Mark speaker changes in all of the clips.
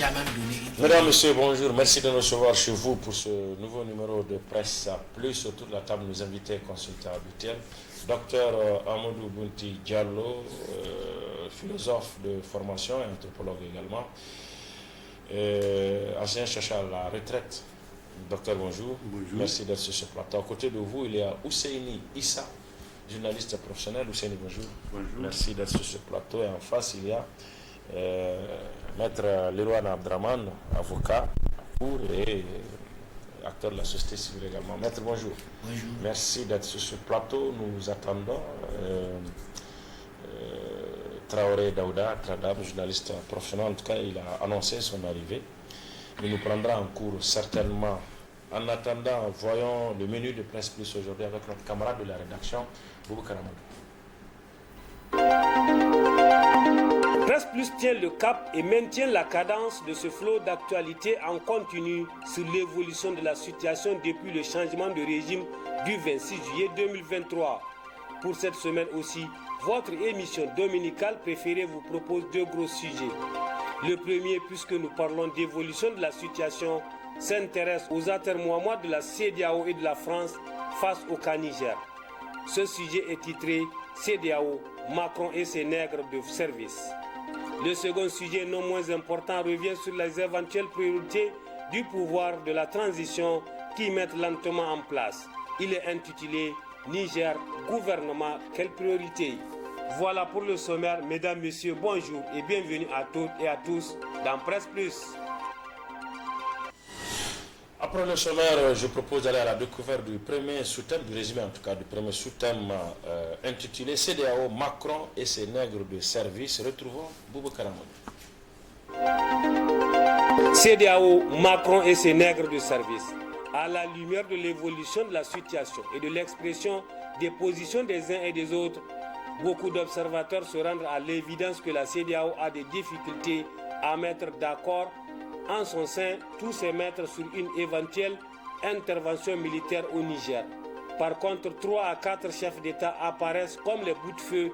Speaker 1: déjà même donné une...
Speaker 2: Mesdames, Messieurs, bonjour. Merci de nous recevoir chez vous pour ce nouveau numéro de Presse Plus. Autour de la table, nous invités consultants habituels. Docteur Amadou Bounti Diallo, philosophe de formation et anthropologue également. Ancien chercheur à la retraite. Docteur, bonjour.
Speaker 3: Bonjour.
Speaker 2: Merci d'être sur ce plateau. À côté de vous, il y a Ousseini Issa, journaliste professionnel. Ousseini, bonjour.
Speaker 3: Bonjour.
Speaker 2: Merci d'être sur ce plateau. Et en face, il y a Maître Leroy Abdraman, avocat et acteur de la société civile également. Maître, bonjour.
Speaker 1: Bonjour.
Speaker 2: Merci d'être sur ce plateau. Nous attendons Traoré Daouda, Tradam, journaliste professionnel. En tout cas, il a annoncé son arrivée. Il nous prendra en cours certainement. En attendant, voyons le menu de Presse Plus aujourd'hui avec notre camarade de la rédaction, Boubou Karamadou.
Speaker 4: Presse Plus tient le cap et maintient la cadence de ce flot d'actualité en continu sur l'évolution de la situation depuis le changement de régime du 26 juillet 2023. Pour cette semaine aussi, votre émission dominicale préférée vous propose deux gros sujets. Le premier, puisque nous parlons d'évolution de la situation, s'intéresse aux atermoiements de la CEDEAO et de la France face au cas Niger. Ce sujet est titré CEDEAO, Macron et ses nègres de service. Le second sujet, non moins important, revient sur les éventuelles priorités du pouvoir de la transition qui mettent lentement en place. Il est intitulé Niger, gouvernement, quelles priorités? Voilà pour le sommaire. Mesdames, Messieurs, bonjour et bienvenue à toutes et à tous dans Presse Plus.
Speaker 2: Après le sommaire, je propose d'aller à la découverte du premier sous-thème, du résumé en tout cas, du premier sous-thème intitulé CEDEAO, Macron et ses nègres de service. Retrouvons Boubou Karamadou.
Speaker 4: CEDEAO, Macron et ses nègres de service. À la lumière de l'évolution de la situation et de l'expression des positions des uns et des autres, beaucoup d'observateurs se rendent à l'évidence que la CEDEAO a des difficultés à mettre d'accord en son sein tous ses maîtres sur une éventuelle intervention militaire au Niger. Par contre, 3 à 4 chefs d'État apparaissent comme les bouts de feu,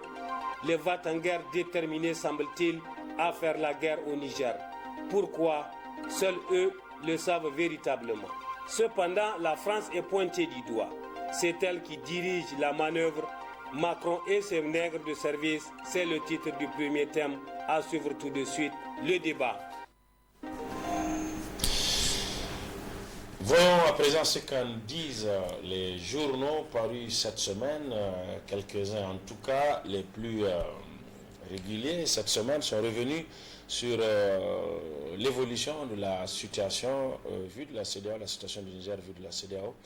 Speaker 4: les va-t-en-guerre déterminés, semble-t-il, à faire la guerre au Niger. Pourquoi? Seuls eux le savent véritablement. Cependant, la France est pointée du doigt. C'est elle qui dirige la manœuvre. Macron et ses nègres de service, c'est le titre du premier thème. À suivre tout de suite le débat.
Speaker 2: Voyons à présent ce qu'en disent les journaux parus cette semaine, quelques-uns en tout cas, les plus réguliers cette semaine sont revenus sur l'évolution de la situation vue de la CEDEAO, la situation du Niger vue de la CEDEAO.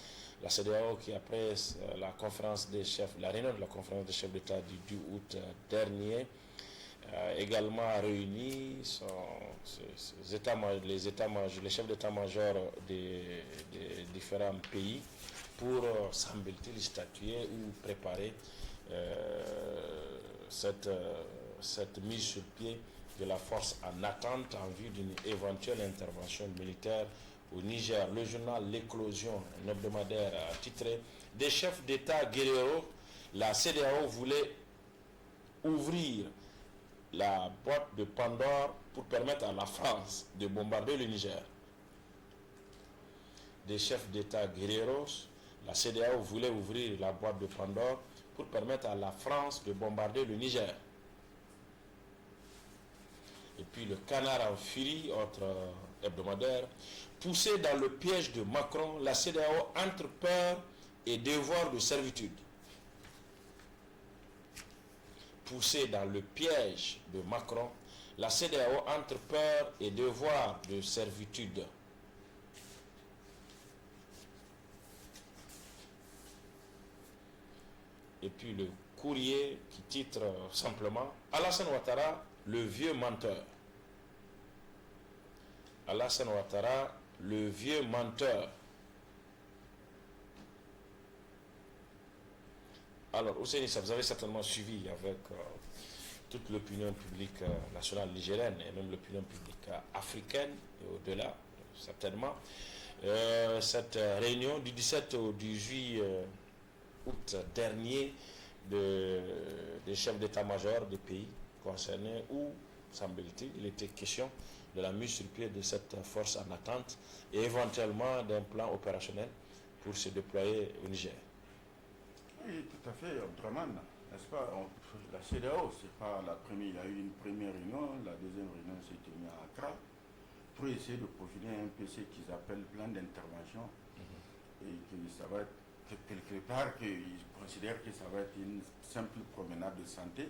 Speaker 2: La CEDEAO qui après la conférence des chefs, la réunion de la conférence des chefs d'État du 10 août dernier, également réuni les chefs d'état-major des différents pays pour, semble-t-il, statuer ou préparer cette mise sur pied de la force en attente en vue d'une éventuelle intervention militaire au Niger. Le journal L'Éclosion, un hebdomadaire, a titré « Des chefs d'État guerrieros, la CEDEAO voulait ouvrir la boîte de Pandore pour permettre à la France de bombarder le Niger. » Des chefs d'État guerrieros, la CEDEAO voulait ouvrir la boîte de Pandore pour permettre à la France de bombarder le Niger. Et puis le Canard en furie, autre hebdomadaire, poussé dans le piège de Macron, la CEDEAO entre peur et devoir de servitude. Poussé dans le piège de Macron, la CEDEAO entre peur et devoir de servitude. Et puis le Courrier qui titre simplement Alassane Ouattara, le vieux menteur. Alassane Ouattara, le vieux menteur. Alors, Ousseini, vous avez certainement suivi avec toute l'opinion publique nationale nigérienne et même l'opinion publique africaine et au-delà, certainement, cette réunion du 17 au 18 août dernier des chefs d'état-major des pays concernés où, semble-t-il, il était question de la mise sur pied de cette force en attente et éventuellement d'un plan opérationnel pour se déployer au Niger.
Speaker 1: Oui, tout à fait, Abdraman, n'est-ce pas? La CEDEAO, c'est pas la première, il y a eu une première réunion, la deuxième réunion s'est tenue à Accra pour essayer de peaufiner un peu ce qu'ils appellent plan d'intervention et que ça va être quelque part qu'ils considèrent que ça va être une simple promenade de santé.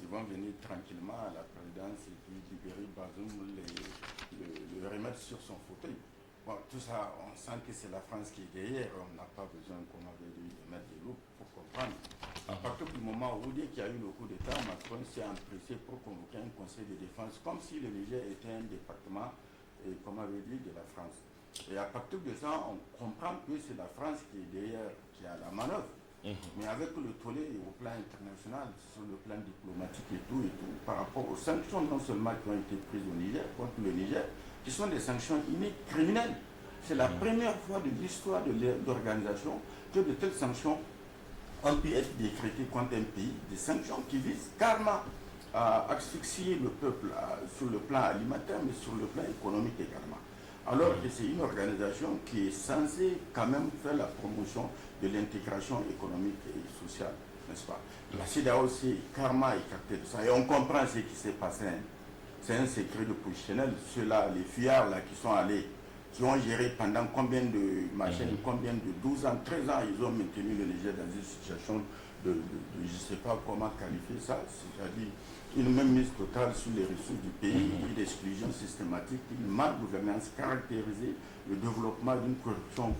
Speaker 1: Ils vont venir tranquillement à la présidence et puis libérer Bazoum, le remettre sur son fauteuil. Bon, tout ça, on sent que c'est la France qui est derrière. On n'a pas besoin, comme on avait dit, de mettre des loups pour comprendre. À partir du moment où, dès qu'il y a eu le coup d'État, Macron s'est empressé pour convoquer un conseil de défense, comme si le Niger était un département, comme on avait dit, de la France. Et à partir de ça, on comprend que c'est la France qui est derrière, qui a la manœuvre. Mais avec le tollé au plan international, sur le plan diplomatique et tout, par rapport aux sanctions non seulement qui ont été prises au Niger, contre le Niger, qui sont des sanctions iniques, criminelles. C'est la première fois de l'histoire de l'organisation que de telles sanctions ont pu être décrétées contre un pays, des sanctions qui visent carrément à asphyxier le peuple sur le plan alimentaire, mais sur le plan économique également. Alors que c'est une organisation qui est censée quand même faire la promotion de l'intégration économique et sociale, n'est-ce pas? La CEDEAO s'est carrément écartée de ça. Et on comprend ce qui s'est passé. C'est un secret de professionnel. Ceux-là, les fuyards là, qui sont allés, qui ont géré pendant combien de machines, combien de 12 ans, 13 ans, ils ont maintenu le Niger dans une situation de je ne sais pas comment qualifier ça, c'est-à-dire une même mise totale sur les ressources du pays, une exclusion systématique, une mal-gouvernance caractérisée, le développement d'une corruption.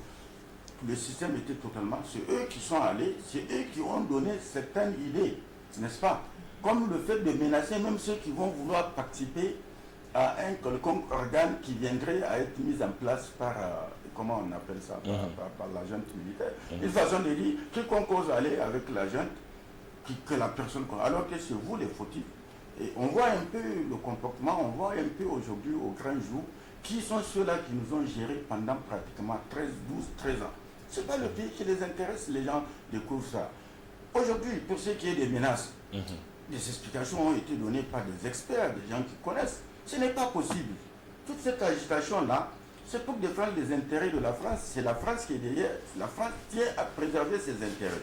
Speaker 1: Le système était totalement... C'est eux qui sont allés, c'est eux qui ont donné certaines idées, n'est-ce pas? Comme le fait de menacer même ceux qui vont vouloir participer à un quelconque organe qui viendrait à être mis en place par, comment on appelle ça, par la junte militaire. Une façon de dire, quiconque ose aller avec la junte, que la personne... Alors que c'est vous les fautifs. Et on voit un peu le comportement, on voit un peu aujourd'hui au grand jour, qui sont ceux-là qui nous ont gérés pendant pratiquement 13 ans. Ce n'est pas le pays qui les intéresse, les gens découvrent ça. Aujourd'hui, pour ce qui est des menaces, des explications ont été données par des experts, des gens qui connaissent. Ce n'est pas possible. Toute cette agitation-là, c'est pour défendre les intérêts de la France. C'est la France qui est derrière. La France tient à préserver ses intérêts.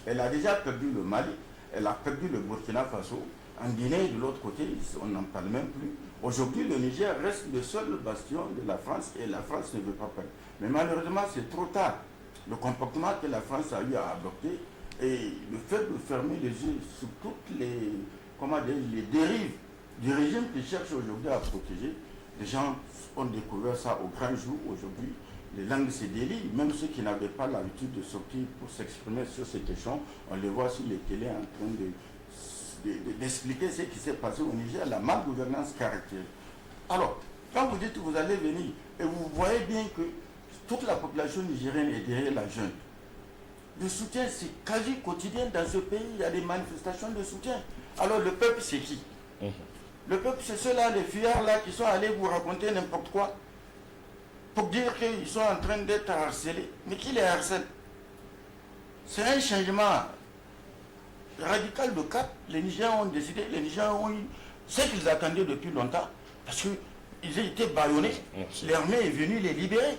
Speaker 1: Elle a déjà perdu le Mali, elle a perdu le Burkina Faso. En Guinée, de l'autre côté, on n'en parle même plus. Aujourd'hui, le Niger reste le seul bastion de la France et la France ne veut pas perdre. Mais malheureusement, c'est trop tard. Le comportement que la France a eu à adopter et le fait de fermer les yeux sur toutes les dérives du régime qui cherche aujourd'hui à protéger, les gens ont découvert ça au grand jour aujourd'hui. Les langues se délient, même ceux qui n'avaient pas l'habitude de sortir pour s'exprimer sur ces questions, on les voit sur les télés en train d'expliquer ce qui s'est passé au Niger, la malgouvernance caractérisée. Alors, quand vous dites que vous allez venir, et vous voyez bien que toute la population nigérienne est derrière la junte, le soutien c'est quasi quotidien dans ce pays, il y a des manifestations de soutien. Alors le peuple c'est qui? Le peuple c'est ceux-là, les fuyards là qui sont allés vous raconter n'importe quoi pour dire qu'ils sont en train d'être harcelés. Mais qui les harcèle? C'est un changement radical de cap. Les Nigériens ont décidé, les Nigériens ont eu ce qu'ils attendaient depuis longtemps, parce qu'ils étaient bâillonnés. L'armée est venue les libérer.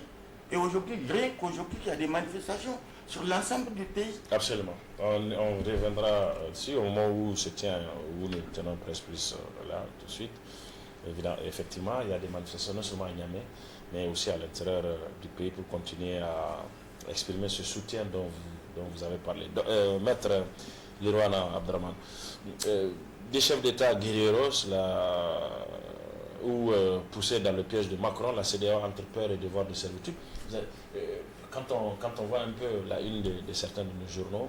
Speaker 1: Et aujourd'hui, rien qu'aujourd'hui, il y a des manifestations sur l'ensemble du pays.
Speaker 2: Absolument. On reviendra dessus au moment où se tient, où nous tenons presque plus là, tout de suite. Évidemment, effectivement, il y a des manifestations non seulement à Niamey, mais aussi à l'intérieur du pays pour continuer à exprimer ce soutien dont vous avez parlé. Maître Lirwana Abdraman, des chefs d'État guerrieros, ou poussés dans le piège de Macron, la CEDEAO entre peur et devoir de servitude. Quand on voit un peu la une de certains de nos journaux,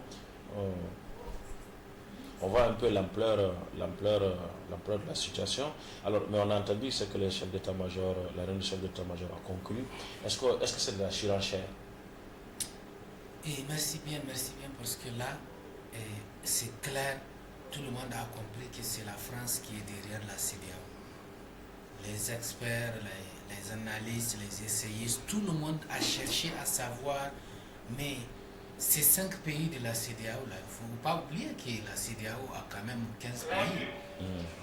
Speaker 2: on voit un peu l'ampleur de la situation. Alors, mais on a entendu ce que le chef d'état-major, la réunion du chef d'état-major a conclu. Est-ce que c'est de la surenchère?
Speaker 3: Et merci bien, parce que là, c'est clair, tout le monde a compris que c'est la France qui est derrière la CEDEAO. Les experts, les analystes, les essayistes, tout le monde a cherché à savoir, mais ces 5 pays de la CEDEAO, là, il ne faut pas oublier que la CEDEAO a quand même 15 pays.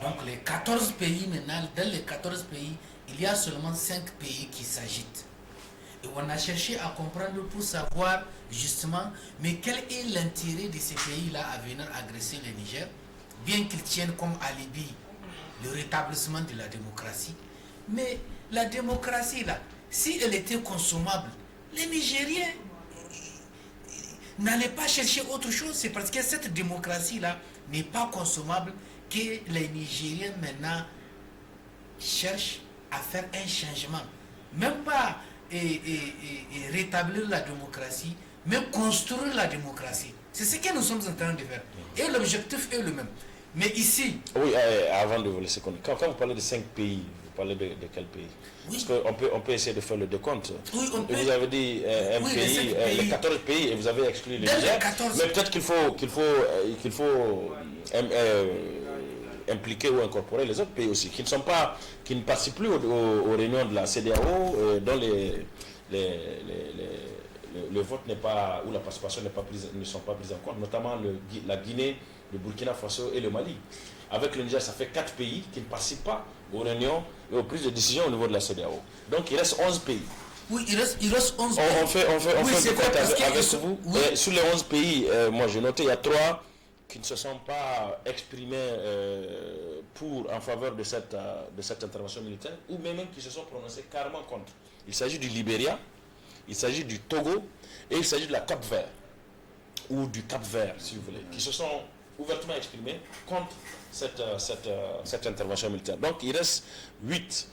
Speaker 3: Donc les 14 pays maintenant, dans les 14 pays, il y a seulement 5 pays qui s'agitent. Et on a cherché à comprendre pour savoir justement, mais quel est l'intérêt de ces pays-là à venir agresser le Niger, bien qu'ils tiennent comme alibi le rétablissement de la démocratie. Mais la démocratie, là, si elle était consommable, les Nigériens n'allaient pas chercher autre chose. C'est parce que cette démocratie-là n'est pas consommable que les Nigériens maintenant cherchent à faire un changement. Même pas rétablir la démocratie, mais construire la démocratie. C'est ce que nous sommes en train de faire. Et l'objectif est le même. Mais ici...
Speaker 2: Oui, avant de vous laisser continuer, quand vous parlez de 5 pays, vous parlez de quel pays?
Speaker 3: Oui.
Speaker 2: Parce qu'on peut essayer de faire le décompte.
Speaker 3: Oui, on peut.
Speaker 2: Vous avez dit un
Speaker 3: Oui,
Speaker 2: pays, les 14 pays, et vous avez exclu le Niger. Mais peut-être qu'il faut impliquer ou incorporer les autres pays aussi, qui ne participent plus aux réunions de la CEDEAO, dont le vote n'est pas, ou la participation ne sont pas prises en compte, notamment la Guinée, le Burkina Faso et le Mali. Avec le Niger, ça fait 4 pays qui ne participent pas aux réunions et aux prises de décision au niveau de la CEDEAO. Donc il reste 11 pays.
Speaker 3: Oui, il reste 11 pays.
Speaker 2: On fait le compte avec vous.
Speaker 3: Oui.
Speaker 2: Sur les 11 pays, moi j'ai noté, il y a 3 qui ne se sont pas exprimés en faveur de cette intervention militaire, ou même qui se sont prononcés carrément contre. Il s'agit du Libéria, il s'agit du Togo, et il s'agit de la Cap-Vert, ou du Cap-Vert, si vous voulez, qui se sont ouvertement exprimés contre cette intervention militaire. Donc il reste 8.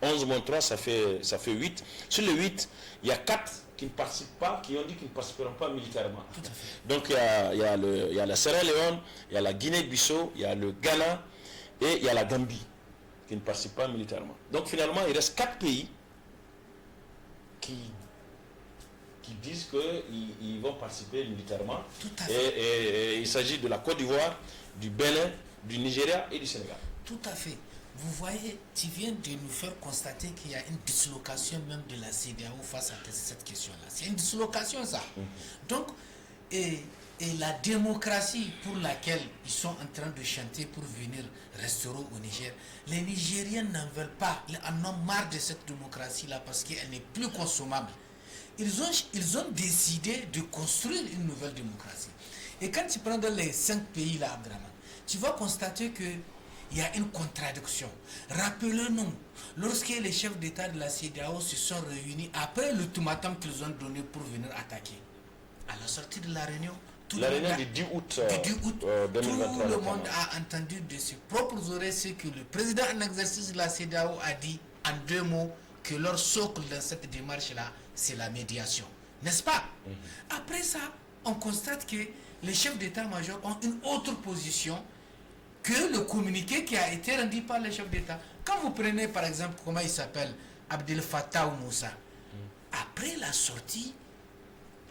Speaker 2: 11 moins 3, ça fait 8. Sur les 8, il y a 4 qui ne participent pas, qui ont dit qu'ils ne participeront pas militairement. Donc il y a la Sierra Leone, il y a la Guinée-Bissau, il y a le Ghana et il y a la Gambie qui ne participent pas militairement. Donc finalement, il reste 4 pays qui disent qu'ils vont participer militairement. Et il s'agit de la Côte d'Ivoire, du Bénin, du Nigeria et du Sénégal.
Speaker 3: Tout à fait. Vous voyez, tu viens de nous faire constater qu'il y a une dislocation même de la CEDEAO face à cette question-là. C'est une dislocation, ça. Donc, et la démocratie pour laquelle ils sont en train de chanter pour venir restaurer au Niger, les Nigériens n'en veulent pas. Ils en ont marre de cette démocratie-là parce qu'elle n'est plus consommable. Ils ont décidé de construire une nouvelle démocratie. Et quand tu prends dans les 5 pays-là, Abdraman, tu vas constater que il y a une contradiction. Rappelez-nous, lorsque les chefs d'État de la CEDEAO se sont réunis après l'ultimatum qu'ils ont donné pour venir attaquer, à la sortie de la réunion, tout
Speaker 2: du 10 août 2023,
Speaker 3: tout le monde a entendu de ses propres oreilles ce que le président en exercice de la CEDEAO a dit en 2 mots, que leur socle dans cette démarche-là, c'est la médiation. N'est-ce pas? Après ça, on constate que les chefs d'État-major ont une autre position que le communiqué qui a été rendu par les chefs d'État. Quand vous prenez par exemple, comment il s'appelle, Abdel Fattah ou Moussa, après la sortie,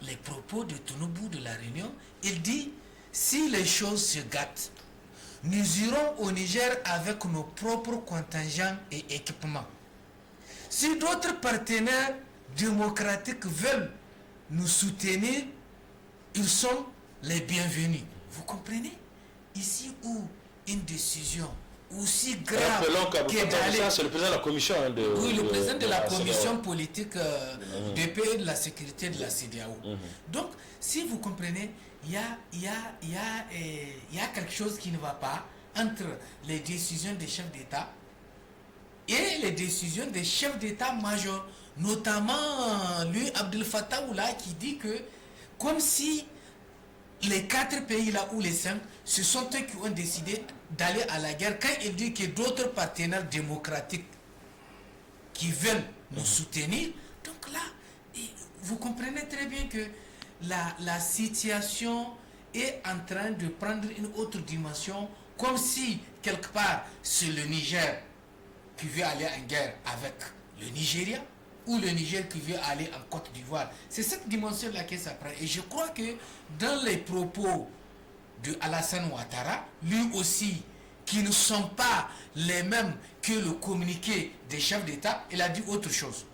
Speaker 3: les propos de Tinubu de la réunion, il dit, si les choses se gâtent, nous irons au Niger avec nos propres contingents et équipements. Si d'autres partenaires démocratiques veulent nous soutenir, ils sont les bienvenus. Vous comprenez? Ici où une décision aussi grave que d'aller...
Speaker 2: C'est le président de la commission.
Speaker 3: Oui, le président de la commission politique de paix et de la sécurité de la CEDEAO. Donc, si vous comprenez, il y a quelque chose qui ne va pas entre les décisions des chefs d'État et les décisions des chefs d'État-major, notamment lui, Abdel Fattah Oula, qui dit que comme si les 4 pays là ou les 5, ce sont eux qui ont décidé d'aller à la guerre, quand il dit que d'autres partenaires démocratiques qui veulent nous soutenir. Donc là, vous comprenez très bien que la situation est en train de prendre une autre dimension, comme si quelque part c'est le Niger qui veut aller en guerre avec le Nigeria, ou le Niger qui veut aller en Côte d'Ivoire. C'est cette dimension-là que ça prend. Et je crois que dans les propos de Alassane Ouattara, lui aussi, qui ne sont pas les mêmes que le communiqué des chefs d'État, il a dit autre chose.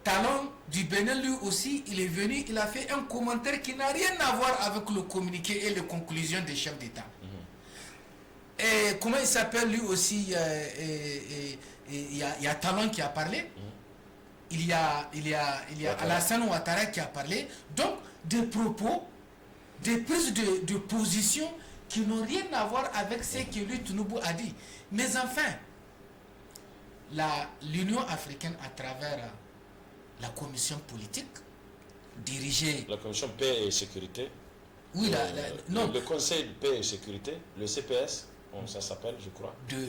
Speaker 3: Talon du Bénin, lui aussi, il est venu, il a fait un commentaire qui n'a rien à voir avec le communiqué et les conclusions des chefs d'État. Et comment il s'appelle lui aussi, il y a Talon qui a parlé, il y a Alassane Ouattara qui a parlé. Donc, des propos, des prises de position qui n'ont rien à voir avec ce que lui, Tinubu, a dit. Mais enfin, l'Union africaine, à travers la commission politique, dirigée...
Speaker 2: La commission paix et sécurité.
Speaker 3: Oui,
Speaker 2: non. Le Conseil de paix et sécurité, le CPS, ça s'appelle, je crois. De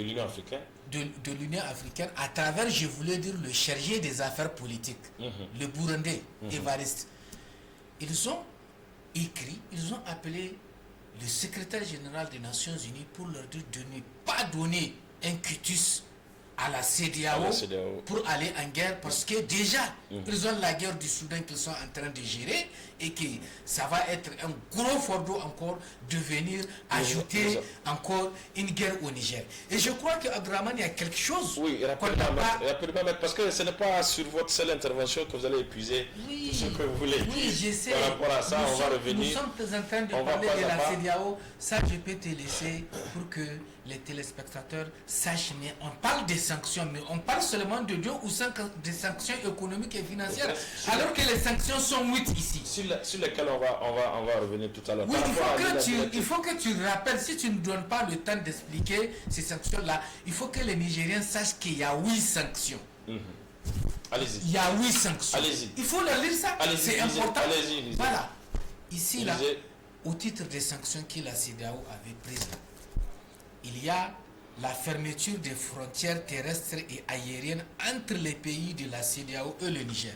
Speaker 2: l'Union africaine.
Speaker 3: De l'Union africaine, à travers, je voulais dire, le chargé des affaires politiques, le Burundais, Évariste. Ils ont écrit, ils ont appelé le secrétaire général des Nations Unies pour leur dire de ne pas donner un quitus à la CEDEAO pour aller en guerre, parce que déjà ils ont la guerre du Soudan qu'ils sont en train de gérer, et que ça va être un gros fardeau encore de venir ajouter encore une guerre au Niger. Et je crois qu'Abdraman, il y a quelque chose.
Speaker 2: Oui, rapidement, parce que ce n'est pas sur votre seule intervention que vous allez épuiser tout ce que vous voulez.
Speaker 3: Oui, je sais.
Speaker 2: Par rapport à ça, on va revenir.
Speaker 3: Nous sommes en train de parler de la CEDEAO. Ça, je peux te laisser pour que les téléspectateurs sachent. Mais on parle des sanctions, mais on parle seulement de 2 ou 5 des sanctions économiques et financières, alors que les sanctions sont 8 ici.
Speaker 2: Sur lesquelles on va revenir tout à l'heure.
Speaker 3: Oui, il faut que tu rappelles, si tu ne donnes pas le temps d'expliquer ces sanctions-là, il faut que les Nigériens sachent qu'il y a 8 sanctions.
Speaker 2: Allez-y.
Speaker 3: Il y a 8 sanctions.
Speaker 2: Allez-y.
Speaker 3: Il faut leur lire ça, c'est important.
Speaker 2: Allez-y.
Speaker 3: Voilà. Ici, là, au titre des sanctions que la CEDEAO avait prises, il y a la fermeture des frontières terrestres et aériennes entre les pays de la CEDEAO et le Niger.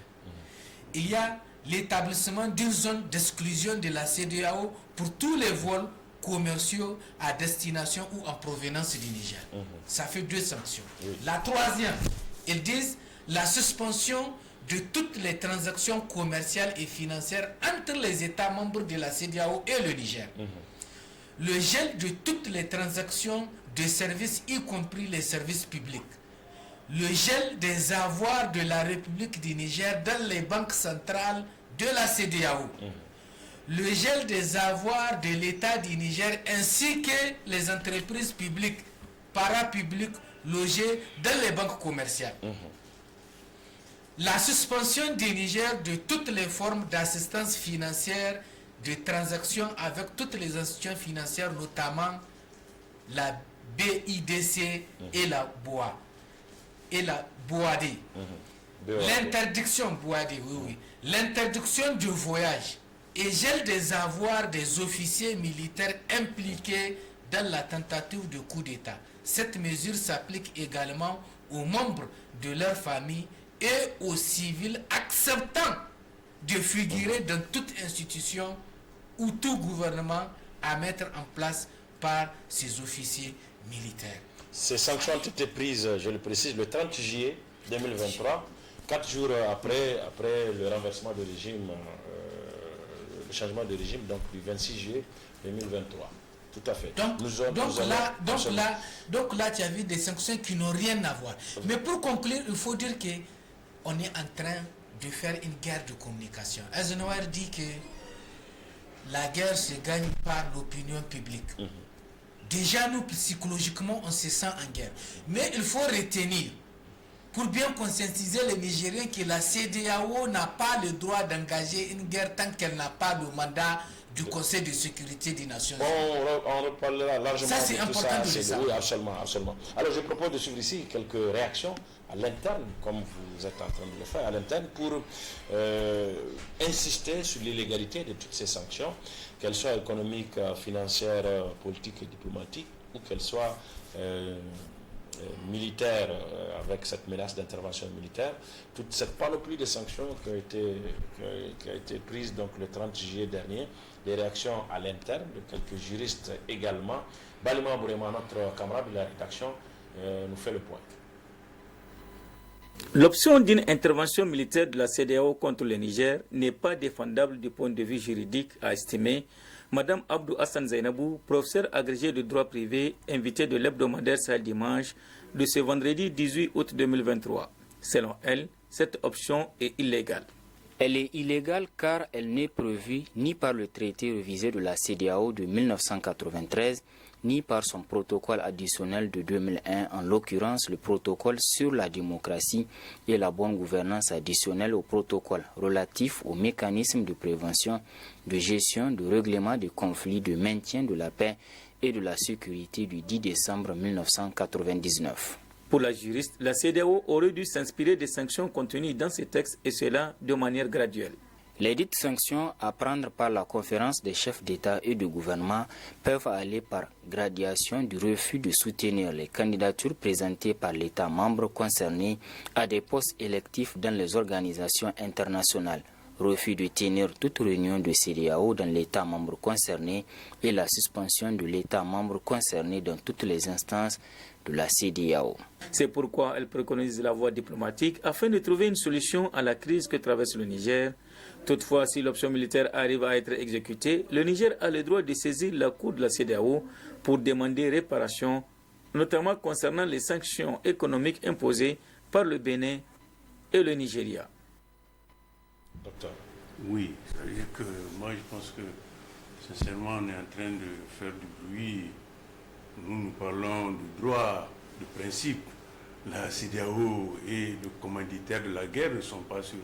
Speaker 3: Il y a l'établissement d'une zone d'exclusion de la CEDEAO pour tous les vols commerciaux à destination ou en provenance du Niger. Ça fait 2 sanctions. La troisième, ils disent la suspension de toutes les transactions commerciales et financières entre les États membres de la CEDEAO et le Niger. Le gel de toutes les transactions de services, y compris les services publics. Le gel des avoirs de la République du Niger dans les banques centrales de la CEDEAO. Le gel des avoirs de l'État du Niger ainsi que les entreprises publiques, parapubliques logées dans les banques commerciales. La suspension du Niger de toutes les formes d'assistance financière, de transactions avec toutes les institutions financières, notamment la BIDC et la BOA. Et la BOAD. L'interdiction BOAD, l'interdiction du voyage et gel des avoirs des officiers militaires impliqués dans la tentative de coup d'État. Cette mesure s'applique également aux membres de leur famille et aux civils acceptant de figurer dans toute institution ou tout gouvernement à mettre en place par ces officiers militaires.
Speaker 2: Ces sanctions ont été prises, je le précise, le 30 juillet 2023, 4 jours après le renversement de régime, le changement de régime, donc du 26 juillet 2023. Tout à fait.
Speaker 3: Donc là, tu as vu des sanctions qui n'ont rien à voir. Mais pour conclure, il faut dire qu'on est en train de faire une guerre de communication. Eisenhower dit que la guerre se gagne par l'opinion publique. Déjà, nous, psychologiquement, on se sent en guerre. Mais il faut retenir, pour bien conscientiser les Nigériens, que la CEDEAO n'a pas le droit d'engager une guerre tant qu'elle n'a pas le mandat du Conseil de sécurité des Nations Unies.
Speaker 2: On reparlera largement
Speaker 3: ça, c'est important de le savoir.
Speaker 2: Oui, absolument. Alors, je propose de suivre ici quelques réactions à l'interne, comme vous êtes en train de le faire, à l'interne, pour insister sur l'illégalité de toutes ces sanctions, qu'elles soient économiques, financières, politiques et diplomatiques, ou qu'elles soient militaires, avec cette menace d'intervention militaire. Toute cette panoplie de sanctions qui a été prise donc, le 30 juillet dernier, des réactions à l'interne de quelques juristes également. Balima Bourema, notre camarade de la rédaction, nous fait le point.
Speaker 5: L'option d'une intervention militaire de la CEDEAO contre le Niger n'est pas défendable du point de vue juridique, a estimé Mme Abdou Hassan Zainabou, professeur agrégé de droit privé, invité de l'hebdomadaire Sahel Dimanche de ce vendredi 18 août 2023. Selon elle, cette option est illégale.
Speaker 6: Elle est illégale car elle n'est prévue ni par le traité révisé de la CEDEAO de 1993, ni par son protocole additionnel de 2001, en l'occurrence le protocole sur la démocratie et la bonne gouvernance additionnel au protocole relatif aux mécanismes de prévention, de gestion, de règlement des conflits, de maintien de la paix et de la sécurité du 10 décembre 1999.
Speaker 5: Pour la juriste, la CEDEAO aurait dû s'inspirer des sanctions contenues dans ces textes et cela de manière graduelle.
Speaker 6: Les dites sanctions à prendre par la conférence des chefs d'État et de gouvernement peuvent aller par gradation du refus de soutenir les candidatures présentées par l'État membre concerné à des postes électifs dans les organisations internationales, refus de tenir toute réunion de CEDEAO dans l'État membre concerné et la suspension de l'État membre concerné dans toutes les instances de la CEDEAO.
Speaker 5: C'est pourquoi elle préconise la voie diplomatique afin de trouver une solution à la crise que traverse le Niger. Toutefois, si l'option militaire arrive à être exécutée, le Niger a le droit de saisir la Cour de la CEDEAO pour demander réparation, notamment concernant les sanctions économiques imposées par le Bénin et le Nigeria.
Speaker 2: Docteur.
Speaker 1: Oui, ça veut dire que moi je pense que sincèrement on est en train de faire du bruit. Nous parlons du droit, du principe. La CEDEAO et le commanditaire de la guerre ne sont pas sur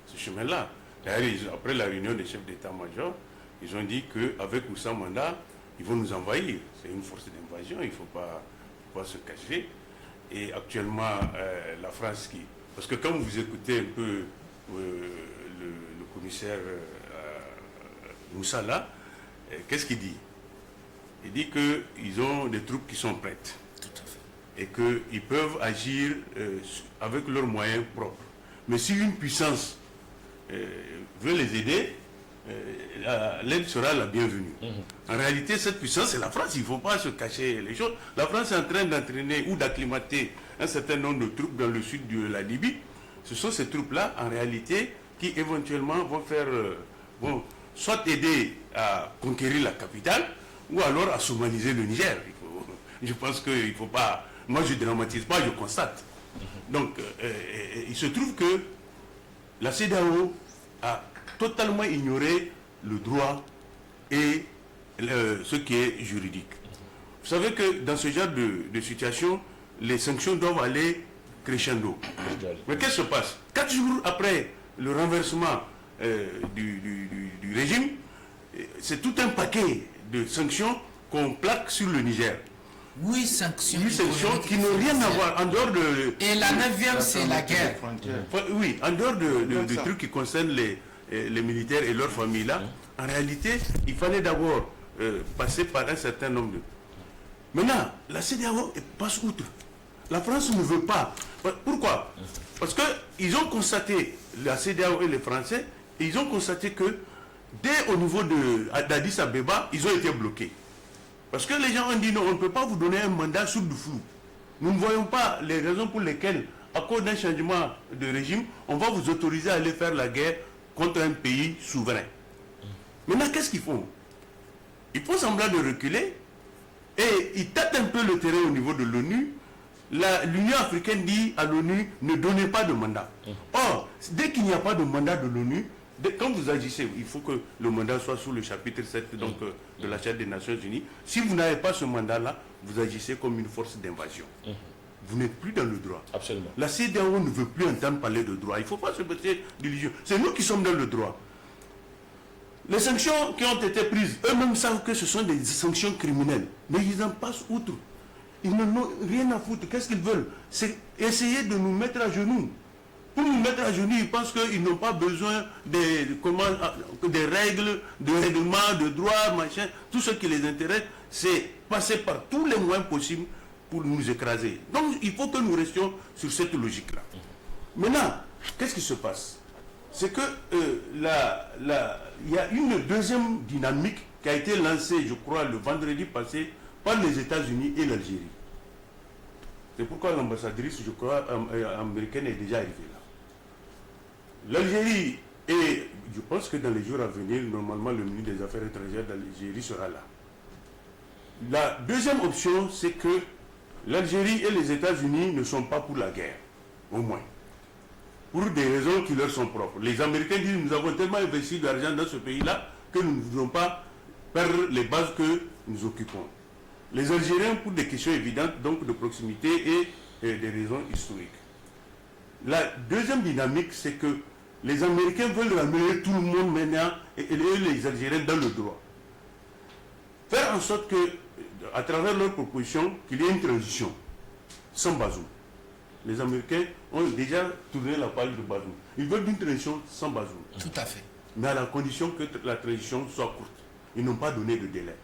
Speaker 1: ce chemin-là. D'ailleurs, après la réunion des chefs d'état-major, ils ont dit qu'avec ou sans mandat, ils vont nous envahir. C'est une force d'invasion, il ne faut pas se cacher. Et actuellement, la France qui... Parce que quand vous écoutez un peu le commissaire Moussa là, qu'est-ce qu'il dit? Il dit qu'ils ont des troupes qui sont prêtes et qu'ils peuvent agir avec leurs moyens propres. Mais si une puissance veut les aider, l'aide sera la bienvenue. En réalité, cette puissance, c'est la France. Il ne faut pas se cacher les choses. La France est en train d'entraîner ou d'acclimater un certain nombre de troupes dans le sud de la Libye. Ce sont ces troupes-là, en réalité, qui éventuellement vont soit aider à conquérir la capitale, ou alors à somaliser le Niger. Je pense qu'il ne faut pas... Moi, je ne dramatise pas, je constate. Donc, il se trouve que la CEDEAO a totalement ignoré le droit et ce qui est juridique. Vous savez que dans ce genre de situation, les sanctions doivent aller crescendo. Mais qu'est-ce qui se passe? 4 jours après le renversement du régime, c'est tout un paquet de sanctions qu'on plaque sur le Niger.
Speaker 3: 8 sanctions.
Speaker 1: 8 sanctions qui n'ont rien à voir en dehors de...
Speaker 3: Et la 9e, c'est la guerre.
Speaker 1: Oui, en dehors de trucs qui concernent les militaires et leurs familles là, en réalité, il fallait d'abord passer par un certain nombre de... Maintenant, la CEDEAO passe outre. La France ne veut pas. Pourquoi? Parce qu'ils ont constaté, la CEDEAO et les Français, ils ont constaté que dès au niveau d'Addis Abeba, ils ont été bloqués. Parce que les gens ont dit non, on ne peut pas vous donner un mandat sous du flou. Nous ne voyons pas les raisons pour lesquelles, à cause d'un changement de régime, on va vous autoriser à aller faire la guerre contre un pays souverain. Maintenant, qu'est-ce qu'ils font? Ils font semblant de reculer et ils tâtent un peu le terrain au niveau de l'ONU. L'Union africaine dit à l'ONU, ne donnez pas de mandat. Or, dès qu'il n'y a pas de mandat de l'ONU, quand vous agissez, il faut que le mandat soit sous le chapitre 7 donc, de la Charte des Nations Unies. Si vous n'avez pas ce mandat-là, vous agissez comme une force d'invasion. Vous n'êtes plus dans le droit.
Speaker 2: Absolument.
Speaker 1: La CEDEAO ne veut plus entendre parler de droit. Il ne faut pas se mettre d'illusion. C'est nous qui sommes dans le droit. Les sanctions qui ont été prises, eux-mêmes savent que ce sont des sanctions criminelles. Mais ils en passent outre. Ils n'en ont rien à foutre. Qu'est-ce qu'ils veulent? C'est essayer de nous mettre à genoux. Pour nous mettre à genoux, ils pensent qu'ils n'ont pas besoin des règles, de règlements, de droits, machin. Tout ce qui les intéresse, c'est passer par tous les moyens possibles pour nous écraser. Donc, il faut que nous restions sur cette logique-là. Maintenant, qu'est-ce qui se passe? C'est que il y a une deuxième dynamique qui a été lancée, je crois, le vendredi passé par les États-Unis et l'Algérie. C'est pourquoi l'ambassadrice, je crois, américaine est déjà arrivée là. L'Algérie, et je pense que dans les jours à venir, normalement, le ministre des Affaires étrangères d'Algérie sera là. La deuxième option, c'est que l'Algérie et les États-Unis ne sont pas pour la guerre, au moins. pour des raisons qui leur sont propres. Les Américains disent nous avons tellement investi d'argent dans ce pays-là que nous ne voulons pas perdre les bases que nous occupons. Les Algériens pour des questions évidentes, donc de proximité et des raisons historiques. La deuxième dynamique, c'est que les Américains veulent ramener tout le monde maintenant et les Algériens dans le droit. Faire en sorte que, à travers leurs propositions, qu'il y ait une transition sans Bazoum. Les Américains ont déjà tourné la page de Bazoum. Ils veulent une transition sans Bazoum.
Speaker 3: Tout à fait.
Speaker 1: Mais à la condition que la transition soit courte. Ils n'ont pas donné de délai.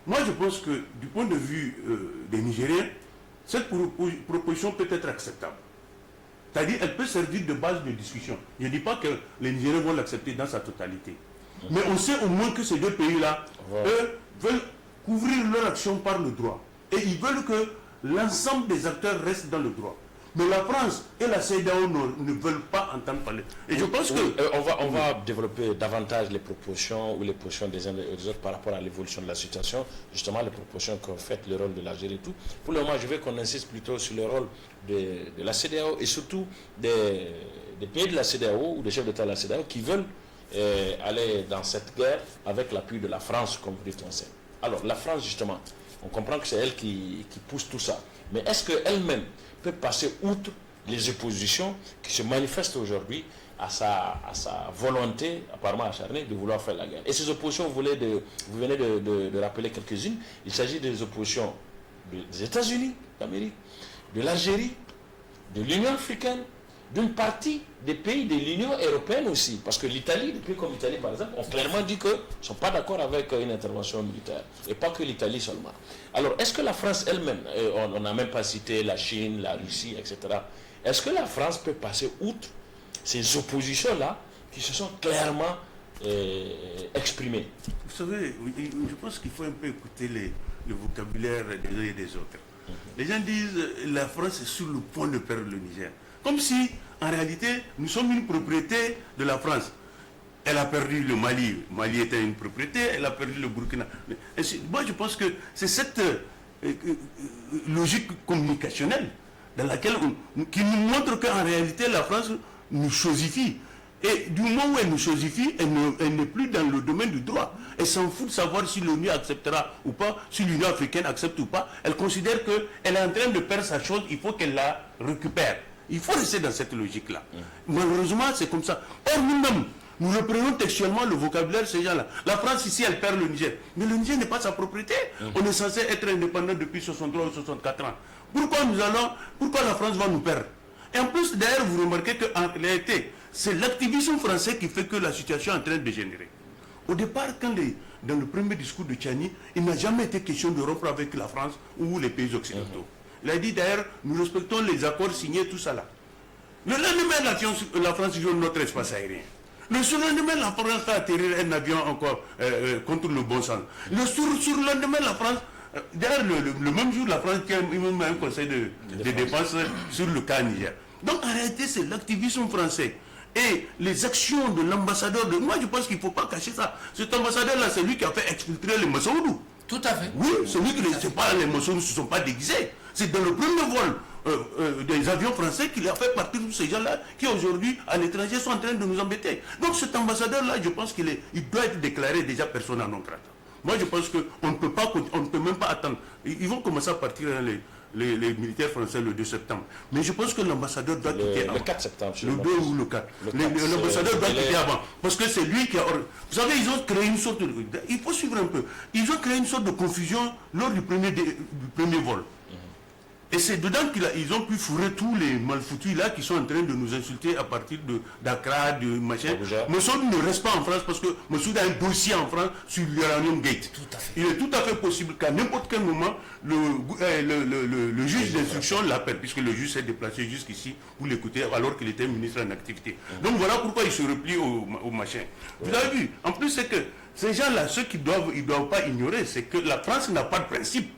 Speaker 1: Moi, je pense que, du point de vue des Nigériens, cette proposition peut être acceptable. C'est-à-dire qu'elle peut servir de base de discussion. Je ne dis pas que les Nigériens vont l'accepter dans sa totalité. Mais on sait au moins que ces deux pays-là, eux, veulent couvrir leur action par le droit. Et ils veulent que l'ensemble des acteurs restent dans le droit. Mais la France et la CEDEAO ne veulent pas entendre parler. Et je pense que...
Speaker 2: On va développer davantage les propositions ou les positions des uns et des autres par rapport à l'évolution de la situation. Justement, les propositions qu'ont faites, le rôle de l'Algérie et tout. Pour le moment, je veux qu'on insiste plutôt sur le rôle de la CEDEAO et surtout des pays de la CEDEAO ou des chefs d'État de la CEDEAO qui veulent aller dans cette guerre avec l'appui de la France, comme vous dites on sait. Alors, la France, justement, on comprend que c'est elle qui pousse tout ça. Mais est-ce qu'elle-même peut passer outre les oppositions qui se manifestent aujourd'hui à sa volonté, apparemment acharnée, de vouloir faire la guerre? Et ces oppositions, vous venez de rappeler quelques-unes. Il s'agit des oppositions des États-Unis d'Amérique, de l'Algérie, de l'Union africaine, d'une partie des pays de l'Union européenne aussi. Parce que l'Italie, des pays comme l'Italie par exemple, ont clairement dit qu'ils ne sont pas d'accord avec une intervention militaire. Et pas que l'Italie seulement. Alors, est-ce que la France elle-même, on n'a même pas cité la Chine, la Russie, etc. Est-ce que la France peut passer outre ces oppositions-là qui se sont clairement exprimées?
Speaker 1: Vous savez, je pense qu'il faut un peu écouter le vocabulaire des uns et des autres. Les gens disent la France est sur le point de perdre le Niger. Comme si, en réalité, nous sommes une propriété de la France. Elle a perdu le Mali. Le Mali était une propriété, elle a perdu le Burkina. Moi, je pense que c'est cette logique communicationnelle dans laquelle qui nous montre qu'en réalité, la France nous chosifie. Et du moment où elle nous chosifie, elle n'est plus dans le domaine du droit. Elle s'en fout de savoir si l'ONU acceptera ou pas, si l'Union africaine accepte ou pas. Elle considère qu'elle est en train de perdre sa chose, il faut qu'elle la récupère. Il faut rester dans cette logique-là. Malheureusement, c'est comme ça. Or, nous-mêmes, nous reprenons textuellement le vocabulaire de ces gens-là. La France, ici, elle perd le Niger. Mais le Niger n'est pas sa propriété. On est censé être indépendant depuis 63 ou 64 ans. Pourquoi la France va nous perdre? Et en plus, d'ailleurs, vous remarquez qu'en réalité, c'est l'activisme français qui fait que la situation est en train de dégénérer. Au départ, dans le premier discours de Tchani, il n'a jamais été question de rompre avec la France ou les pays occidentaux. Il a dit d'ailleurs, nous respectons les accords signés, tout ça là. Le lendemain, la France joue notre espace aérien. Le surlendemain, la France a atterri un avion encore contre le bon sens. Le surlendemain, la France, d'ailleurs, le même jour, la France tient même un conseil de défense sur le cas Niger. Donc en réalité, c'est l'activisme français. Et les actions de l'ambassadeur moi je pense qu'il ne faut pas cacher ça. Cet ambassadeur-là, c'est lui qui a fait exfiltrer les Massoudou.
Speaker 3: Tout à fait.
Speaker 1: Oui, c'est lui qui les Massoudou ne se sont pas déguisés. C'est dans le premier vol des avions français qu'il a fait partir tous ces gens-là qui aujourd'hui à l'étranger sont en train de nous embêter. Donc cet ambassadeur-là, je pense qu'il doit être déclaré déjà persona non grata. Moi je pense qu'on ne peut même pas attendre. Ils vont commencer à partir les militaires français le 2 septembre. Mais je pense que l'ambassadeur doit quitter avant.
Speaker 2: Le 4 septembre.
Speaker 1: Le 2 ou le 4. L'ambassadeur doit quitter avant. Parce que c'est lui qui a... Vous savez, ils ont créé une sorte de... Il faut suivre un peu. Ils ont créé une sorte de confusion lors du premier vol. Et c'est dedans qu'ils ont pu fourrer tous les malfoutus là qui sont en train de nous insulter à partir d'Accra, de machin. Massoud ne reste pas en France parce que Massoud a un dossier en France sur l'Uranium Gate. Il est tout à fait possible qu'à n'importe quel moment, le juge d'instruction l'appelle, puisque le juge s'est déplacé jusqu'ici pour l'écouter alors qu'il était ministre en activité. Donc voilà pourquoi il se replie au machin. Vous avez vu, en plus c'est que ces gens-là, ceux qui ils doivent pas ignorer, c'est que la France n'a pas de principe.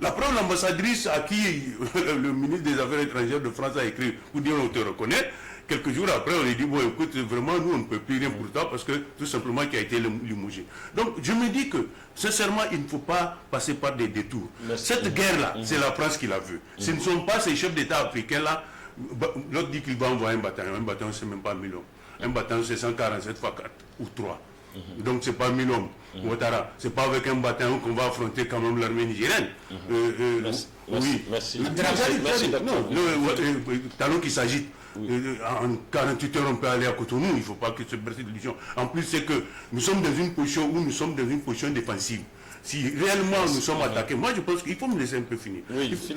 Speaker 1: La preuve, l'ambassadrice à qui le ministre des Affaires étrangères de France a écrit pour dire on te reconnaît, quelques jours après on lui dit bon écoute vraiment nous on ne peut plus rien pour toi parce que tout simplement qui a été limogé. Donc je me dis que sincèrement il ne faut pas passer par des détours. Cette guerre-là, c'est la France qui l'a vu. Ce ne sont pas ces chefs d'État africains là
Speaker 7: L'autre dit qu'il va envoyer un bataillon c'est même pas 1000 hommes. Un bataillon c'est 147 fois 4 ou 3. Donc c'est pas 1000 hommes. Ouattara, c'est pas avec un bataillon qu'on va affronter quand même l'armée nigérienne.
Speaker 2: Merci.
Speaker 7: Talon qui s'agite. En 48 heures, on peut aller à Cotonou. Il ne faut pas que se bercer d'illusions. En plus, c'est que nous sommes dans une position où nous sommes dans une position défensive. Si réellement nous sommes attaqués, moi je pense qu'il faut me laisser un peu finir.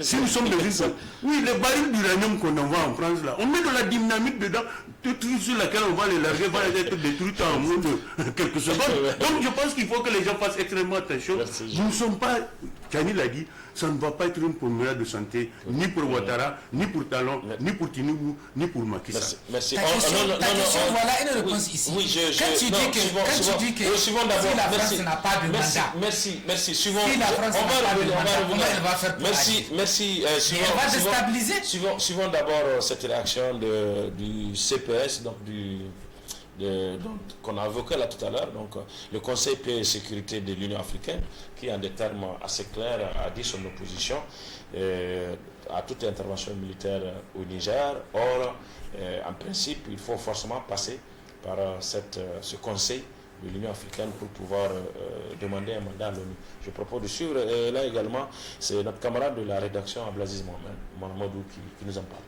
Speaker 7: Si nous sommes dans une zone, les barils d'uranium qu'on envoie en France là, on met de la dynamite dedans, tout sur laquelle on va les larguer va être détruit en moins de quelques secondes. Donc je pense qu'il faut que les gens fassent extrêmement attention. Nous ne sommes pas, Kani l'a dit, ça ne va pas être une promenade de santé, ni pour Ouattara, ni pour Talon, ni pour Tinubu, ni pour Macky Sall.
Speaker 3: Merci. Ta question, voilà une réponse ici. Quand tu dis que si la France n'a pas de mandat,
Speaker 2: merci. Suivons.
Speaker 3: Si la France n'a pas de mandat, comment elle va faire pour agir?
Speaker 2: Merci.
Speaker 3: Elle va déstabiliser.
Speaker 2: Suivons d'abord cette réaction du CPS, donc qu'on a évoqué là tout à l'heure, donc le Conseil paix et sécurité de l'Union africaine, qui en des termes assez clairs a dit son opposition à toute intervention militaire au Niger. Or, en principe, il faut forcément passer par ce Conseil de l'Union africaine pour pouvoir demander un mandat à l'ONU. Je propose de suivre, et là également, c'est notre camarade de la rédaction, Abdelaziz Mohamedou, qui nous en parle.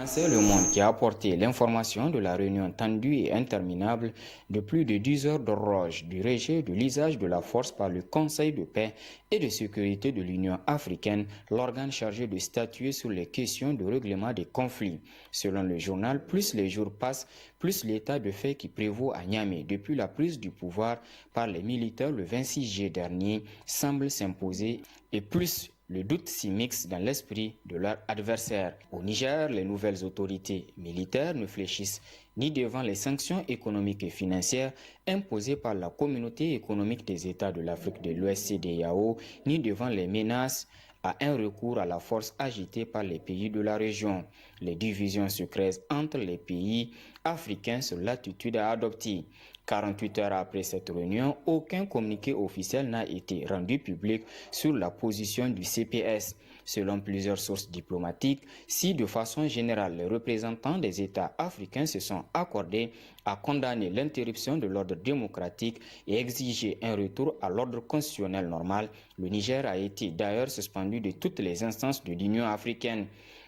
Speaker 6: C'est Le Monde qui a apporté l'information de la réunion tendue et interminable de plus de 10 heures d'horloge du rejet de l'usage de la force par le Conseil de paix et de sécurité de l'Union africaine, l'organe chargé de statuer sur les questions de règlement des conflits. Selon le journal, plus les jours passent, plus l'état de fait qui prévaut à Niamey depuis la prise du pouvoir par les militaires le 26 juillet dernier semble s'imposer et plus le doute s'y mixe dans l'esprit de leur adversaire. Au Niger, les nouvelles autorités militaires ne fléchissent ni devant les sanctions économiques et financières imposées par la Communauté économique des États de l'Afrique de l'Ouest CEDEAO, ni devant les menaces à un recours à la force agitée par les pays de la région. Les divisions se creusent entre les pays africains sur l'attitude à adopter. 48 heures après cette réunion, aucun communiqué officiel n'a été rendu public sur la position du CPS. Selon plusieurs sources diplomatiques, si de façon générale les représentants des États africains se sont accordés à condamner l'interruption de l'ordre démocratique et exiger un retour à l'ordre constitutionnel normal, le Niger a été d'ailleurs suspendu de toutes les instances de l'Union africaine.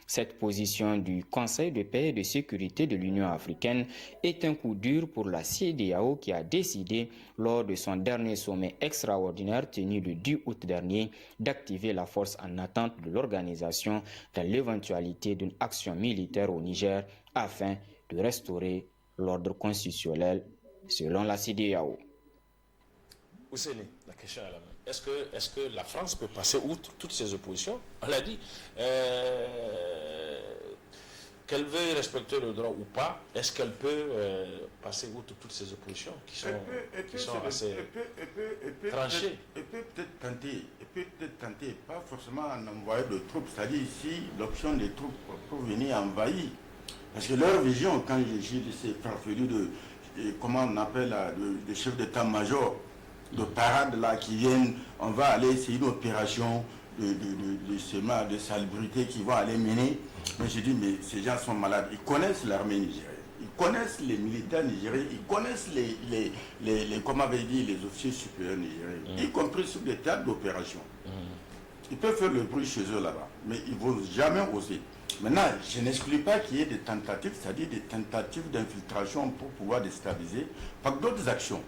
Speaker 6: Cette position du Conseil de paix et de sécurité de l'Union africaine est un coup dur pour la CEDEAO qui a décidé, lors de son dernier sommet extraordinaire tenu le 10 août dernier, d'activer la force en attente de l'organisation dans l'éventualité d'une action militaire au Niger afin de restaurer l'ordre constitutionnel selon la CEDEAO.
Speaker 2: Ousseini, la question est la même. Est-ce que la France peut passer outre toutes ces oppositions? On l'a dit. Qu'elle veuille respecter le droit ou pas, est-ce qu'elle peut passer outre toutes ces oppositions qui sont assez tranchées?
Speaker 1: Elle peut peut-être tenter, pas forcément en envoyer de troupes, c'est-à-dire ici l'option des troupes pour venir envahir. Parce que leur vision, quand j'ai ces farfelus comment on appelle de chefs d'état-major, de parade là qui viennent, on va aller essayer une opération de salubrité qu'ils vont aller mener. Mais je dis, mais ces gens sont malades. Ils connaissent l'armée nigérienne, ils connaissent les militaires nigériens, ils connaissent comme avait dit, les officiers supérieurs nigériens, y compris sur des théâtres d'opération. Ils peuvent faire le bruit chez eux là-bas, mais ils ne vont jamais oser. Maintenant, je n'exclus pas qu'il y ait des tentatives, c'est-à-dire des tentatives d'infiltration pour pouvoir déstabiliser par d'autres actions,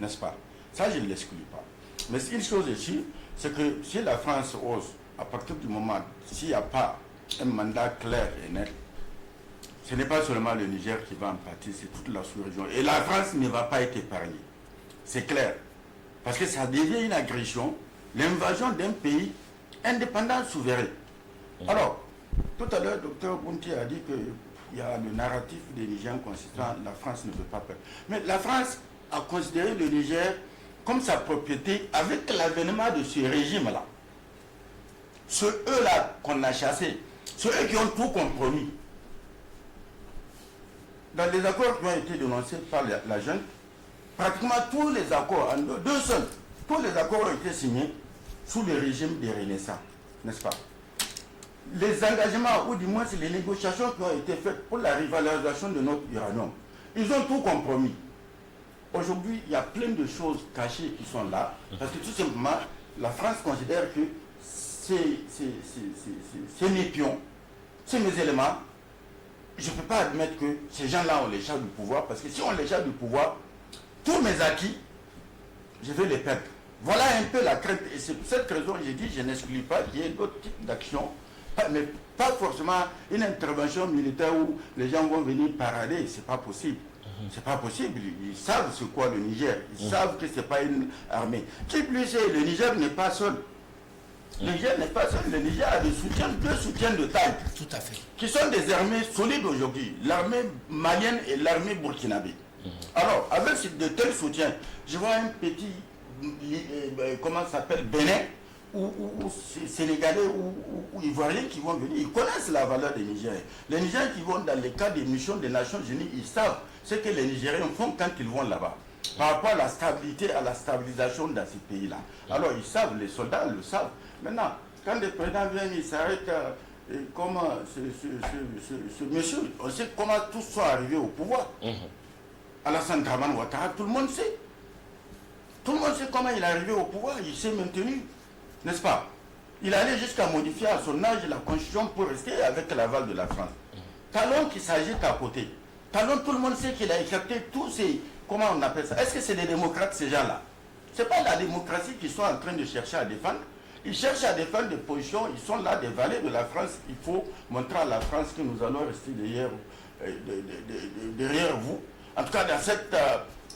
Speaker 1: n'est-ce pas? Ça, je ne l'exclus pas. Mais une chose ici, c'est que si la France ose, à partir du moment, s'il n'y a pas un mandat clair et net, ce n'est pas seulement le Niger qui va en pâtir, c'est toute la sous-région. Et la France ne va pas être épargnée. C'est clair. Parce que ça devient une agression, l'invasion d'un pays indépendant, souverain. Alors, tout à l'heure, Dr Bounty a dit qu'il y a le narratif des Nigériens consistant la France ne veut pas perdre. Mais la France a considéré le Niger comme sa propriété avec l'avènement de ce régime-là. Ceux eux-là qu'on a chassés, ceux qui ont tout compromis. Dans les accords qui ont été dénoncés par la junte, pratiquement tous les accords, en deux seuls, tous les accords ont été signés sous le régime des Renaissance, n'est-ce pas? les engagements, ou du moins les négociations qui ont été faites pour la rivalisation de notre uranium, ils ont tout compromis. Aujourd'hui, il y a plein de choses cachées qui sont là, parce que tout simplement, la France considère que ces pions, ces mes éléments, je ne peux pas admettre que ces gens-là, on les charge du pouvoir, parce que si on les charge du pouvoir, tous mes acquis, je vais les perdre. Voilà un peu la crainte. Et c'est pour cette raison que j'ai dit, je n'exclus pas qu'il y ait d'autres types d'actions, mais pas forcément une intervention militaire où les gens vont venir parader, c'est pas possible. C'est pas possible. Ils savent c'est quoi le Niger. Ils savent que c'est pas une armée. Qui plus est, le Niger n'est pas seul. Le Niger n'est pas seul. Le Niger a des soutiens, deux soutiens de taille.
Speaker 3: Tout à fait.
Speaker 1: Qui sont des armées solides aujourd'hui. L'armée malienne et l'armée burkinabé. Alors, avec de tels soutiens, je vois un petit, comment ça s'appelle, Bénin, ou Sénégalais ou Ivoiriens qui vont venir. Ils connaissent la valeur des Nigériens. Les Nigériens qui vont dans les cas des missions des Nations Unies, ils savent ce que les Nigériens font quand ils vont là-bas. Par rapport à la stabilité, à la stabilisation dans ces pays-là. Alors ils savent, les soldats le savent. Maintenant, quand le président vient, il s'arrête comment ce monsieur, on sait comment tous sont arrivés au pouvoir. Alassane Dramane Ouattara, tout le monde sait. Tout le monde sait comment il est arrivé au pouvoir, il s'est maintenu, n'est-ce pas? Il allait jusqu'à modifier à son âge la constitution pour rester avec l'aval de la France. Talon qui s'agite à côté. Talon, tout le monde sait qu'il a écarté tous ces... Comment on appelle ça? Est-ce que c'est des démocrates, ces gens-là? Ce n'est pas la démocratie qu'ils sont en train de chercher à défendre. Ils cherchent à défendre des positions, ils sont là, des valets de la France. Il faut montrer à la France que nous allons rester derrière vous. En tout cas, dans cette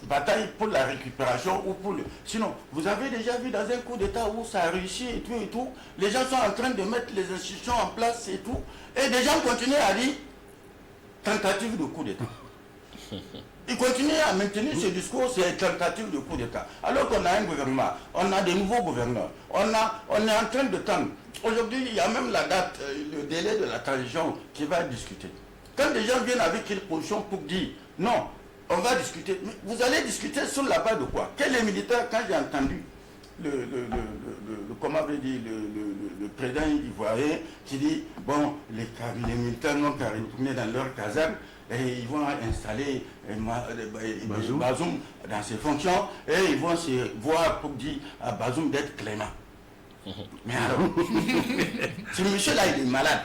Speaker 1: bataille pour la récupération ou pour le... Sinon, vous avez déjà vu dans un coup d'État où ça a réussi et tout, les gens sont en train de mettre les institutions en place et tout, et des gens continuent à dire tentative de coup d'État. Ils continuent à maintenir ce discours, c'est tentative de coup d'État. Alors qu'on a un gouvernement, on a des nouveaux gouverneurs, on est en train de tendre. Aujourd'hui, il y a même la date, le délai de la transition qui va être discuté. Quand des gens viennent avec une position pour dire non, on va discuter. Mais vous allez discuter sur la base de quoi? Quel est militaire, quand j'ai entendu comment avait dit le président ivoirien qui dit bon, les militaires n'ont qu'à retourner dans leur caserne et ils vont installer Bazoum dans ses fonctions et ils vont se voir pour dire à Bazoum d'être clément. Mais alors, ce monsieur-là, il est malade.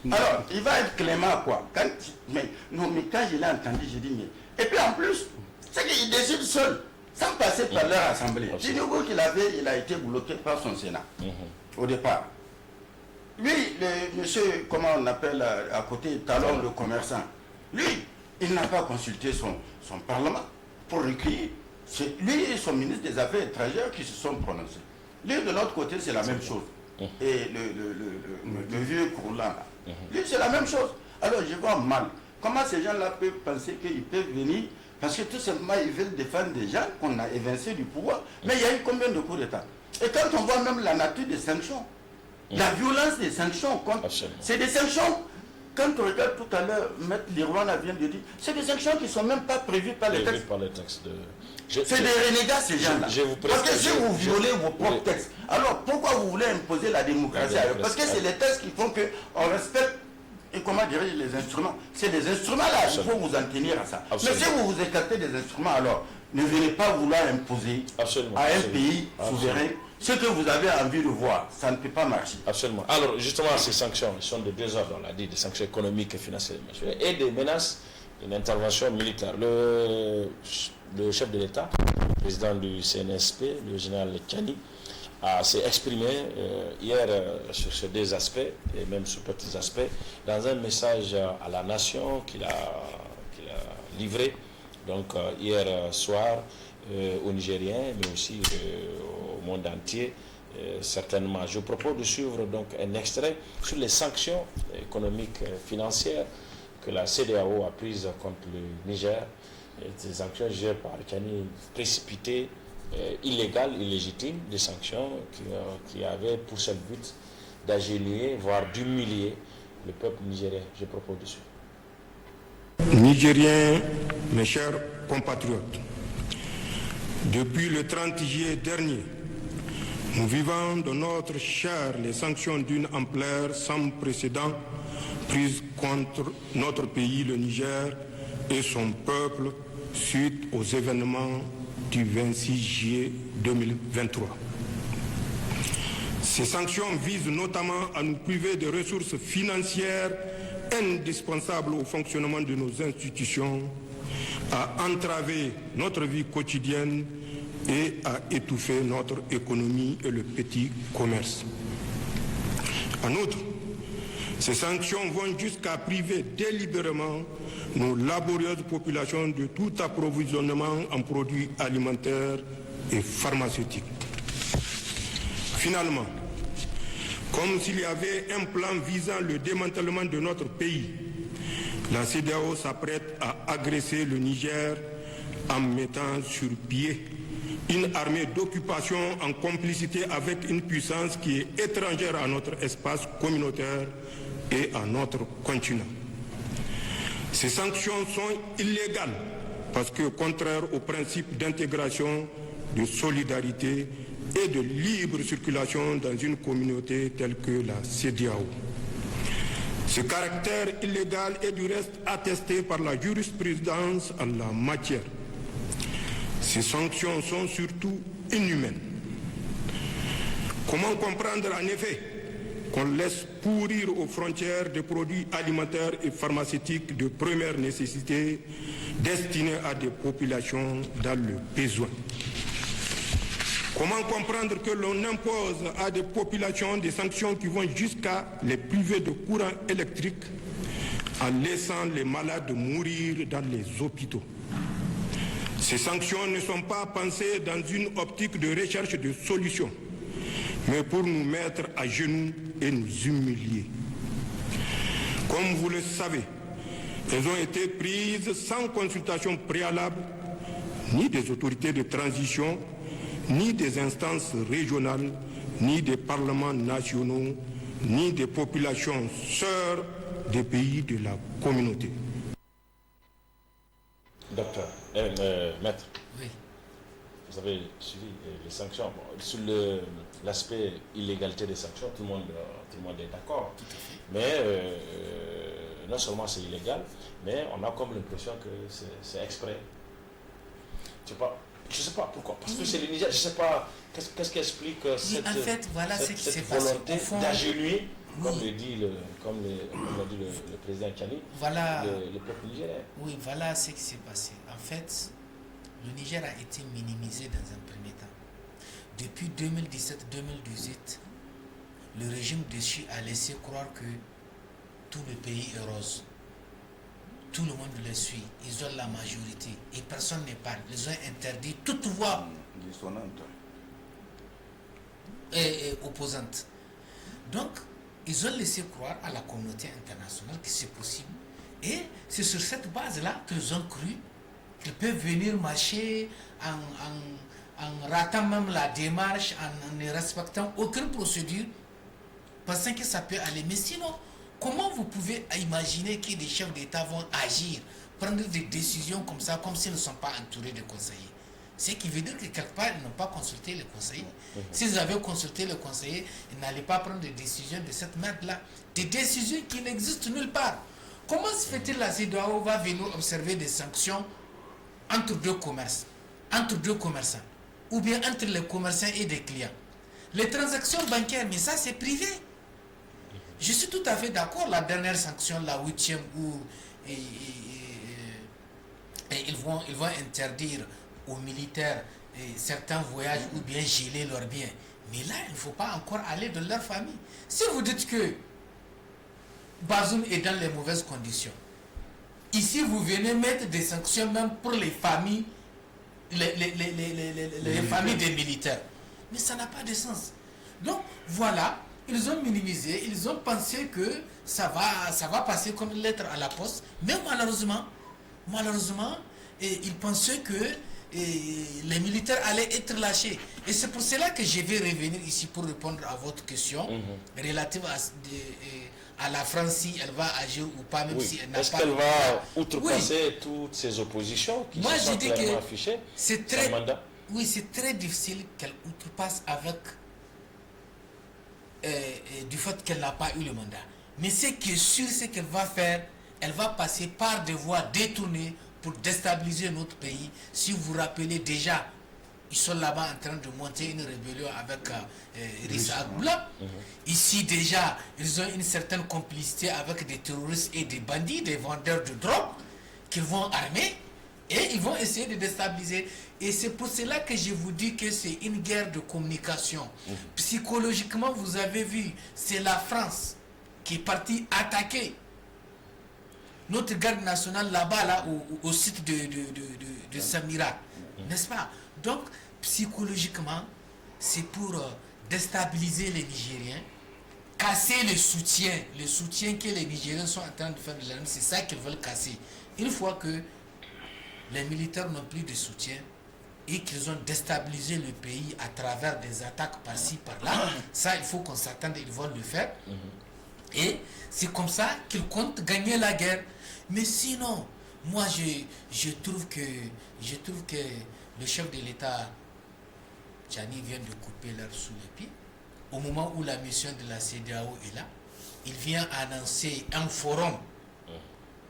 Speaker 1: Alors, il va être clément, quoi. Quand je l'ai entendu, j'ai dit, mais... Et puis en plus, c'est qu'il décide seul, sans passer par leur assemblée. Tinubu qu'il avait, il a été bloqué par son Sénat, au départ. Lui, le monsieur, comment on appelle à côté, Talon, le commerçant, lui, il n'a pas consulté son parlement pour recueillir. C'est lui et son ministre des Affaires étrangères qui se sont prononcés. Lui, de l'autre côté, c'est la même chose. Et le vieux Courlan, là. Lui, c'est la même chose. Alors, je vois mal. Comment ces gens-là peuvent penser qu'ils peuvent venir, parce que tout simplement, ils veulent défendre des gens qu'on a évincés du pouvoir. Mais il y a eu combien de coups d'État? Et quand on voit même la nature des sanctions, la violence des sanctions, c'est des sanctions. Quand on regarde tout à l'heure, Maître Lirwana vient de dire, c'est des sanctions qui ne sont même pas prévues par les textes. C'est des renégats, ces gens-là. Parce que si vous violez vos propres textes, alors pourquoi vous voulez imposer la démocratie ailleurs? Parce que c'est les textes qui font qu'on respecte, et comment dirais-je, les instruments. C'est des instruments-là, il faut vous en tenir à ça. Mais si vous vous écartez des instruments, alors ne venez pas vouloir imposer à un pays souverain ce que vous avez envie de voir. Ça ne peut pas marcher.
Speaker 2: Absolument. Alors, justement, ces sanctions sont de deux ordres, on l'a dit, des sanctions économiques et financières, et des menaces d'une intervention militaire. Le chef de l'État, le président du CNSP, le général Tchani, s'est exprimé hier sur ces deux aspects, et même sur d'autres aspects, dans un message à la nation qu'il a livré donc, hier soir aux Nigériens, mais aussi au monde entier, certainement. Je vous propose de suivre donc un extrait sur les sanctions économiques et financières que la CEDEAO a prises contre le Niger. Des sanctions gérées par Tchani, précipitées, illégales, illégitimes, des sanctions qui avaient pour seul but d'agilier, voire d'humilier le peuple nigérien. Je propose de suivre.
Speaker 8: Nigériens, mes chers compatriotes, depuis le 30 juillet dernier, Nous vivons de notre chair les sanctions d'une ampleur sans précédent prises contre notre pays, le Niger, et son peuple suite aux événements du 26 juillet 2023. Ces sanctions visent notamment à nous priver de ressources financières indispensables au fonctionnement de nos institutions, à entraver notre vie quotidienne et à étouffer notre économie et le petit commerce. En outre, ces sanctions vont jusqu'à priver délibérément nos laborieuses populations de tout approvisionnement en produits alimentaires et pharmaceutiques. Finalement, comme s'il y avait un plan visant le démantèlement de notre pays, la CEDEAO s'apprête à agresser le Niger en mettant sur pied une armée d'occupation en complicité avec une puissance qui est étrangère à notre espace communautaire et à notre continent. Ces sanctions sont illégales parce que contraires au principe d'intégration, de solidarité et de libre circulation dans une communauté telle que la CEDEAO. Ce caractère illégal est du reste attesté par la jurisprudence en la matière. Ces sanctions sont surtout inhumaines. Comment comprendre en effet qu'on laisse pourrir aux frontières des produits alimentaires et pharmaceutiques de première nécessité destinés à des populations dans le besoin? Comment comprendre que l'on impose à des populations des sanctions qui vont jusqu'à les priver de courant électrique en laissant les malades mourir dans les hôpitaux? Ces sanctions ne sont pas pensées dans une optique de recherche de solutions, mais pour nous mettre à genoux et nous humilier. Comme vous le savez, elles ont été prises sans consultation préalable, ni des autorités de transition, ni des instances régionales, ni des parlements nationaux, ni des populations sœurs des pays de la communauté.
Speaker 2: Docteur, maître,
Speaker 3: Oui.
Speaker 2: vous avez suivi les sanctions. Bon, sur l'aspect illégalité des sanctions, tout le monde est d'accord. Mais non seulement c'est illégal, mais on a comme l'impression que c'est exprès. Je ne sais pas pourquoi. Parce que c'est le Niger, je ne sais pas qu'est-ce qui explique cette,
Speaker 3: en fait, voilà
Speaker 2: cette,
Speaker 3: ce qui s'est
Speaker 2: cette
Speaker 3: passé.
Speaker 2: volonté
Speaker 3: Au fond,
Speaker 2: d'agenouiller,
Speaker 3: oui.
Speaker 2: comme l'a dit le président Tchani,
Speaker 3: Voilà.
Speaker 2: le peuple nigérien.
Speaker 3: Oui, voilà ce qui s'est passé. En fait, le Niger a été minimisé dans un premier temps. Depuis 2017-2018, le régime déchu a laissé croire que tout le pays est rose. Tout le monde le suit. Ils ont la majorité. Et personne ne parle. Ils ont interdit toute voix
Speaker 1: Dissonante.
Speaker 3: et opposante. Donc, ils ont laissé croire à la communauté internationale que c'est possible. Et c'est sur cette base-là qu'ils ont cru qu'ils peuvent venir marcher en ratant même la démarche, en ne respectant aucune procédure, pensant que ça peut aller. Mais sinon, comment vous pouvez imaginer que des chefs d'État vont agir, prendre des décisions comme ça, comme s'ils ne sont pas entourés de conseillers? Ce qui veut dire que quelque part, ils n'ont pas consulté les conseillers. S'ils avaient consulté les conseillers, ils n'allaient pas prendre des décisions de cette merde-là. Des décisions qui n'existent nulle part. Comment se fait-il la CEDEAO va venir observer des sanctions entre deux commerces, entre deux commerçants, ou bien entre les commerçants et des clients? Les transactions bancaires, mais ça c'est privé. Je suis tout à fait d'accord, la dernière sanction, la 8e, où ils vont interdire aux militaires certains voyages ou bien geler leurs biens. Mais là, il ne faut pas encore aller dans leur famille. Si vous dites que Bazoum est dans les mauvaises conditions, ici vous venez mettre des sanctions même pour les familles, les familles des militaires. Mais ça n'a pas de sens. Donc voilà, ils ont minimisé, ils ont pensé que ça va passer comme une lettre à la poste. Mais malheureusement, ils pensaient que les militaires allaient être lâchés. Et c'est pour cela que je vais revenir ici pour répondre à votre question relative à la France, si elle va agir ou pas, même si elle n'a pas...
Speaker 2: Est-ce qu'elle va outrepasser toutes ces oppositions qui se sont clairement affichées?
Speaker 3: Oui, c'est très difficile qu'elle outrepasse avec du fait qu'elle n'a pas eu le mandat. Mais ce qui est sûr, c'est qu'elle va faire, elle va passer par des voies détournées pour déstabiliser notre pays. Si vous vous rappelez déjà, ils sont là-bas en train de monter une rébellion avec Rissa Agboula. Ici déjà, ils ont une certaine complicité avec des terroristes et des bandits, des vendeurs de drogue qu'ils vont armer et ils vont essayer de déstabiliser. Et c'est pour cela que je vous dis que c'est une guerre de communication. Psychologiquement, vous avez vu, c'est la France qui est partie attaquer notre garde nationale là-bas, là, au site de Samira. N'est-ce pas? Donc, psychologiquement, c'est pour déstabiliser les Nigériens, casser le soutien que les Nigériens sont en train de faire de l'armée. C'est ça qu'ils veulent casser. Une fois que les militaires n'ont plus de soutien et qu'ils ont déstabilisé le pays à travers des attaques par-ci, par-là, ça, il faut qu'on s'attende, ils vont le faire. Et c'est comme ça qu'ils comptent gagner la guerre. Mais sinon, moi, je trouve que le chef de l'État, Tchani, vient de couper l'herbe sous les pieds. Au moment où la mission de la CEDEAO est là, il vient annoncer un forum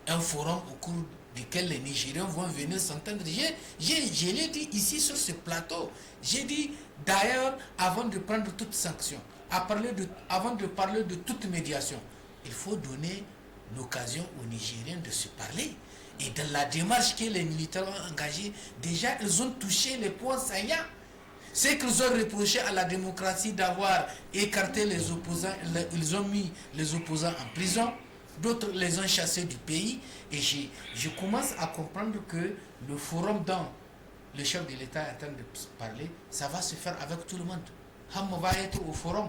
Speaker 3: au cours duquel les Nigériens vont venir s'entendre. Je l'ai dit ici sur ce plateau. J'ai dit, d'ailleurs, avant de prendre toute sanction, avant de parler de toute médiation, il faut donner l'occasion aux Nigériens de se parler. Et dans la démarche que les militaires ont engagée, déjà ils ont touché les points saillants. C'est qu'ils ont reproché à la démocratie d'avoir écarté les opposants, ils ont mis les opposants en prison, d'autres les ont chassés du pays. Et je commence à comprendre que le forum dont le chef de l'État est en train de parler, ça va se faire avec tout le monde. Ham va être au forum.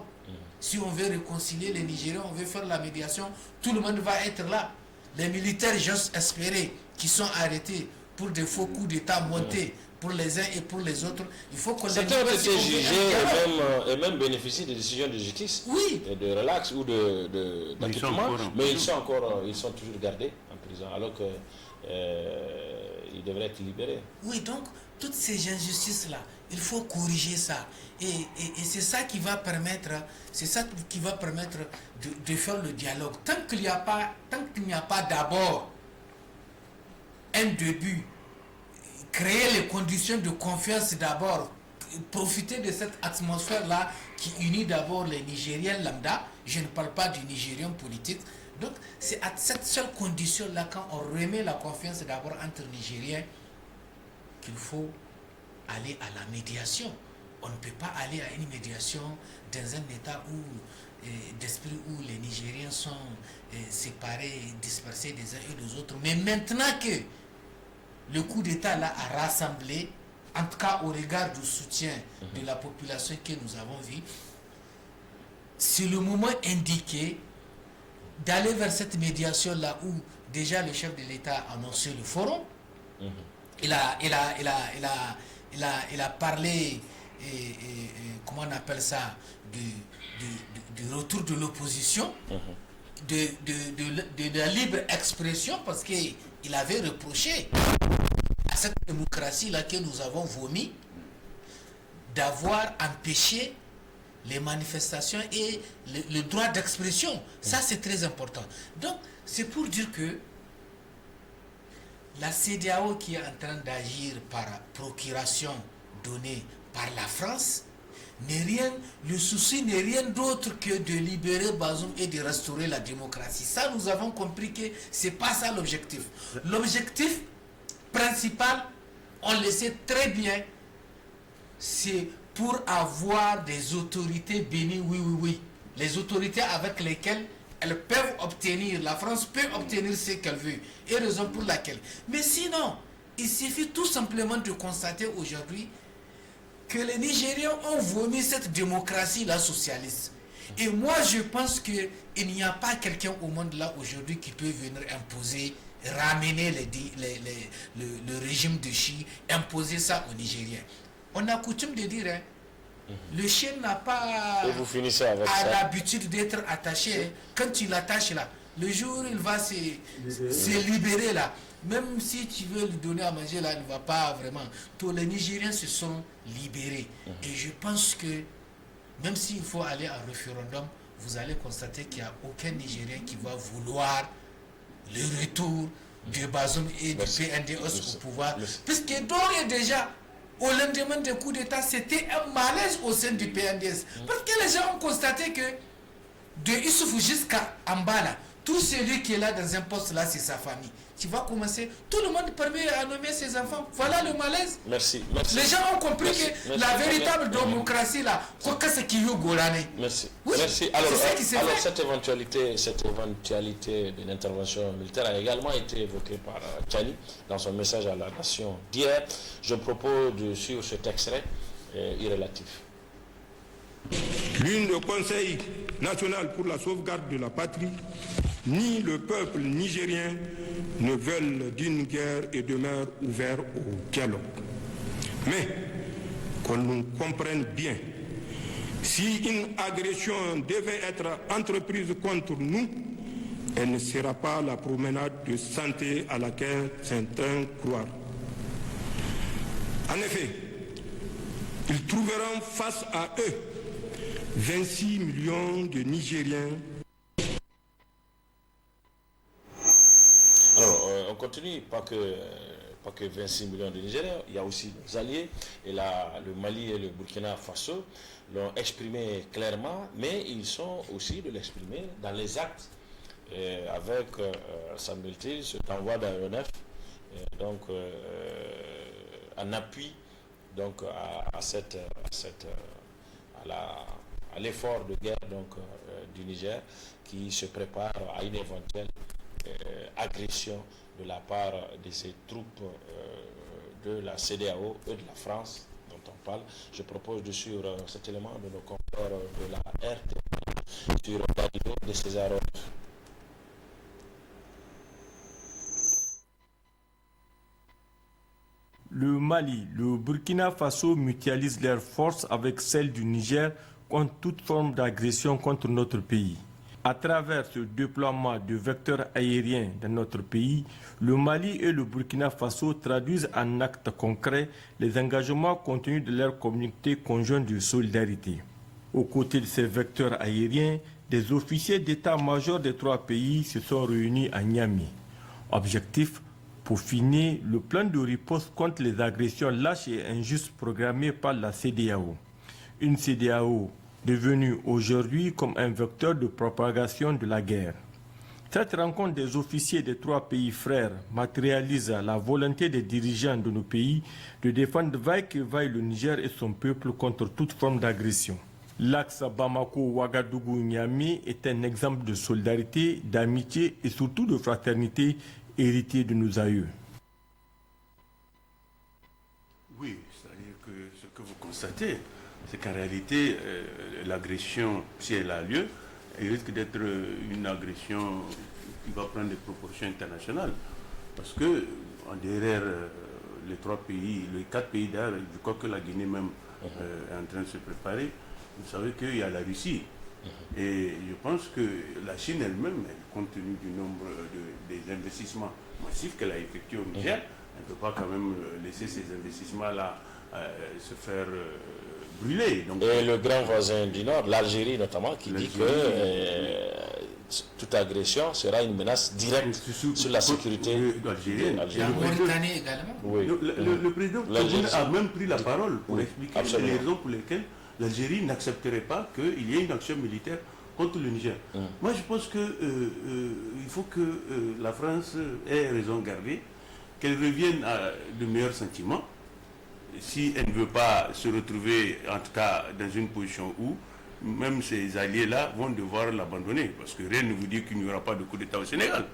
Speaker 3: Si on veut réconcilier les Nigériens, on veut faire la médiation, tout le monde va être là. Les militaires, j'ose espérer, qui sont arrêtés pour des faux coups d'État montés pour les uns et pour les autres, il faut qu'on les
Speaker 2: certains ont été jugés et même bénéficient de décisions de justice, de relax ou d'acquittement, mais ils sont toujours gardés en prison, alors qu'ils devraient être libérés.
Speaker 3: Oui, donc, toutes ces injustices-là, il faut corriger ça. Et c'est ça qui va permettre, de faire le dialogue. Tant qu'il n'y a pas d'abord un début, créer les conditions de confiance d'abord, profiter de cette atmosphère-là qui unit d'abord les Nigériens lambda, je ne parle pas du Nigérien politique. Donc c'est à cette seule condition-là, quand on remet la confiance d'abord entre Nigériens, qu'il faut aller à la médiation. On ne peut pas aller à une médiation dans un état d'esprit où les Nigériens sont séparés, dispersés des uns et des autres. Mais maintenant que le coup d'État là a rassemblé, en tout cas au regard du soutien de la population que nous avons vu, c'est le moment indiqué d'aller vers cette médiation là où déjà le chef de l'État a annoncé le forum. Il a parlé, comment on appelle ça, du retour de l'opposition, de la libre expression, parce qu'il avait reproché à cette démocratie-là que nous avons vomi d'avoir empêché les manifestations et le droit d'expression. Ça, c'est très important. Donc, c'est pour dire que la CEDEAO qui est en train d'agir par procuration donnée par la France, le souci n'est rien d'autre que de libérer Bazoum et de restaurer la démocratie. Ça, nous avons compris que ce n'est pas ça l'objectif. L'objectif principal, on le sait très bien, c'est pour avoir des autorités bénies, oui. Les autorités avec lesquelles elles peuvent obtenir, la France peut obtenir ce qu'elle veut, et raison pour laquelle. Mais sinon, il suffit tout simplement de constater aujourd'hui que les Nigériens ont vomi cette démocratie-là socialiste. Et moi, je pense qu'il n'y a pas quelqu'un au monde là aujourd'hui qui peut venir imposer, ramener le régime de Chi, imposer ça aux Nigériens. On a coutume de dire, le chien n'a pas l'habitude d'être attaché. Quand tu l'attaches là, le jour où il va se libérer là, même si tu veux lui donner à manger là, il ne va pas vraiment. Tous les Nigériens se sont libérés. Et je pense que même s'il faut aller en référendum, vous allez constater qu'il n'y a aucun Nigérien qui va vouloir le retour de Bazoum et du PNDS au pouvoir. Puisque d'ores et déjà, au lendemain des coups d'État, c'était un malaise au sein du PNDS. Parce que les gens ont constaté que de Issoufou jusqu'à Ambala, tout celui qui est là dans un poste là, c'est sa famille. Tu vas commencer, tout le monde permet à nommer ses enfants. Voilà le malaise.
Speaker 2: Merci.
Speaker 3: Les gens ont compris que la véritable démocratie là, c'est qui est Golane.
Speaker 2: Merci.
Speaker 3: Oui,
Speaker 2: Merci. Alors,
Speaker 3: cette
Speaker 2: éventualité d'une intervention militaire a également été évoquée par Tchani dans son message à la nation d'hier. Je propose de suivre cet extrait irrélatif.
Speaker 8: Ni le Conseil national pour la sauvegarde de la patrie, ni le peuple nigérien ne veulent d'une guerre et demeurent ouverts au dialogue. Mais qu'on nous comprenne bien, si une agression devait être entreprise contre nous, elle ne sera pas la promenade de santé à laquelle certains croient. En effet, ils trouveront face à eux 26 millions de Nigériens.
Speaker 2: Alors, on continue, pas que 26 millions de Nigériens, il y a aussi nos alliés, et là, le Mali et le Burkina Faso l'ont exprimé clairement, mais ils sont aussi de l'exprimer dans les actes, avec, semble-t-il, cet envoi d'aéronefs, donc, en appui donc, à l'effort de guerre donc, du Niger qui se prépare à une éventuelle agression de la part de ces troupes de la CEDEAO et de la France dont on parle. Je propose de suivre cet élément de nos confrères de la RT sur la vidéo de César.
Speaker 9: Le Mali, le Burkina Faso mutualisent leurs forces avec celles du Niger contre toute forme d'agression contre notre pays. À travers ce déploiement de vecteurs aériens dans notre pays, le Mali et le Burkina Faso traduisent en actes concrets les engagements contenus de leur communauté conjointe de solidarité. Aux côtés de ces vecteurs aériens, des officiers d'état-major des trois pays se sont réunis à Niamey. Objectif : peaufiner le plan de riposte contre les agressions lâches et injustes programmées par la CEDEAO. Une CEDEAO devenue aujourd'hui comme un vecteur de propagation de la guerre. Cette rencontre des officiers des trois pays frères matérialise la volonté des dirigeants de nos pays de défendre vaille que vaille le Niger et son peuple contre toute forme d'agression. L'axe Bamako-Ouagadougou-Niamey est un exemple de solidarité, d'amitié et surtout de fraternité hérité de nos aïeux.
Speaker 7: Oui, c'est-à-dire que ce que vous constatez, c'est qu'en réalité, l'agression, si elle a lieu, elle risque d'être une agression qui va prendre des proportions internationales. Parce que derrière les trois pays, les quatre pays d'ailleurs, je crois que la Guinée même est en train de se préparer, vous savez qu'il y a la Russie. Et je pense que la Chine elle-même, compte tenu du nombre des investissements massifs qu'elle a effectués au Niger, elle ne peut pas quand même laisser ces investissements-là se faire brûler. Donc,
Speaker 2: et le grand voisin du Nord, l'Algérie notamment, qui dit que toute agression sera une menace directe sur la sécurité
Speaker 3: algérienne. La Mauritanie également.
Speaker 7: Oui. Le président a même pris la parole pour expliquer les raisons pour lesquelles l'Algérie n'accepterait pas qu'il y ait une action militaire contre le Niger. Moi, je pense qu'il faut que la France ait raison gardée, qu'elle revienne à de meilleurs sentiments, si elle ne veut pas se retrouver, en tout cas, dans une position où même ces alliés-là vont devoir l'abandonner, parce que rien ne vous dit qu'il n'y aura pas de coup d'État au Sénégal.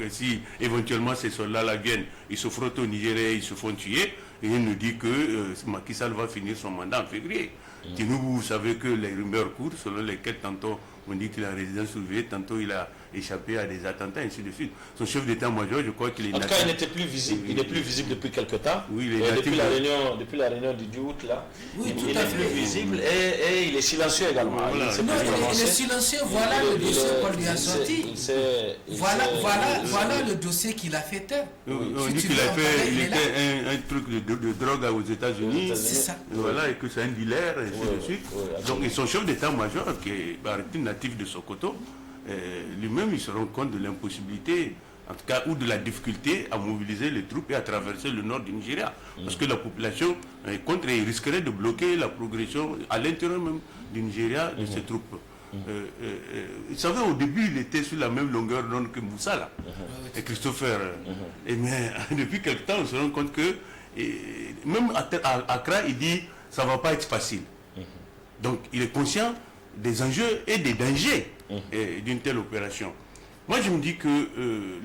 Speaker 7: Si éventuellement ces soldats-là viennent, ils se frottent au Nigeria, ils se font tuer, et il nous dit que Macky Sall va finir son mandat en février. Et nous, vous savez que les rumeurs courent, selon lesquelles tantôt on dit qu'il a résidence surveillée, tantôt il échappé à des attentats, ainsi de suite. Son chef d'état-major, je crois qu'il est
Speaker 2: En tout cas, il n'était plus visible. Il n'est plus visible depuis quelque temps.
Speaker 7: Oui, il est
Speaker 2: depuis la réunion du 10 août, là,
Speaker 3: Oui,
Speaker 2: il n'est plus visible et il est silencieux également.
Speaker 7: Voilà.
Speaker 3: Il est silencieux, voilà le dossier qu'on lui a sorti. Voilà le dossier qu'il a fait taire.
Speaker 7: On dit qu'il a fait, il était un truc de drogue aux États-Unis.
Speaker 3: C'est ça.
Speaker 7: Voilà, et que c'est un dealer, et ainsi de suite. Donc, et son chef d'état-major, qui est natif de Sokoto, lui-même, il se rend compte de l'impossibilité, en tout cas, ou de la difficulté à mobiliser les troupes et à traverser le nord du Nigeria. Parce que la population est contre et risquerait de bloquer la progression à l'intérieur même du Nigeria de ces troupes. Vous savez, au début, il était sur la même longueur d'onde que Moussa, là, et Christopher. Mais depuis quelque temps, on se rend compte que, même à Accra, il dit ça ne va pas être facile. Donc, il est conscient des enjeux et des dangers d'une telle opération. Moi, je me dis que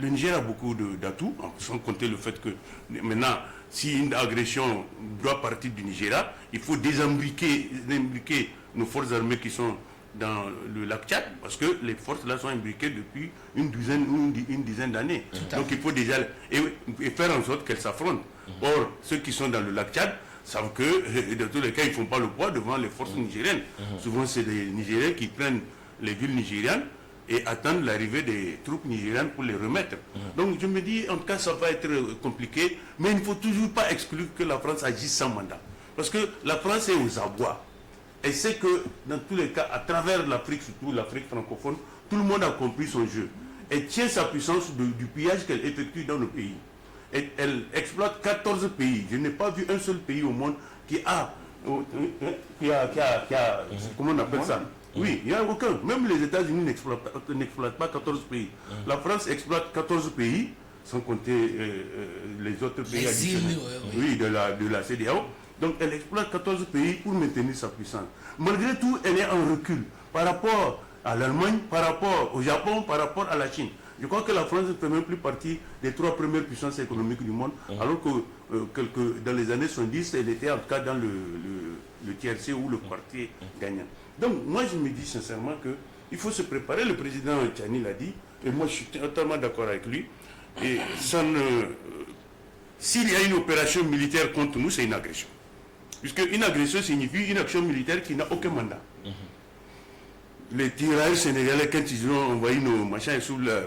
Speaker 7: le Niger a beaucoup d'atouts, sans compter le fait que maintenant, si une agression doit partir du Nigeria, il faut désimbriquer nos forces armées qui sont dans le lac Tchad, parce que les forces là sont imbriquées depuis une dizaine d'années. Donc il faut déjà et faire en sorte qu'elles s'affrontent. Or, ceux qui sont dans le lac Tchad savent que, dans tous les cas, ils ne font pas le poids devant les forces nigériennes. Souvent, c'est les Nigériens qui prennent les villes nigérianes et attendent l'arrivée des troupes nigériennes pour les remettre. Donc je me dis, en tout cas, ça va être compliqué, mais il ne faut toujours pas exclure que la France agisse sans mandat. Parce que la France est aux abois. Elle sait que, dans tous les cas, à travers l'Afrique, surtout l'Afrique francophone, tout le monde a compris son jeu. Elle tient sa puissance du pillage qu'elle effectue dans le pays. Elle exploite 14 pays. Je n'ai pas vu un seul pays au monde qui a comment on appelle ça? Oui, il n'y a aucun. Même les États-Unis n'exploitent pas 14 pays. La France exploite 14 pays, sans compter les autres pays additionnels. Oui, de la CEDEAO. Donc elle exploite 14 pays pour maintenir sa puissance. Malgré tout, elle est en recul par rapport à l'Allemagne, par rapport au Japon, par rapport à la Chine. Je crois que la France ne fait même plus partie des 3 premières puissances économiques du monde, alors que dans les années 70, elle était en tout cas dans le tiercé ou le quartier gagnant. Donc moi je me dis sincèrement qu'il faut se préparer, le président Tchani l'a dit, et moi je suis totalement d'accord avec lui, et s'il y a une opération militaire contre nous, c'est une agression. Puisque une agression signifie une action militaire qui n'a aucun mandat. Les tirailleurs sénégalais, quand ils ont envoyé nos machins sous la...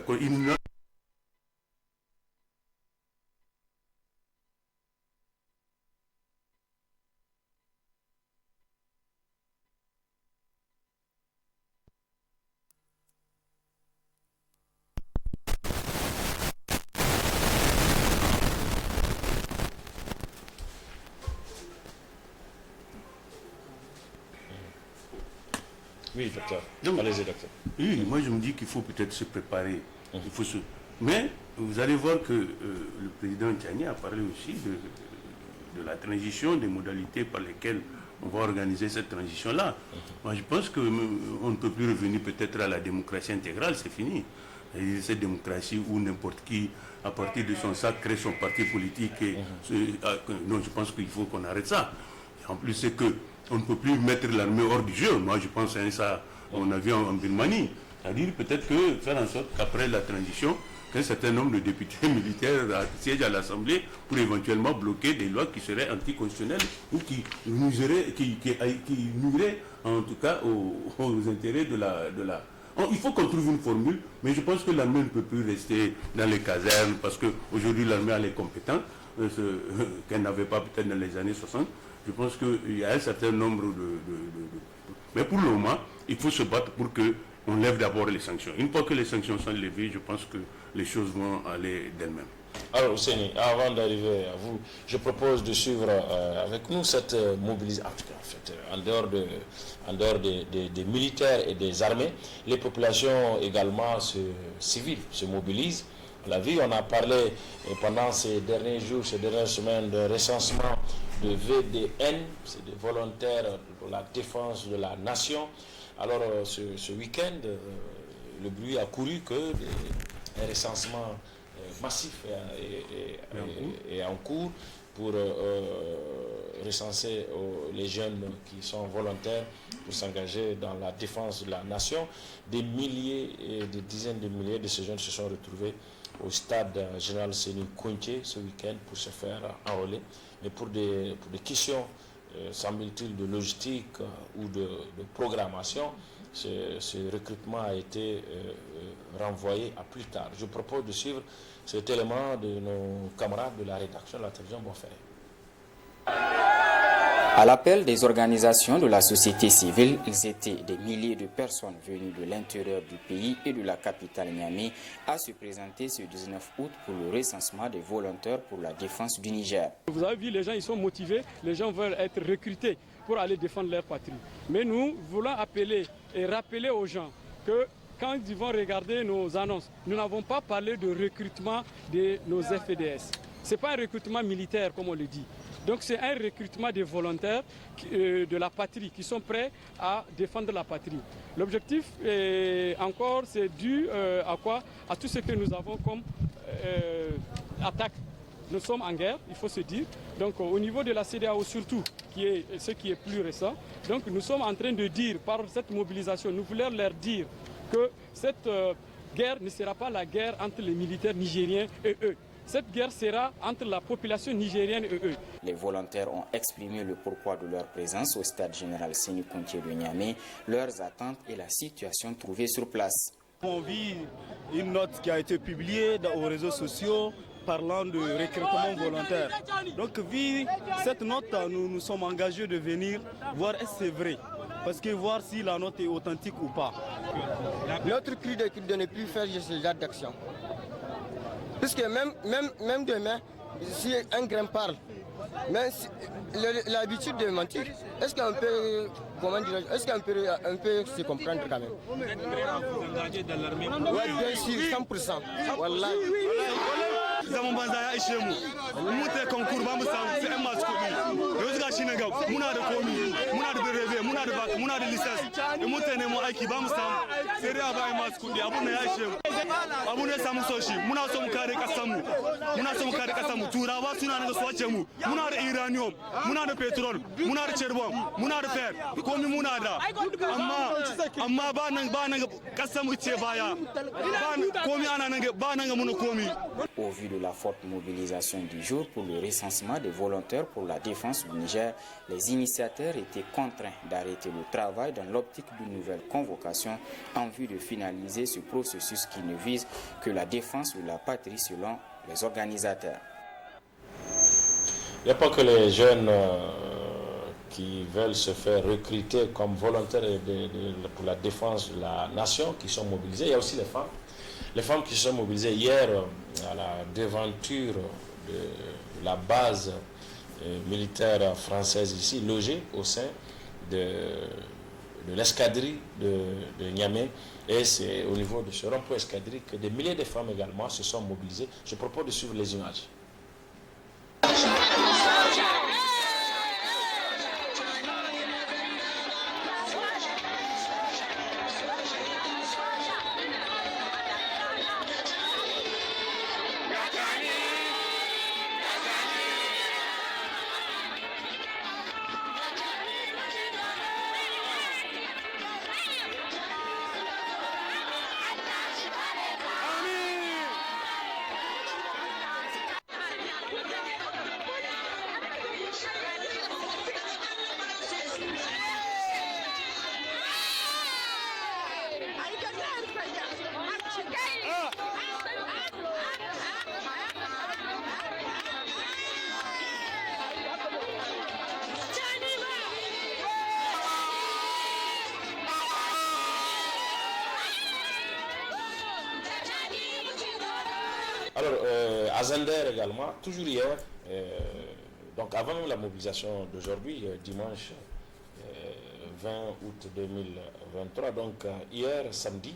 Speaker 2: Oui, docteur. Allez-y, docteur.
Speaker 7: Oui, moi je me dis qu'il faut peut-être se préparer. Mais vous allez voir que le président Tchani a parlé aussi de la transition, des modalités par lesquelles on va organiser cette transition-là. Moi je pense qu'on ne peut plus revenir peut-être à la démocratie intégrale, c'est fini. Cette démocratie où n'importe qui, à partir de son sac, crée son parti politique. Non, je pense qu'il faut qu'on arrête ça. Et en plus, c'est que on ne peut plus mettre l'armée hors du jeu. Moi, je pense à ça, on a vu en Birmanie. C'est-à-dire peut-être que faire en sorte qu'après la transition, qu'un certain nombre de députés militaires siègent à l'Assemblée pour éventuellement bloquer des lois qui seraient anticonstitutionnelles ou qui nuiraient en tout cas aux intérêts de la... Il faut qu'on trouve une formule, mais je pense que l'armée ne peut plus rester dans les casernes parce qu'aujourd'hui l'armée a les compétences qu'elle n'avait pas peut-être dans les années 60. Je pense qu'il y a un certain nombre Mais pour le moment, il faut se battre pour qu'on lève d'abord les sanctions. Une fois que les sanctions sont levées, je pense que les choses vont aller d'elles-mêmes.
Speaker 2: Alors, Ousseini, avant d'arriver à vous, je propose de suivre avec nous cette mobilisation. En fait, en dehors des militaires et des armées, les populations également civiles se mobilisent. On l'a vu, on a parlé pendant ces derniers jours, ces dernières semaines, de recensement de VDN, c'est des volontaires pour la défense de la nation. Alors, ce week-end, le bruit a couru que un recensement massif est en cours pour recenser les jeunes qui sont volontaires pour s'engager dans la défense de la nation. Des milliers et des dizaines de milliers de ces jeunes se sont retrouvés au stade général Séni Kounché ce week-end pour se faire enrôler. Mais pour des questions, semble-t-il, de logistique ou de programmation, ce recrutement a été renvoyé à plus tard. Je propose de suivre cet élément de nos camarades de la rédaction de la télévision Bonferré.
Speaker 6: À l'appel des organisations de la société civile, ils étaient des milliers de personnes venues de l'intérieur du pays et de la capitale Niamey à se présenter ce 19 août pour le recensement des volontaires pour la défense du Niger.
Speaker 10: Vous avez vu, les gens ils sont motivés, les gens veulent être recrutés pour aller défendre leur patrie. Mais nous voulons appeler et rappeler aux gens que quand ils vont regarder nos annonces, nous n'avons pas parlé de recrutement de nos FDS. Ce n'est pas un recrutement militaire comme on le dit. Donc c'est un recrutement des volontaires de la patrie qui sont prêts à défendre la patrie. L'objectif, encore, c'est dû à quoi? À tout ce que nous avons comme attaque. Nous sommes en guerre, il faut se dire. Donc au niveau de la CEDEAO surtout, ce qui est plus récent, donc nous sommes en train de dire par cette mobilisation, nous voulons leur dire que cette guerre ne sera pas la guerre entre les militaires nigériens et eux. Cette guerre sera entre la population nigérienne et eux.
Speaker 6: Les volontaires ont exprimé le pourquoi de leur présence au stade général Séni Kounché de Niamey, leurs attentes et la situation trouvée sur place.
Speaker 11: On vit une note qui a été publiée aux réseaux sociaux parlant de recrutement volontaire. Donc, vu cette note, nous nous sommes engagés de venir voir si c'est vrai. Parce que voir si la note est authentique ou pas.
Speaker 12: Notre cri de ne plus faire ce genre d'action. Puisque même demain, si un grain parle, l'habitude de mentir, est-ce qu'on peut, on peut se comprendre quand même?
Speaker 11: Vous êtes prêt à vous engager dans l'armée?
Speaker 12: Oui, bien sûr, 100%. Voilà.
Speaker 11: Zaman banza ya ishe mu mu ta konkur ba mu samu sai an masu kuɗi yanzu ga shi na ga muna da komi muna da birebe muna da bak muna da lisas in mutane mu aiki ba mu samu sai dai a bayan masu kuɗi abun da ya ishe mu abun da ya samu soshi muna so mu kare kasar mu muna so mu kare kasar mu turawa suna nan da su wace mu muna da uranium muna da petrol muna da charbon muna da fer komi muna da amma ba nan kasar mu ce baya ba komi ana nan ba nan ga muna komi.
Speaker 6: Au vu de la forte mobilisation du jour pour le recensement des volontaires pour la défense du Niger, les initiateurs étaient contraints d'arrêter le travail dans l'optique d'une nouvelle convocation en vue de finaliser ce processus qui ne vise que la défense de la patrie selon les organisateurs.
Speaker 2: Il n'y a pas que les jeunes qui veulent se faire recruter comme volontaires pour la défense de la nation qui sont mobilisés, il y a aussi les femmes. Les femmes qui se sont mobilisées hier à la devanture de la base militaire française ici, logée au sein de l'escadrille de Niamey. Et c'est au niveau de ce rond-point escadrille que des milliers de femmes également se sont mobilisées. Je propose de suivre les images. Alors, à Zender également, toujours hier, donc avant même la mobilisation d'aujourd'hui, dimanche 20 août 2023, donc hier, samedi,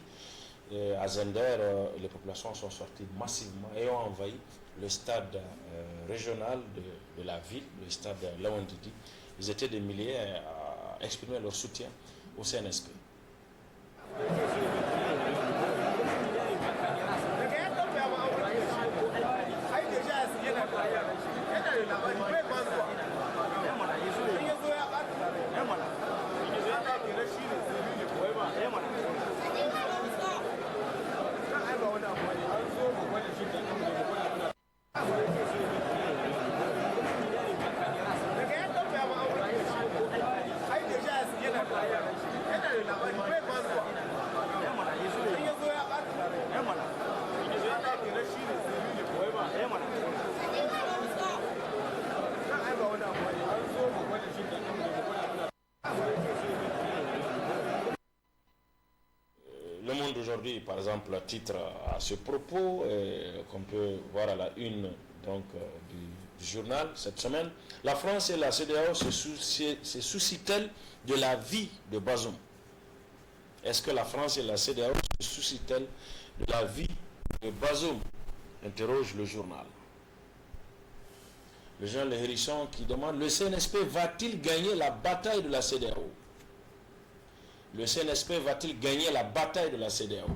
Speaker 2: à Zender, les populations sont sorties massivement et ont envahi le stade régional de la ville, le stade Lawandidi. Ils étaient des milliers à exprimer leur soutien au CNSP. Le Monde aujourd'hui, par exemple, titre à ce propos, qu'on peut voir à la une donc, du journal cette semaine, la France et la CEDEAO se soucient-elles de la vie de Bazoum? Est-ce que la France et la CEDEAO se soucient-elles de la vie de Bazoum? Interroge le journal. Le journal Le Hérisson qui demande: le CNSP va-t-il gagner la bataille de la CEDEAO? Le CNSP va-t-il gagner la bataille de la CEDEAO?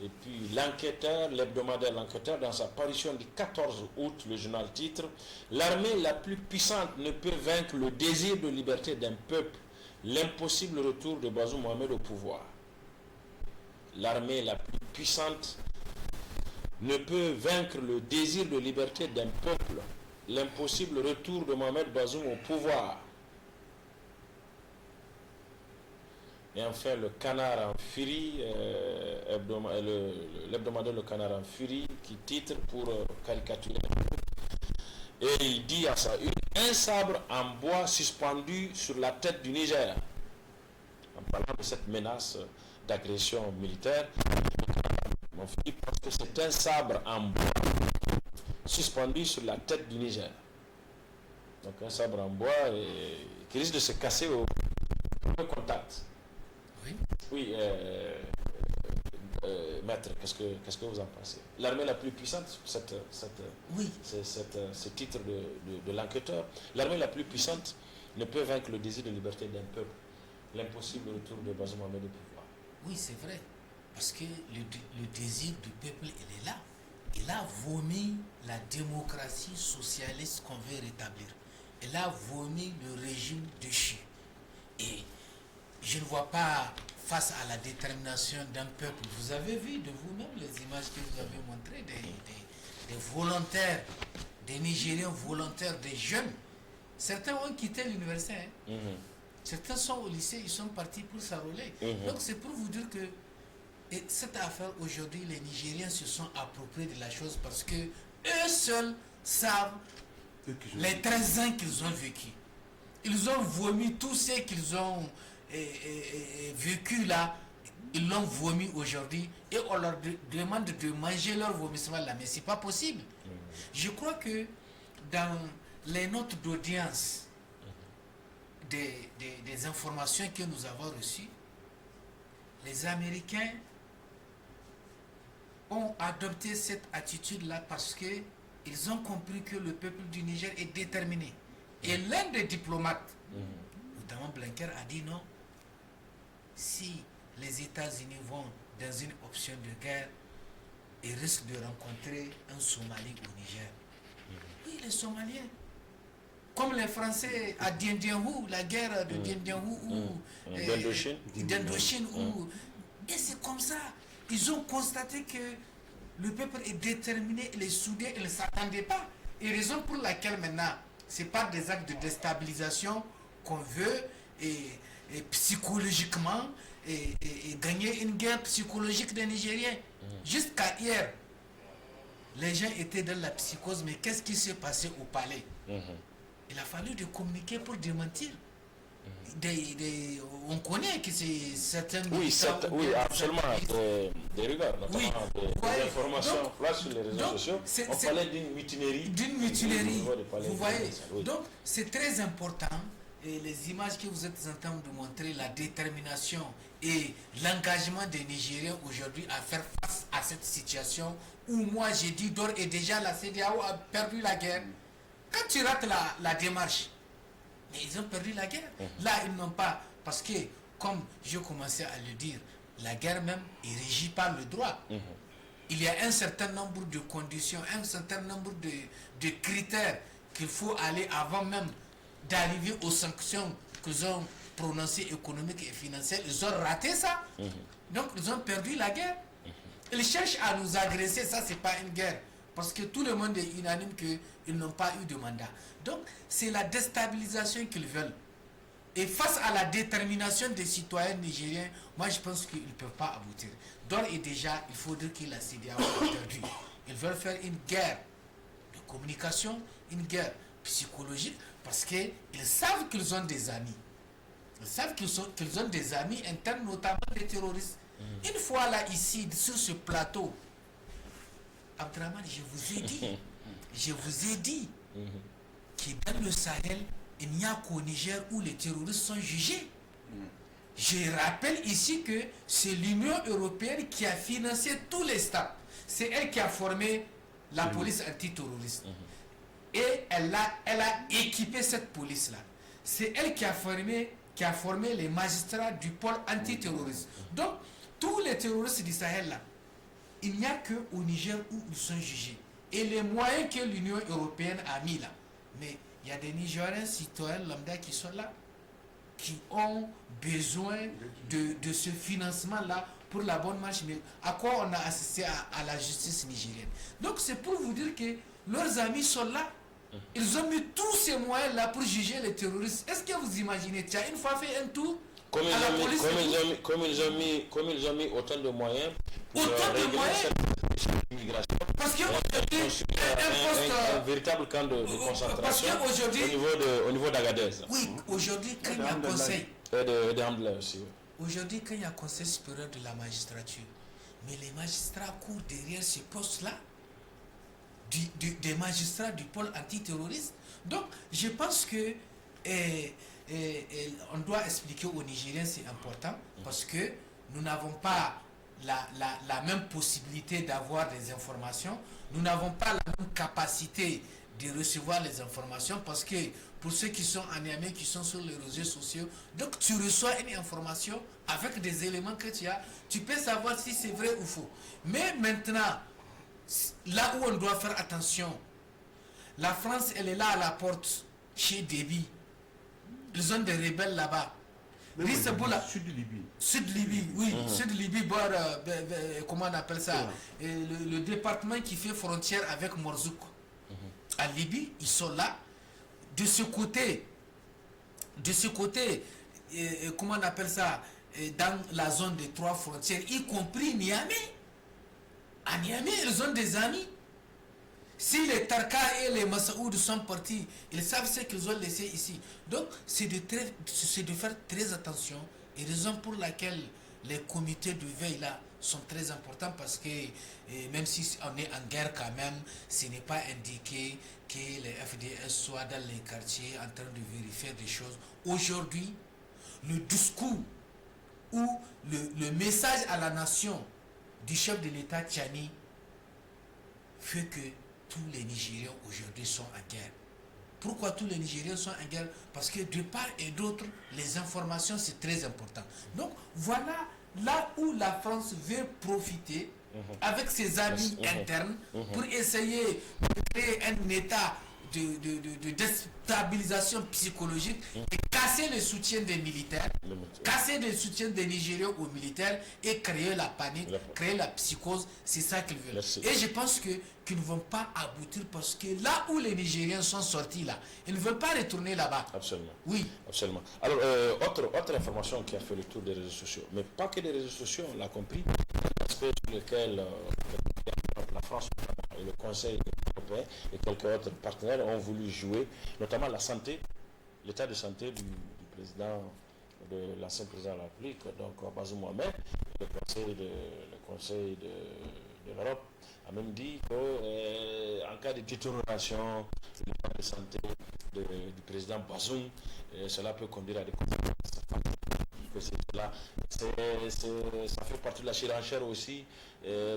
Speaker 2: Et puis l'enquêteur, l'hebdomadaire L'Enquêteur, dans sa parution du 14 août, le journal titre: l'armée la plus puissante ne peut vaincre le désir de liberté d'un peuple, l'impossible retour de Bazoum Mohamed au pouvoir. L'armée la plus puissante ne peut vaincre le désir de liberté d'un peuple, l'impossible retour de Mohamed Bazoum au pouvoir. Et enfin, le Canard en furie, l'hebdomadaire Le Canard en furie, qui titre pour caricaturer. Et il dit à sa une: un sabre en bois suspendu sur la tête du Niger. En parlant de cette menace d'agression militaire, mon fils pense que c'est un sabre en bois suspendu sur la tête du Niger. Donc un sabre en bois qui risque de se casser au contact. Oui, maître, qu'est-ce que vous en pensez? L'armée la plus puissante, ce titre de l'enquêteur, l'armée la plus puissante ne peut vaincre le désir de liberté d'un peuple, l'impossible retour de Bazoum Mohamed au pouvoir.
Speaker 3: Oui, c'est vrai, parce que le désir du peuple, il est là. Il a vomi la démocratie socialiste qu'on veut rétablir. Il a vomi le régime déchu. Et je ne vois pas, face à la détermination d'un peuple, vous avez vu de vous-même les images que vous avez montrées des volontaires, des Nigériens volontaires, des jeunes. Certains ont quitté l'université. Hein. Certains sont au lycée, ils sont partis pour s'enrôler. Donc c'est pour vous dire que cette affaire aujourd'hui, les Nigériens se sont appropriés de la chose parce que eux seuls savent les 13 ans qu'ils ont vécu. Ils ont vomi tout ce qu'ils ont vécu là, ils l'ont vomi aujourd'hui et on leur demande de manger leur vomissement là, mais c'est pas possible. Je crois que dans les notes d'audience des informations que nous avons reçues, les Américains ont adopté cette attitude là parce que ils ont compris que le peuple du Niger est déterminé. Et l'un des diplomates, notamment Blinken, a dit non. Si les États-Unis vont dans une option de guerre, ils risquent de rencontrer un Somali au Niger. Oui, les Somaliens. Comme les Français à Dien Bien Phu, la guerre de Dien Bien Phu d'Indochine. Et c'est comme ça. Ils ont constaté que le peuple est déterminé, il est soudé, il ne s'attendait pas. Et raison pour laquelle maintenant, ce n'est pas des actes de déstabilisation qu'on veut et psychologiquement et gagner une guerre psychologique des Nigériens. Jusqu'à hier, les gens étaient dans la psychose, mais qu'est-ce qui s'est passé au palais? Il a fallu de communiquer pour démentir. On connaît que c'est certains...
Speaker 2: Oui, absolument, des regards, notamment des informations flash sur les réseaux sociaux. On parlait d'une mutinerie.
Speaker 3: D'une mutinerie, vous voyez. Donc, c'est très important. Et les images que vous êtes en train de montrer, la détermination et l'engagement des Nigériens aujourd'hui à faire face à cette situation où moi j'ai dit d'ores et déjà la CEDEAO a perdu la guerre. Quand tu rates la démarche, mais ils ont perdu la guerre. Là, ils n'ont pas, parce que, comme je commençais à le dire, la guerre même est régie par le droit. Il y a un certain nombre de conditions, un certain nombre de critères qu'il faut aller avant même d'arriver aux sanctions qu'ils ont prononcées économiques et financières. Ils ont raté ça. Donc, ils ont perdu la guerre. Ils cherchent à nous agresser, ça, c'est pas une guerre. Parce que tout le monde est unanime qu'ils n'ont pas eu de mandat. Donc, c'est la déstabilisation qu'ils veulent. Et face à la détermination des citoyens nigériens, moi je pense qu'ils ne peuvent pas aboutir. D'ores et déjà, il faudrait que la CEDEAO soit perdue. Ils veulent faire une guerre de communication, une guerre psychologique, parce qu'ils savent qu'ils ont des amis. Ils savent qu'ils ont des amis internes, notamment des terroristes. Une fois là, ici, sur ce plateau, Abdraman, je vous ai dit que dans le Sahel, il n'y a qu'au Niger où les terroristes sont jugés. Je rappelle ici que c'est l'Union européenne qui a financé tous les États. C'est elle qui a formé la police antiterroriste. Et elle a équipé cette police-là. C'est elle qui a formé les magistrats du pôle antiterroriste. Donc, tous les terroristes du Sahel, là, il n'y a qu'au Niger où ils sont jugés. Et les moyens que l'Union européenne a mis là. Mais il y a des Nigériens citoyens lambda qui sont là, qui ont besoin de ce financement-là pour la bonne marche. Mais à quoi on a assisté à la justice nigérienne? Donc c'est pour vous dire que leurs amis sont là. Ils ont mis tous ces moyens-là pour juger les terroristes. Est-ce que vous imaginez, tu as une fois fait un tour
Speaker 2: comme ils ont mis autant de moyens pour régler cette immigration.
Speaker 3: Parce qu'aujourd'hui,
Speaker 2: un véritable camp de concentration au niveau d'Agadez.
Speaker 3: Oui, aujourd'hui, quand il y a un conseil. Aujourd'hui, quand il y a un conseil supérieur de la magistrature, mais les magistrats courent derrière ces postes-là, des magistrats du pôle antiterroriste. Donc, je pense que on doit expliquer aux Nigériens, c'est important, parce que nous n'avons pas la même possibilité d'avoir des informations, nous n'avons pas la même capacité de recevoir les informations, parce que pour ceux qui sont en Niamey, qui sont sur les réseaux sociaux, donc tu reçois une information avec des éléments que tu as, tu peux savoir si c'est vrai ou faux. Mais maintenant, là où on doit faire attention, la France, elle est là à la porte, chez Déby. Ils ont des rebelles là-bas.
Speaker 7: Sud-Libye.
Speaker 3: Sud-Libye, oui. Sud-Libye, comment on appelle ça? Le département qui fait frontière avec Morzouk. À Libye, ils sont là. De ce côté, comment on appelle ça? Dans la zone des 3 frontières, y compris Niamey. À Niamey, ils ont des amis. Si les Tarka et les Massaoud sont partis, ils savent ce qu'ils ont laissé ici. Donc, c'est de faire très attention. Et raison pour laquelle les comités de veille là sont très importants, parce que même si on est en guerre quand même, ce n'est pas indiqué que les FDS soient dans les quartiers en train de vérifier des choses. Aujourd'hui, le discours ou le message à la nation du chef de l'État Tchani fait que tous les Nigériens aujourd'hui sont en guerre. Pourquoi tous les Nigériens sont en guerre? Parce que de part et d'autre, les informations, c'est très important. Donc, voilà là où la France veut profiter avec ses amis internes pour essayer de créer un état de déstabilisation psychologique et casser le soutien des militaires, casser le soutien des Nigériens aux militaires et créer la panique, créer la psychose. C'est ça qu'ils veulent. Et je pense qu'ils ne vont pas aboutir, parce que là où les Nigériens sont sortis là, ils ne veulent pas retourner là-bas.
Speaker 2: Absolument.
Speaker 3: Oui.
Speaker 2: Absolument. Alors, autre information qui a fait le tour des réseaux sociaux, mais pas que des réseaux sociaux, on l'a compris, l'aspect sur lequel la France et le Conseil européen et quelques autres partenaires ont voulu jouer, notamment la santé, l'état de santé du président, de l'ancien président de la République, donc Bazoum Mohamed. Le Conseil de l'Europe a même dit qu'en cas de détérioration de l'état de santé du président Bazoum, cela peut conduire à des conséquences. Ça fait partie de la surenchère aussi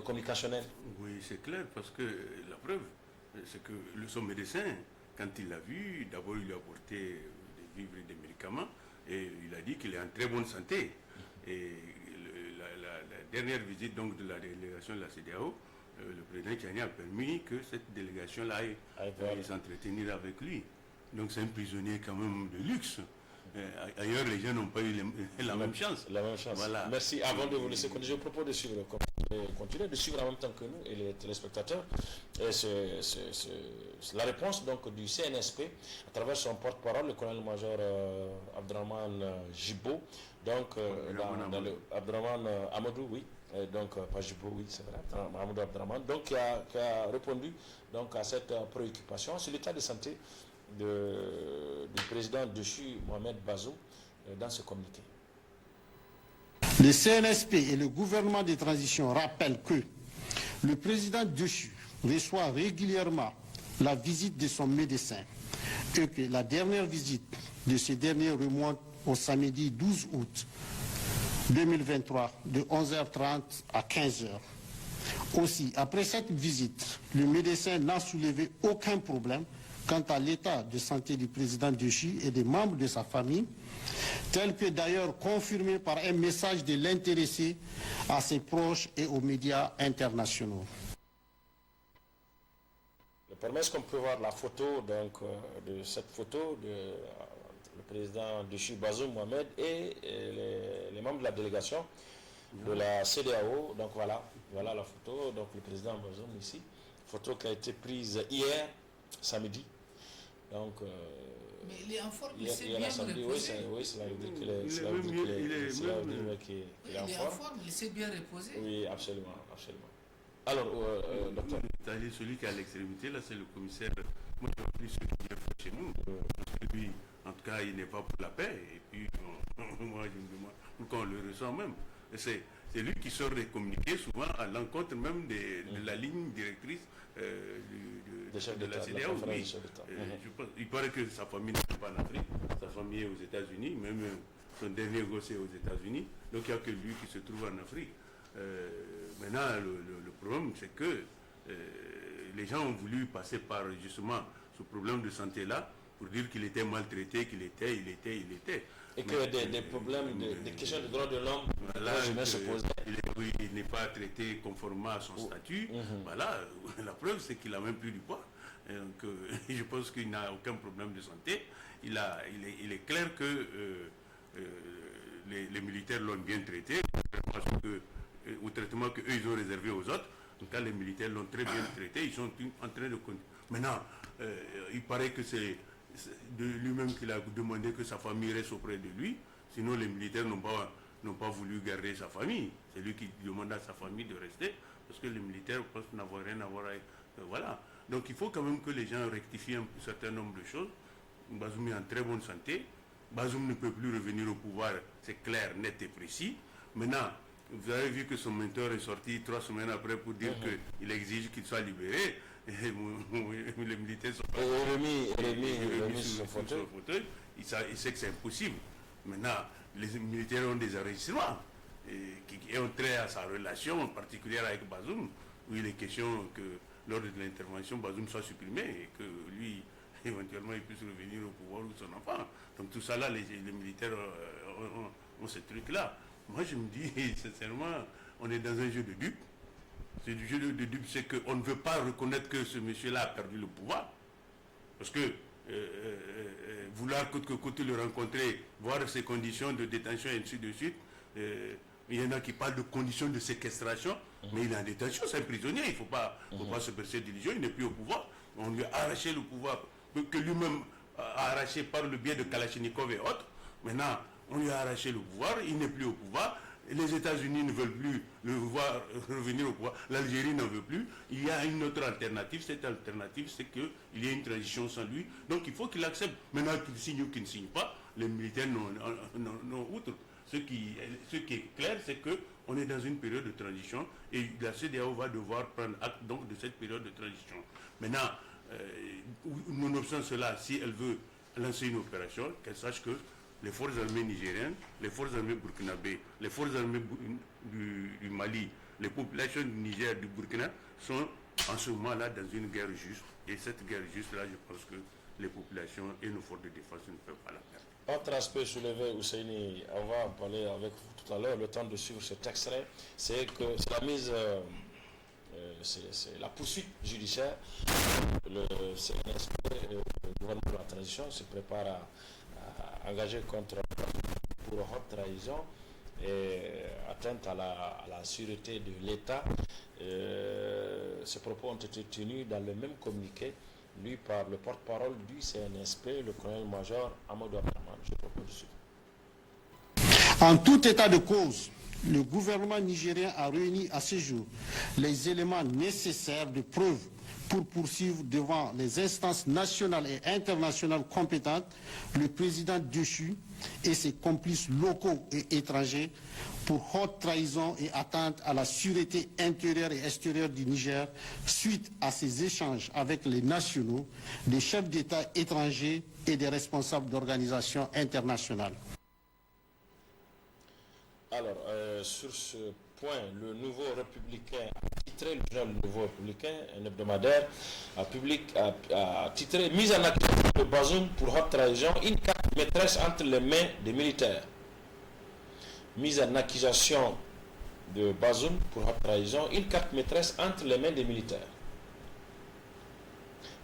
Speaker 2: communicationnelle.
Speaker 7: Oui, c'est clair, parce que la preuve, c'est que son médecin, quand il l'a vu, d'abord il lui a apporté des vivres et des médicaments, et il a dit qu'il est en très bonne santé. Et la dernière visite donc de la délégation de la CEDEAO, le président Tchani a permis que cette délégation-là aille s'entretenir avec lui. Donc c'est un prisonnier quand même de luxe. Ailleurs, les gens n'ont pas eu la même chance.
Speaker 2: La même chance. Voilà. Merci. Avant de vous laisser, je propose de suivre le commentaire. continuer de suivre en même temps que nous et les téléspectateurs. Et c'est la réponse donc du CNSP à travers son porte-parole, le colonel-major Abdraman Jibo, donc dans le Abdraman Amadou, oui. Donc pas Jibo, oui, c'est vrai, Amadou Abdraman, donc qui a répondu donc à cette préoccupation. C'est l'état de santé du président déchu Mohamed Bazoum dans ce communiqué.
Speaker 13: Le CNSP et le gouvernement de transition rappellent que le président déchu reçoit régulièrement la visite de son médecin et que la dernière visite de ce dernier remonte au samedi 12 août 2023 de 11h30 à 15h. Aussi, après cette visite, le médecin n'a soulevé aucun problème quant à l'état de santé du président déchu et des membres de sa famille, tel que d'ailleurs confirmé par un message de l'intéressé à ses proches et aux médias internationaux.
Speaker 2: Je permets qu'on peut voir la photo donc, de cette photo le président déchu Bazoum Mohamed et les membres de la délégation de la CEDEAO. Donc voilà la photo, donc le président Bazoum ici, photo qui a été prise hier, samedi. Donc,
Speaker 3: mais il est en forme,
Speaker 2: il s'est bien reposé. Oui, c'est la rubrique qu'il est en forme.
Speaker 3: Il s'est bien reposé.
Speaker 2: Oui, absolument. Alors, docteur.
Speaker 7: Celui qui est à l'extrémité, là, c'est le commissaire. Moi, je rappelle celui qui vient chez nous. Parce que lui, en tout cas, il n'est pas pour la paix. Et puis, moi, je me demande pourquoi on le ressent même. C'est lui qui sort des communiqués, souvent à l'encontre même de la ligne directrice de la CEDEAO. Oui. Il paraît que sa famille n'est pas en Afrique, sa famille est aux États-Unis, même son dernier gosse est aux États-Unis. Donc il n'y a que lui qui se trouve en Afrique. Maintenant, le problème, c'est que les gens ont voulu passer par justement ce problème de santé-là pour dire qu'il était maltraité, qu'il était.
Speaker 2: Et que des problèmes, des questions de droits de l'homme,
Speaker 7: il n'est pas traité conformément à son statut. Voilà, la preuve, c'est qu'il a même plus du poids. Et donc, je pense qu'il n'a aucun problème de santé. Il est clair que les militaires l'ont bien traité, au traitement qu'eux ils ont réservé aux autres. En tout cas, les militaires l'ont très bien traité. Ils sont en train de... Maintenant, il paraît que c'est de lui-même qu'il a demandé que sa famille reste auprès de lui. Sinon, les militaires n'ont pas voulu garder sa famille. C'est lui qui demande à sa famille de rester, parce que les militaires pensent n'avoir rien à voir avec... voilà. Donc, il faut quand même que les gens rectifient un certain nombre de choses. Bazoum est en très bonne santé. Bazoum ne peut plus revenir au pouvoir, c'est clair, net et précis. Maintenant, vous avez vu que son mentor est sorti 3 semaines après pour dire qu'il exige qu'il soit libéré. Et les militaires sont pas remis sur son fauteuil. Il sait que c'est impossible. Maintenant, les militaires ont des enregistrements qui ont trait à sa relation particulière avec Bazoum, où il est question que lors de l'intervention, Bazoum soit supprimé et que lui, éventuellement, il puisse revenir au pouvoir ou son enfant. Donc tout ça là, les militaires ont ce truc-là. Moi, je me dis, sincèrement, on est dans un jeu de dupes. C'est du jeu de dupes, c'est qu'on ne veut pas reconnaître que ce monsieur-là a perdu le pouvoir. Parce que vouloir coûte que coûte le rencontrer, voir ses conditions de détention et ainsi de suite, il y en a qui parlent de conditions de séquestration, mais il est en détention, c'est un prisonnier, il ne faut pas se percer d'illusion, il n'est plus au pouvoir. On lui a arraché le pouvoir, que lui-même a arraché par le biais de Kalachnikov et autres. Maintenant, on lui a arraché le pouvoir, il n'est plus au pouvoir. Les États-Unis ne veulent plus le voir revenir au pouvoir. L'Algérie n'en veut plus. Il y a une autre alternative. Cette alternative, c'est qu'il y ait une transition sans lui. Donc il faut qu'il accepte. Maintenant qu'il signe ou qu'il ne signe pas, les militaires n'ont outre. Ce qui est clair, c'est qu'on est dans une période de transition et la CEDEAO va devoir prendre acte donc de cette période de transition. Maintenant, nonobstant cela, si elle veut lancer une opération, qu'elle sache que les forces armées nigériennes, les forces armées burkinabées, les forces armées du Mali, les populations du Niger, du Burkina sont en ce moment-là dans une guerre juste. Et cette guerre juste-là, je pense que les populations et nos forces de défense ne peuvent pas la perdre.
Speaker 2: Autre aspect soulevé, Ousseini, on va en parler avec vous tout à l'heure, le temps de suivre cet extrait, c'est que c'est la mise, c'est la poursuite judiciaire. Le CNSP, le gouvernement de la transition, se prépare à engager contre pour haute trahison et atteinte à la sûreté de l'État. Ces propos ont été tenus dans le même communiqué, lu par le porte-parole du CNSP, le colonel-major Amadou Abdraman. Je propose de suivre.
Speaker 13: En tout état de cause, le gouvernement nigérien a réuni à ce jour les éléments nécessaires de preuve pour poursuivre devant les instances nationales et internationales compétentes le président déchu et ses complices locaux et étrangers pour haute trahison et atteinte à la sûreté intérieure et extérieure du Niger suite à ses échanges avec les nationaux, des chefs d'État étrangers et des responsables d'organisations internationales.
Speaker 2: Alors, sur ce point, le Nouveau Républicain a titré, le journal Nouveau Républicain, un hebdomadaire, a titré « Mise en accusation de Bazoum pour haute trahison, une carte maîtresse entre les mains des militaires ». Mise en accusation de Bazoum pour haute trahison, une carte maîtresse entre les mains des militaires.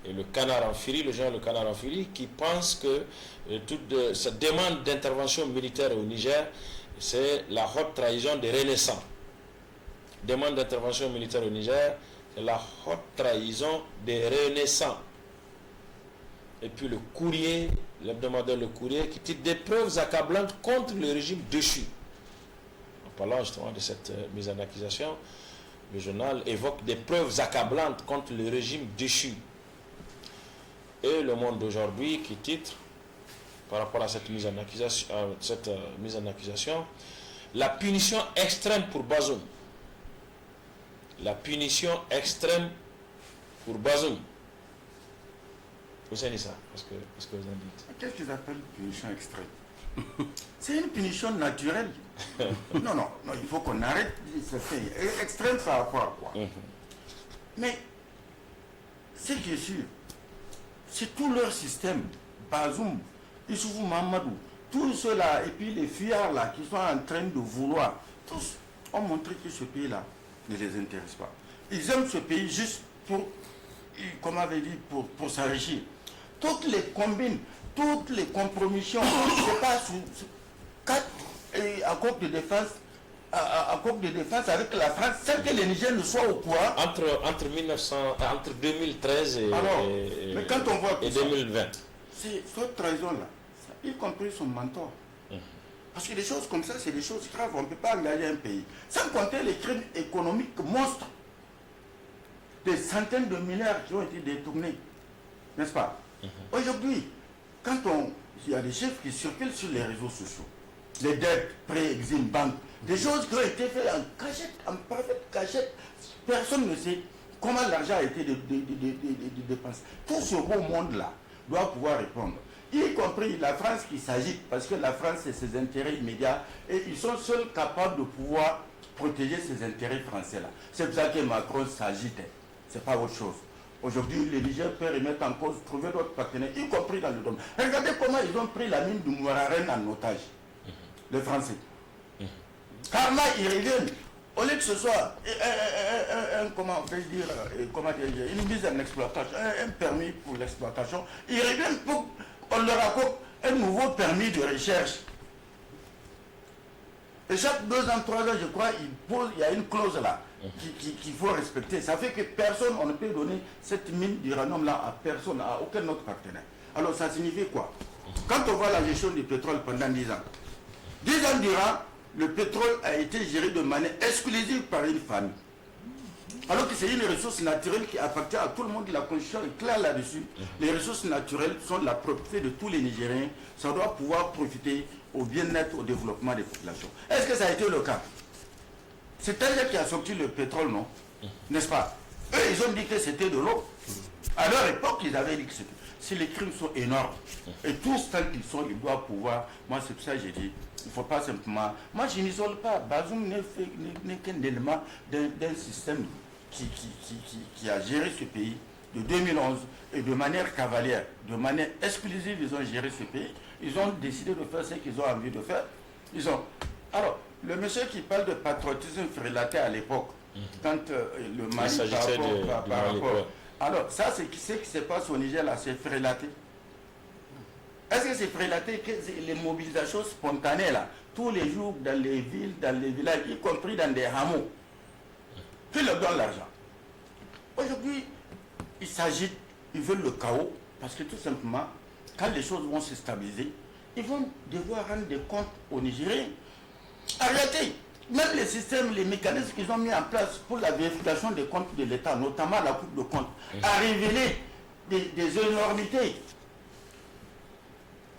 Speaker 2: Et le Canard en Furie, le journal Le Canard en Furie, qui pense que toute cette demande d'intervention militaire au Niger, c'est la haute trahison des Renaissants. Demande d'intervention militaire au Niger, c'est la haute trahison des Renaissants. Et puis le Courrier, l'hebdomadaire Le Courrier, qui titre des preuves accablantes contre le régime déchu. En parlant justement de cette mise en accusation, le journal évoque des preuves accablantes contre le régime déchu. Et Le Monde d'aujourd'hui qui titre, par rapport à cette mise en accusation, la punition extrême pour Bazoum. La punition extrême pour Bazoum. Vous savez ça, parce que vous en dites.
Speaker 1: Qu'est-ce qu'ils appellent punition extrême? C'est une punition naturelle. non, il faut qu'on arrête de se faire. Extrême par rapport à quoi? Mais, ce qui est sûr, c'est tout leur système. Bazoum, Issoufou Mamadou, tous ceux-là, et puis les fuyards là qui sont en train de vouloir, tous ont montré que ce pays-là ne les intéresse pas. Ils aiment ce pays juste pour, comme on avait dit, pour s'enrichir. Toutes les combines, toutes les compromissions, c'est pas sous 4 accords de défense, accords de défense avec la France, sans que les Nigériens ne soient au courant.
Speaker 2: Entre 2013
Speaker 1: mais quand on voit
Speaker 2: et 2020.
Speaker 1: C'est cette trahison-là, y compris son mentor. Parce que des choses comme ça, c'est des choses graves. On ne peut pas engager un pays. Sans compter les crimes économiques monstres. Des centaines de milliards qui ont été détournés. N'est-ce pas? Aujourd'hui, quand il y a des chiffres qui circulent sur les réseaux sociaux, les dettes, prêts, exim, banques, des choses qui ont été faites en cachette, en parfaite cachette, personne ne sait comment l'argent a été dépensé. Tout ce beau monde-là doit pouvoir répondre. Y compris la France qui s'agite, parce que la France, c'est ses intérêts immédiats, et ils sont seuls capables de pouvoir protéger ces intérêts français-là. C'est pour ça que Macron s'agite. C'est pas autre chose. Aujourd'hui, les Niger peuvent remettre en cause, trouver d'autres partenaires, y compris dans le domaine. Regardez comment ils ont pris la mine du Mouraren en otage, les Français. Car là, ils reviennent. Au lieu que ce soit comment dire, une mise en exploitation, un permis pour l'exploitation, ils reviennent pour qu'on leur accorde un nouveau permis de recherche. Et chaque 2 ans, 3 ans, je crois, il y a une clause là qu'il faut respecter. Ça fait que personne, on ne peut donner cette mine d'uranium là à personne, à aucun autre partenaire. Alors ça signifie quoi? Quand on voit la gestion du pétrole pendant 10 ans, 10 ans durant, le pétrole a été géré de manière exclusive par une famille. Alors que c'est une ressource naturelle qui appartient à tout le monde, la Constitution est claire là-dessus. Les ressources naturelles sont la propriété de tous les Nigériens. Ça doit pouvoir profiter au bien-être, au développement des populations. Est-ce que ça a été le cas? C'est elle qui a sorti le pétrole, non? N'est-ce pas? Eux, ils ont dit que c'était de l'eau. À leur époque, ils avaient dit que c'était... Si les crimes sont énormes, et tous tant qu'ils sont, ils doivent pouvoir... Moi, c'est pour ça que j'ai dit, il ne faut pas simplement... Moi, je n'isole pas. Bazoum n'est qu'un élément d'un système qui a géré ce pays de 2011 et de manière cavalière, de manière exclusive, ils ont géré ce pays. Ils ont décidé de faire ce qu'ils ont envie de faire. Alors, le monsieur qui parle de patriotisme frélaté à l'époque, quand le Mali par rapport... Alors, ça, c'est ce qui se passe au Niger, là, c'est frélaté. Est-ce que c'est prélaté que les mobilisations spontanées là, tous les jours dans les villes, dans les villages, y compris dans des hameaux, qui leur donnent l'argent? Aujourd'hui, ils s'agitent, ils veulent le chaos, parce que tout simplement, quand les choses vont se stabiliser, ils vont devoir rendre des comptes aux Nigériens. Arrêtez! Même les systèmes, les mécanismes qu'ils ont mis en place pour la vérification des comptes de l'État, notamment la Cour de comptes, a révélé des énormités.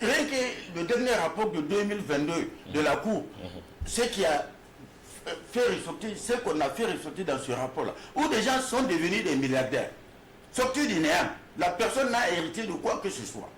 Speaker 1: Rien que le dernier rapport de 2022 de la Cour, ce qui a fait ressortir, ce qu'on a fait ressortir dans ce rapport-là, où des gens sont devenus des milliardaires, sortis du néant, la personne n'a hérité de quoi que ce soit.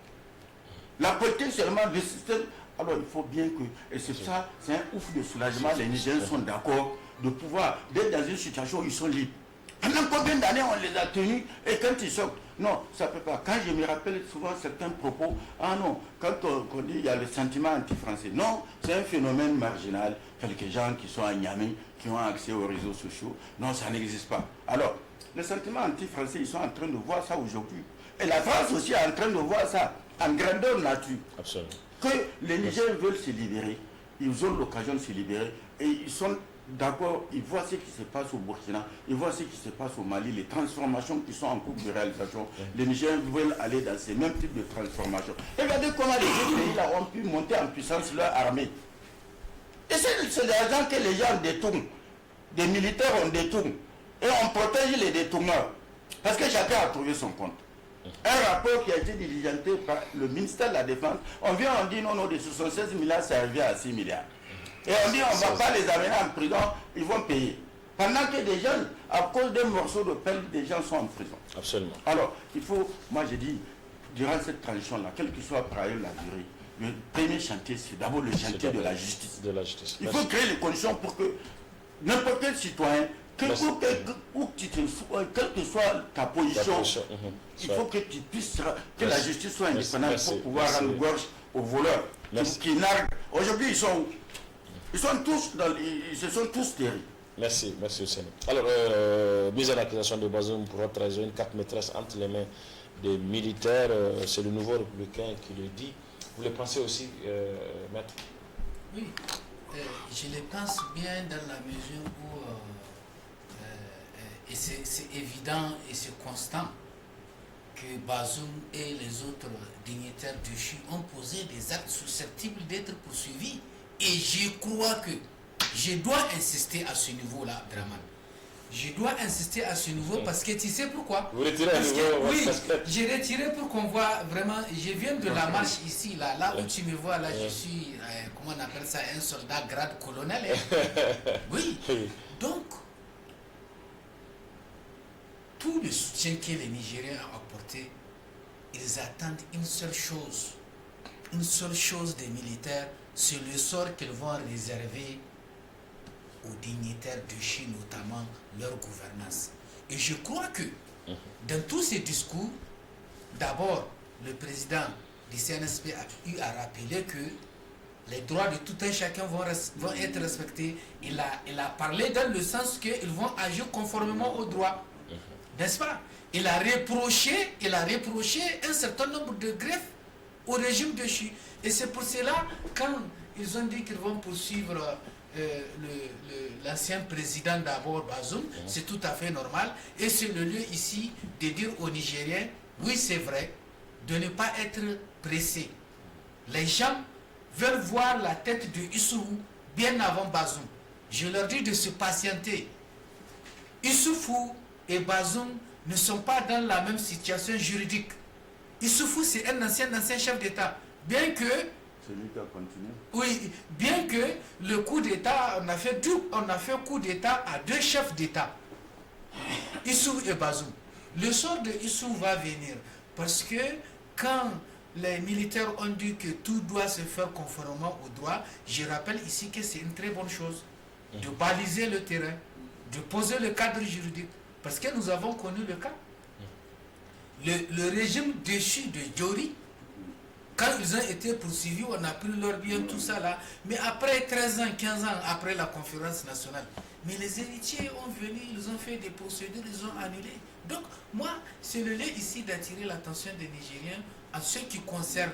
Speaker 1: La politique seulement du système. Alors il faut bien que, et c'est ça, c'est un ouf de soulagement, les Nigériens sont d'accord de pouvoir, d'être dans une situation où ils sont libres. Pendant combien d'années on les a tenus, et quand ils sortent, non, ça ne peut pas. Quand je me rappelle souvent certains propos, ah non, quand on dit il y a le sentiment anti-français, non, c'est un phénomène marginal, quelques gens qui sont à Niamey, qui ont accès aux réseaux sociaux, non, ça n'existe pas. Alors, les sentiments anti-français, ils sont en train de voir ça aujourd'hui. Et la France aussi est en train de voir ça, en grandeur nature.
Speaker 2: Absolument.
Speaker 1: Que les Nigériens veulent se libérer, ils ont l'occasion de se libérer et ils sont d'accord, ils voient ce qui se passe au Burkina, ils voient ce qui se passe au Mali, les transformations qui sont en cours de réalisation. Les Nigériens veulent aller dans ces mêmes types de transformations. Regardez comment les autres pays là ont pu monter en puissance leur armée. Et c'est l'argent que les gens détournent, des militaires on détourne, et on protège les détourneurs, parce que chacun a trouvé son compte. Un rapport qui a été diligenté par le ministère de la Défense, on vient, on dit non, non, de 76 milliards, ça revient à 6 milliards. Et on dit on ne va pas les amener en prison, ils vont payer. Pendant que des jeunes, à cause d'un morceau de pelle, des gens sont en prison.
Speaker 2: Absolument.
Speaker 1: Alors, il faut, moi j'ai dit, durant cette transition-là, quelle que soit par ailleurs la durée, le premier chantier, c'est d'abord le chantier de la justice.
Speaker 2: De la justice.
Speaker 1: Il faut créer les conditions pour que n'importe quel citoyen, quelle que soit ta position, il faut que tu puisses, que la justice soit indépendante pour pouvoir rendre gorge aux voleurs qui narguent. Aujourd'hui, ils se sont tous terris.
Speaker 2: Merci, merci Hussein. Alors, mise en accusation de Bazoum pour votre raison, une carte maîtresse entre les mains des militaires, c'est le nouveau républicain qui le dit. Vous le pensez aussi, maître?
Speaker 3: Oui, je le pense bien dans la mesure où et c'est évident et c'est constant que Bazoum et les autres dignitaires déchus ont posé des actes susceptibles d'être poursuivis. Et je crois que je dois insister à ce niveau-là, Draman. Je dois insister à ce niveau parce que tu sais pourquoi?
Speaker 2: Vous retirez à nouveau?
Speaker 3: Oui, j'ai retiré pour qu'on voit vraiment. Je viens de la marche ici, là où tu me vois, là, je suis, comment on appelle ça, un soldat grade colonel. Oui, donc, tout le soutien que les Nigériens ont apporté, ils attendent une seule chose des militaires, c'est le sort qu'ils vont réserver aux dignitaires de Chine, notamment leur gouvernance. Et je crois que dans tous ces discours, d'abord, le président du CNSP a eu à rappeler que les droits de tout un chacun vont être respectés. Il a parlé dans le sens qu'ils vont agir conformément aux droits. N'est-ce pas? Il a reproché un certain nombre de greffes au régime de Chine. Et c'est pour cela, quand ils ont dit qu'ils vont poursuivre l'ancien président d'abord Bazoum, c'est tout à fait normal. Et c'est le lieu ici de dire aux Nigériens, oui c'est vrai, de ne pas être pressés. Les gens veulent voir la tête de Issoufou bien avant Bazoum. Je leur dis de se patienter. Issoufou et Bazoum ne sont pas dans la même situation juridique. Issoufou, c'est un ancien chef d'État. Bien que...
Speaker 1: C'est lui qui a continué.
Speaker 3: Oui, bien que le coup d'État, on a fait coup d'État à deux chefs d'État. Issoufou et Bazoum. Le sort de Issoufou va venir. Parce que quand les militaires ont dit que tout doit se faire conformément au droit, je rappelle ici que c'est une très bonne chose de baliser le terrain, de poser le cadre juridique. Parce que nous avons connu le cas. Le régime déchu de Djori, quand ils ont été poursuivis, on a pris leur bien, tout ça là. Mais après 13 ans, 15 ans, après la conférence nationale, mais les héritiers ont venu, ils ont fait des procédures, ils ont annulé. Donc, moi, c'est le lieu ici d'attirer l'attention des Nigériens à ce qui concerne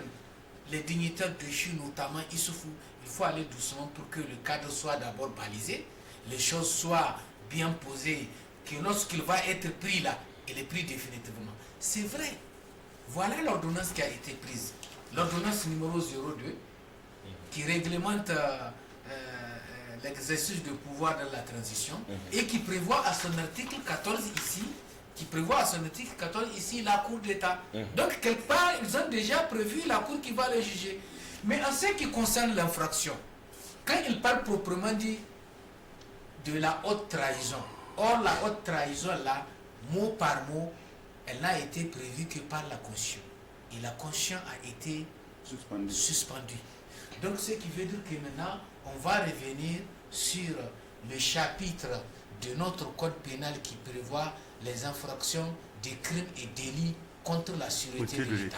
Speaker 3: les dignitaires déchus, notamment Issoufou, il faut aller doucement pour que le cadre soit d'abord balisé, les choses soient bien posées, que lorsqu'il va être pris là, il est pris définitivement. C'est vrai. Voilà l'ordonnance qui a été prise. L'ordonnance numéro 02 qui réglemente l'exercice de pouvoir dans la transition et qui prévoit à son article 14 ici, la Cour d'État. Donc quelque part, ils ont déjà prévu la Cour qui va le juger. Mais en ce qui concerne l'infraction, quand ils parlent proprement dit de la haute trahison, or la haute trahison là, mot par mot, elle n'a été prévue que par la Constitution. Et la Constitution a été suspendue. Donc ce qui veut dire que maintenant, on va revenir sur le chapitre de notre code pénal qui prévoit les infractions des crimes et délits contre la sûreté de l'État.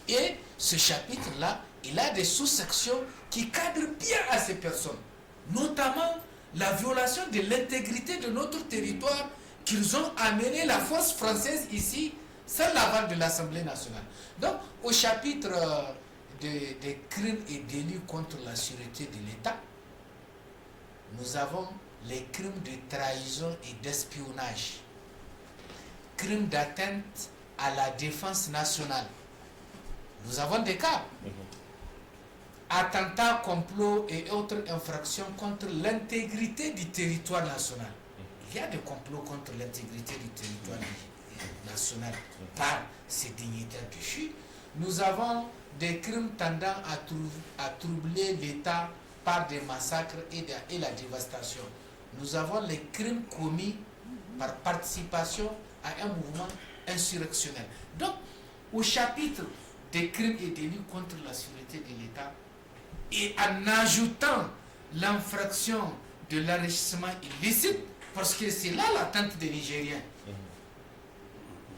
Speaker 3: Et ce chapitre-là, il a des sous-sections qui cadrent bien à ces personnes, notamment la violation de l'intégrité de notre territoire qu'ils ont amené la force française ici sans l'aval de l'Assemblée nationale. Donc, au chapitre des crimes et délits contre la sûreté de l'État, nous avons les crimes de trahison et d'espionnage, crimes d'atteinte à la défense nationale. Nous avons des cas. Attentats, complots et autres infractions contre l'intégrité du territoire national. Il y a des complots contre l'intégrité du territoire national par ces dignitaires déchus. Nous avons des crimes tendant à troubler l'État par des massacres et la dévastation. Nous avons les crimes commis par participation à un mouvement insurrectionnel. Donc, au chapitre des crimes et délits contre la sûreté de l'État, et en ajoutant l'infraction de l'enrichissement illicite, parce que c'est là l'attente des Nigériens.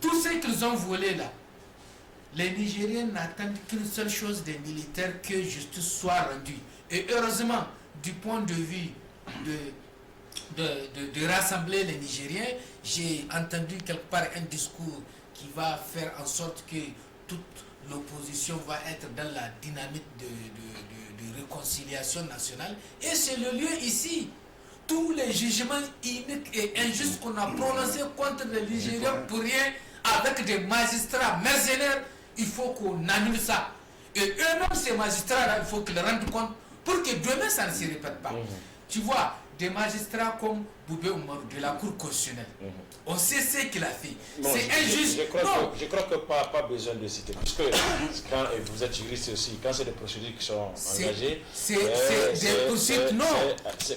Speaker 3: Tout ce qu'ils ont volé là, les Nigériens n'attendent qu'une seule chose des militaires, que justice soit rendue. Et heureusement, du point de vue de rassembler les Nigériens, j'ai entendu quelque part un discours qui va faire en sorte que toute l'opposition va être dans la dynamique de réconciliation nationale. Et c'est le lieu ici. Tous les jugements iniques et injustes qu'on a prononcés contre les Nigériens pour rien, avec des magistrats mercenaires, il faut qu'on annule ça. Et eux-mêmes, ces magistrats-là, il faut qu'ils rendent compte pour que demain, ça ne se répète pas. Tu vois, des magistrats comme Boubé Oumarou de la Cour constitutionnelle, on sait ce qu'il a fait. C'est injuste.
Speaker 2: Je crois que pas besoin de citer. Parce que quand vous êtes juriste aussi, quand c'est des procédures qui sont engagées,
Speaker 3: c'est des poursuites. Non.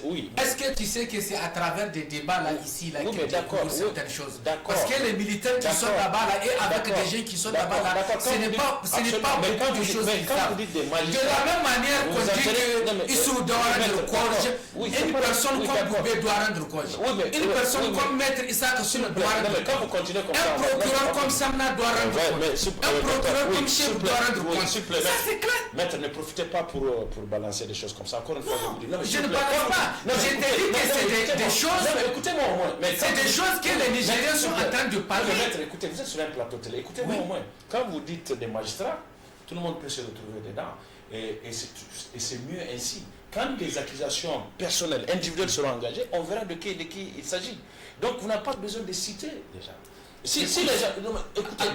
Speaker 2: Oui.
Speaker 3: Est-ce que tu sais que c'est à travers des débats là, ici, là,
Speaker 2: oui,
Speaker 3: qui découvrent certaines choses? Parce que les militaires qui sont là-bas là, et avec des gens qui sont là-bas là, ce n'est pas beaucoup de choses qui savent. De la même manière qu'on dit qu'ils sont doit rendre compte, une personne comme Boubé doit rendre compte. Une personne comme Maître Issa Kassoum doit rendre compte. Un procureur comme Samna doit rendre compte. Un procureur comme Chef doit rendre compte. Ça c'est clair.
Speaker 2: Maître, ne profitez pas pour balancer des choses comme ça. Encore une fois,
Speaker 3: je ne balance pas. Je t'ai dit que c'est des choses.
Speaker 2: Écoutez-moi au moins.
Speaker 3: C'est des choses que les Nigériens sont en train de parler.
Speaker 2: Maître, écoutez, vous êtes sur un plateau télé. Écoutez-moi au moins. Quand vous dites des magistrats, tout le monde peut se retrouver dedans. Et c'est mieux ainsi. Quand des accusations personnelles, individuelles seront engagées, on verra de qui il s'agit. Donc, vous n'avez pas besoin de citer déjà. Si les gens... Écoutez,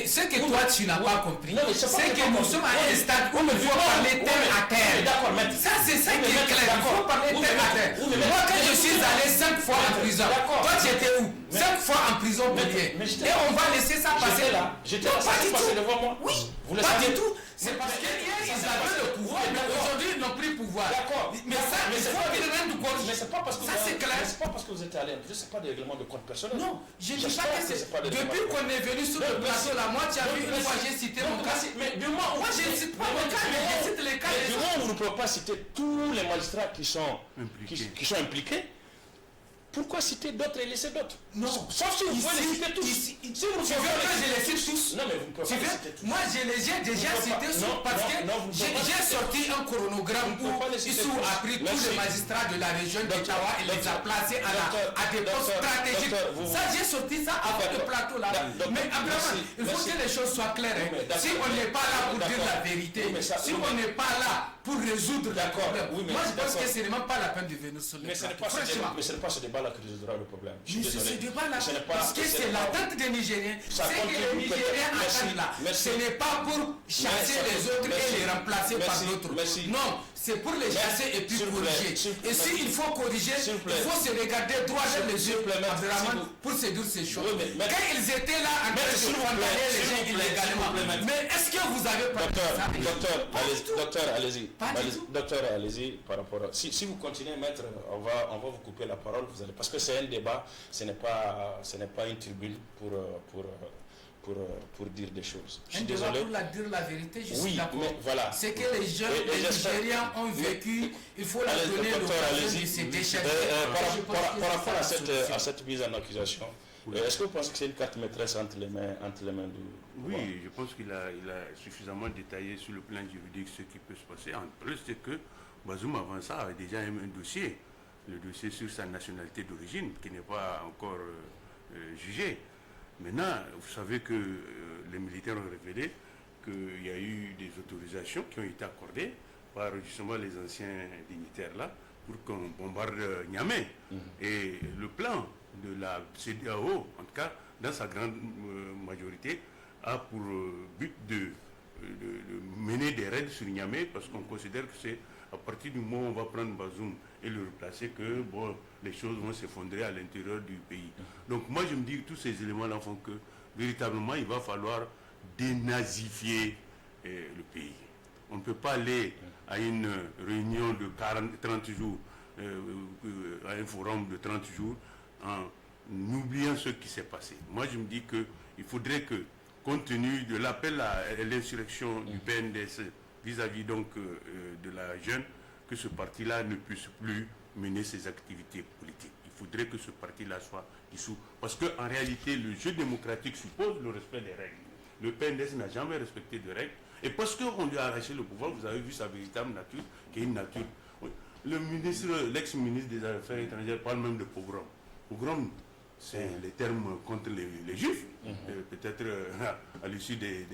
Speaker 3: ce que toi, tu n'as pas compris, c'est que nous sommes à un stade où il faut parler terre à terre.
Speaker 2: D'accord, mais
Speaker 3: ça, c'est ça qui est clair. Il faut parler terre à terre. Moi, quand je suis allé 5 fois en prison, toi, tu étais où? 5 fois en prison pour rien. Et on va laisser ça passer là.
Speaker 2: J'étais passé devant moi.
Speaker 3: Oui, pas du tout. C'est parce qu'hier, ils avaient le pouvoir, mais aujourd'hui, ils n'ont plus le pouvoir.
Speaker 2: D'accord.
Speaker 3: Mais ça, il faut qu'ils rendent compte.
Speaker 2: Mais c'est pas parce que
Speaker 3: ça, c'est clair.
Speaker 2: C'est pas parce que vous êtes allé. Je ne sais pas des règlements de compte personnel.
Speaker 3: Non, je ne dis pas que c'est. Depuis qu'on est venu sur le plateau là, moi, tu as vu, une fois, j'ai cité mon cas.
Speaker 2: Mais du moins,
Speaker 3: moi, je ne cite pas mon cas, mais je cite les cas.
Speaker 2: Du moins, vous ne pouvez pas citer tous les magistrats qui sont impliqués. Pourquoi citer d'autres et laisser d'autres?
Speaker 3: Non.
Speaker 2: Sauf si vous pouvez les citer tous. Si vous
Speaker 3: veux que je les cite tous.
Speaker 2: Non, mais vous ne pouvez pas les citer tous.
Speaker 3: Moi, je les ai déjà cités parce que j'ai sorti un chronogramme où Issou a pris tous les magistrats de la région d'Ottawa et les a placés à des postes stratégiques. Ça, j'ai sorti ça avant le plateau là. Mais Abraham, il faut que les choses soient claires. Si on n'est pas là pour dire la vérité, si on n'est pas là pour résoudre le problème, moi je pense que ce n'est même pas la peine de venir sur le plateau.
Speaker 2: Mais ce n'est pas ce débat-là qui résoudra le problème.
Speaker 3: Mais c'est ce débat-là, parce que c'est l'attente des Nigériens. C'est que les Nigériens attendent là. Ce n'est pas pour chasser les autres et les remplacer par d'autres. Non, c'est pour les chasser et puis corriger. Et s'il faut corriger, il faut se regarder droit dans les yeux pour se dire ces choses. Quand ils étaient là en train de condamner les gens illégalement, mais est-ce que vous avez pas ça?
Speaker 2: Docteur, allez-y. Docteur, allez-y par rapport à... Si vous continuez, maître, on va vous couper la parole, parce que c'est un débat, ce n'est pas une tribune pour dire des choses.
Speaker 3: Je suis désolé. Pour dire la vérité, je suis d'accord.
Speaker 2: Voilà.
Speaker 3: C'est que les jeunes, les Nigériens ont vécu, il faut leur donner l'occasion de se décharger.
Speaker 2: Par rapport à cette mise en accusation, est-ce que vous pensez que c'est une carte maîtresse entre les mains du...
Speaker 7: Oui, je pense qu'il a suffisamment détaillé sur le plan juridique ce qui peut se passer. En plus, c'est que Bazoum, avant ça, avait déjà un dossier, le dossier sur sa nationalité d'origine, qui n'est pas encore jugé. Maintenant, vous savez que les militaires ont révélé qu'il y a eu des autorisations qui ont été accordées par justement les anciens dignitaires là pour qu'on bombarde Niamey. Et le plan de la CEDEAO, en tout cas dans sa grande majorité, a pour but de mener des raids sur Niamey, parce qu'on considère que c'est à partir du moment où on va prendre Bazoum et le replacer que les choses vont s'effondrer à l'intérieur du pays. Donc moi je me dis que tous ces éléments-là font que véritablement il va falloir dénazifier le pays. On ne peut pas aller à une réunion de 30 jours, à un forum de 30 jours, en oubliant ce qui s'est passé. Moi je me dis qu'il faudrait que, compte tenu de l'appel à l'insurrection du PNDS vis-à-vis donc de la jeune, que ce parti-là ne puisse plus mener ses activités politiques. Il faudrait que ce parti-là soit dissous. Parce qu'en réalité, le jeu démocratique suppose le respect des règles. Le PNDS n'a jamais respecté de règles. Et parce qu'on lui a arraché le pouvoir, vous avez vu sa véritable nature, qui est une nature... L'ex-ministre des Affaires étrangères parle même de pogrom. Pogrom, c'est les termes contre les juifs. Peut-être à l'issue de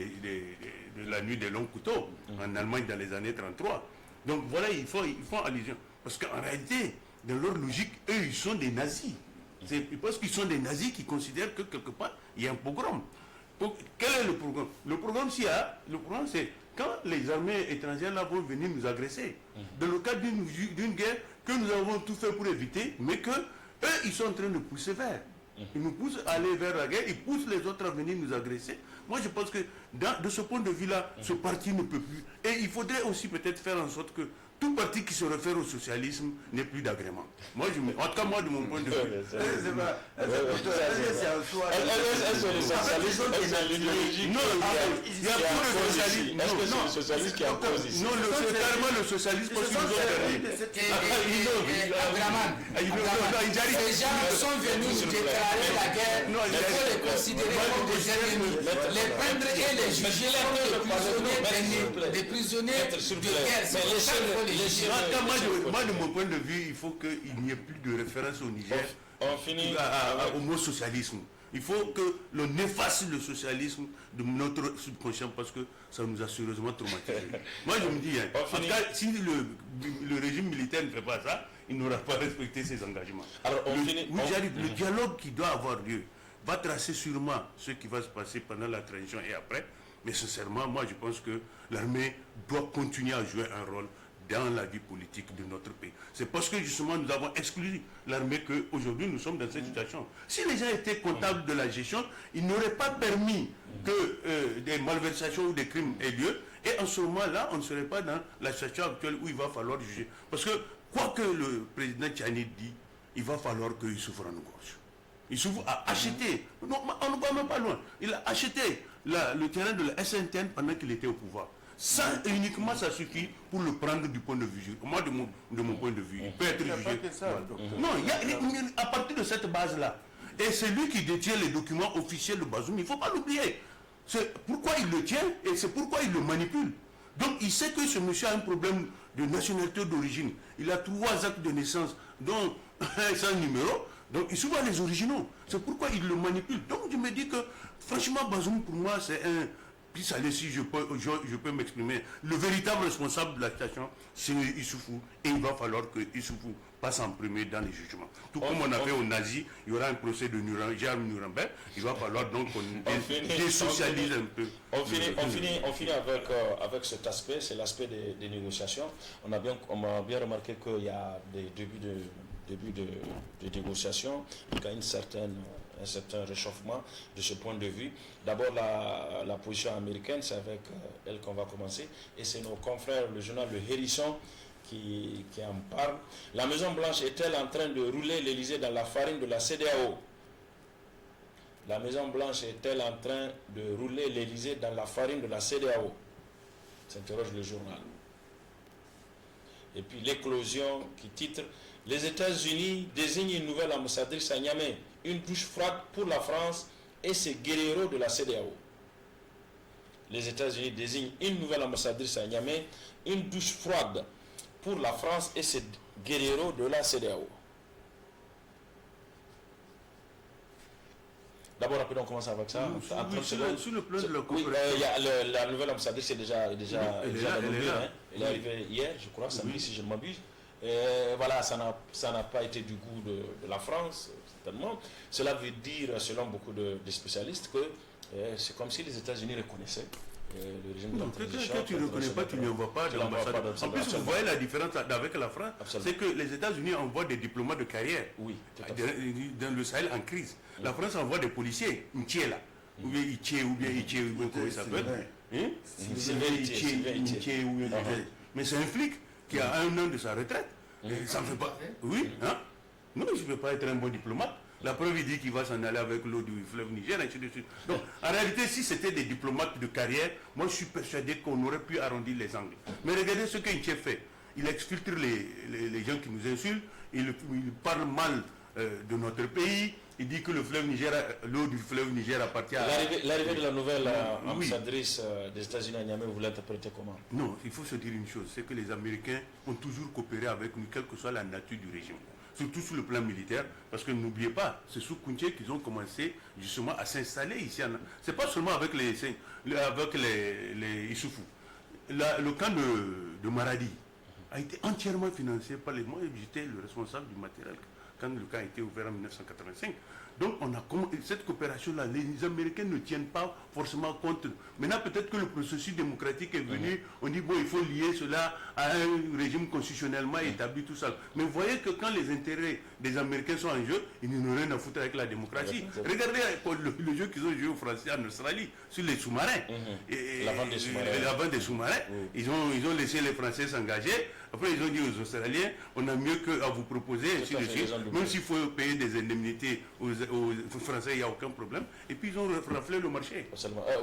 Speaker 7: la nuit des longs couteaux, en Allemagne dans les années 33. Donc voilà, ils font allusion. Parce qu'en réalité, dans leur logique, eux, ils sont des nazis. C'est parce qu'ils sont des nazis qui considèrent que quelque part, il y a un pogrom. Quel est le programme? Le programme, c'est quand les armées étrangères là vont venir nous agresser. Dans le cadre d'une guerre que nous avons tout fait pour éviter, mais que eux, ils sont en train de pousser vers. Ils nous poussent à aller vers la guerre, ils poussent les autres à venir nous agresser. Moi, je pense que de ce point de vue-là, ce parti ne peut plus. Et il faudrait aussi peut-être faire en sorte que tout parti qui se réfère au socialisme n'ait plus d'agrément. Moi, en tout cas, moi, de mon point de vue.
Speaker 2: C'est un choix. Est-ce que le socialisme est l'idéologie? Non, il y a plus de socialisme. Est-ce que c'est le socialisme qui est en cause ici?
Speaker 7: Non, c'est carrément le socialisme parce qu'ils nous ont perdu.
Speaker 3: Les gens sont venus nous déclarer la guerre. Il faut les considérer comme des ennemis. Les prendre et les juger comme des prisonniers de guerre. C'est pour ça qu'il faut les juger.
Speaker 7: Moi, de mon point de vue, il faut qu'il n'y ait plus de référence au Niger au mot socialisme. Il faut que l'on efface le socialisme de notre subconscient parce que ça nous a sérieusement traumatisé. Moi, je me dis, en tout cas, si le régime militaire ne fait pas ça, il n'aura pas respecté ses engagements. Alors, le dialogue qui doit avoir lieu va tracer sûrement ce qui va se passer pendant la transition et après. Mais sincèrement, moi, je pense que l'armée doit continuer à jouer un rôle dans la vie politique de notre pays. C'est parce que justement nous avons exclu l'armée qu'aujourd'hui nous sommes dans cette situation. Si les gens étaient comptables de la gestion, ils n'auraient pas permis que des malversations ou des crimes aient lieu. Et en ce moment-là, on ne serait pas dans la situation actuelle où il va falloir juger. Parce que quoi que le président Tchani dit, il va falloir qu'il souffre en gorge. Il a acheté, non, on ne va même pas loin, il a acheté le terrain de la SNTN pendant qu'il était au pouvoir. Ça, uniquement, ça suffit pour le prendre du point de vue. Moi, de mon point de vue, il peut être jugé. Non, à partir de cette base-là, et c'est lui qui détient les documents officiels de Bazoum, il ne faut pas l'oublier. C'est pourquoi il le tient et c'est pourquoi il le manipule. Donc, il sait que ce monsieur a un problème de nationalité d'origine. Il a 3 actes de naissance, dont un sans numéro. Donc, ils sont les originaux. C'est pourquoi ils le manipulent. Donc, je me dis que, franchement, Bazoum, pour moi, c'est un... Puis ça, si je peux m'exprimer, le véritable responsable de la situation, c'est Issoufou. Et il va falloir que Issoufou passe en premier dans les jugements. Tout comme on a fait aux nazis, il y aura un procès de Nuremberg. Il va falloir donc qu'on désocialise un peu.
Speaker 2: On finit avec cet aspect, c'est l'aspect des négociations. On a bien remarqué qu'il y a des débuts de négociations, il y a un certain réchauffement de ce point de vue. D'abord, la position américaine, c'est avec elle qu'on va commencer, et c'est nos confrères, le journal de Harrison, qui en parle. La Maison-Blanche est-elle en train de rouler l'Élysée dans la farine de la CEDEAO? La Maison-Blanche est-elle en train de rouler l'Élysée dans la farine de la CEDEAO? S'interroge le journal. Et puis l'éclosion qui titre « Les États-Unis désignent une nouvelle ambassadrice à Niamey, une douche froide pour la France et ses guerrieros de la CEDEAO. » Les États-Unis désignent une nouvelle ambassadrice à Niamey, une douche froide pour la France et ses guerrieros de la CEDEAO. D'abord, après, on commence avec ça.
Speaker 7: Sur le plan de la
Speaker 2: coopération. La nouvelle ambassadrice est déjà nommée. Elle est arrivée hier, je crois, samedi, si je ne m'abuse. Voilà, ça n'a pas été du goût de la France, certainement. Cela veut dire, selon beaucoup de spécialistes, que c'est comme si les États-Unis reconnaissaient le régime de transition.
Speaker 7: Quand tu ne reconnais pas, tu ne envoies pas de l'ambassadeur. En plus, vous voyez la différence avec la France, c'est que les États-Unis envoient des diplomates de carrière dans le Sahel en crise. La France envoie des policiers, Ntiela, ou bien Iché, ou bien comment il s'appelle. Mais c'est un flic qui a 1 an de sa retraite. Ça ne fait pas. Oui, hein? Non, je ne peux pas être un bon diplomate. La preuve, il dit qu'il va s'en aller avec l'eau du fleuve Niger, et ainsi de suite. Donc, en réalité, si c'était des diplomates de carrière, moi, je suis persuadé qu'on aurait pu arrondir les angles. Mais regardez ce qu'Inché fait. Il exfiltre les gens qui nous insultent, il parle mal de notre pays, il dit que l'eau du fleuve Niger appartient à...
Speaker 2: L'arrivée de la nouvelle ambassadrice des États-Unis à Niamey, vous l'interprétez comment?
Speaker 7: Non, il faut se dire une chose, c'est que les Américains ont toujours coopéré avec nous, quelle que soit la nature du régime. Surtout sur le plan militaire, parce que n'oubliez pas, c'est sous Kounché qu'ils ont commencé justement à s'installer ici. C'est pas seulement avec les Issoufou. Le camp de Maradi a été entièrement financé par les moyens. J'étais le responsable du matériel quand le camp a été ouvert en 1985. Donc cette coopération-là, les Américains ne tiennent pas forcément compte. Maintenant, peut-être que le processus démocratique est venu, on dit, bon, il faut lier cela à un régime constitutionnellement établi, tout ça. Mais vous voyez que quand les intérêts des Américains sont en jeu, ils n'ont rien à foutre avec la démocratie. Regardez le jeu qu'ils ont joué aux Français en Australie, sur les sous-marins.
Speaker 2: La vente des sous-marins.
Speaker 7: Ils ont laissé les Français s'engager. Après, ils ont dit aux Australiens, on a mieux qu'à vous proposer, ainsi de suite. Même s'il faut payer des indemnités aux Français, il n'y a aucun problème. Et puis, ils ont raflé le marché.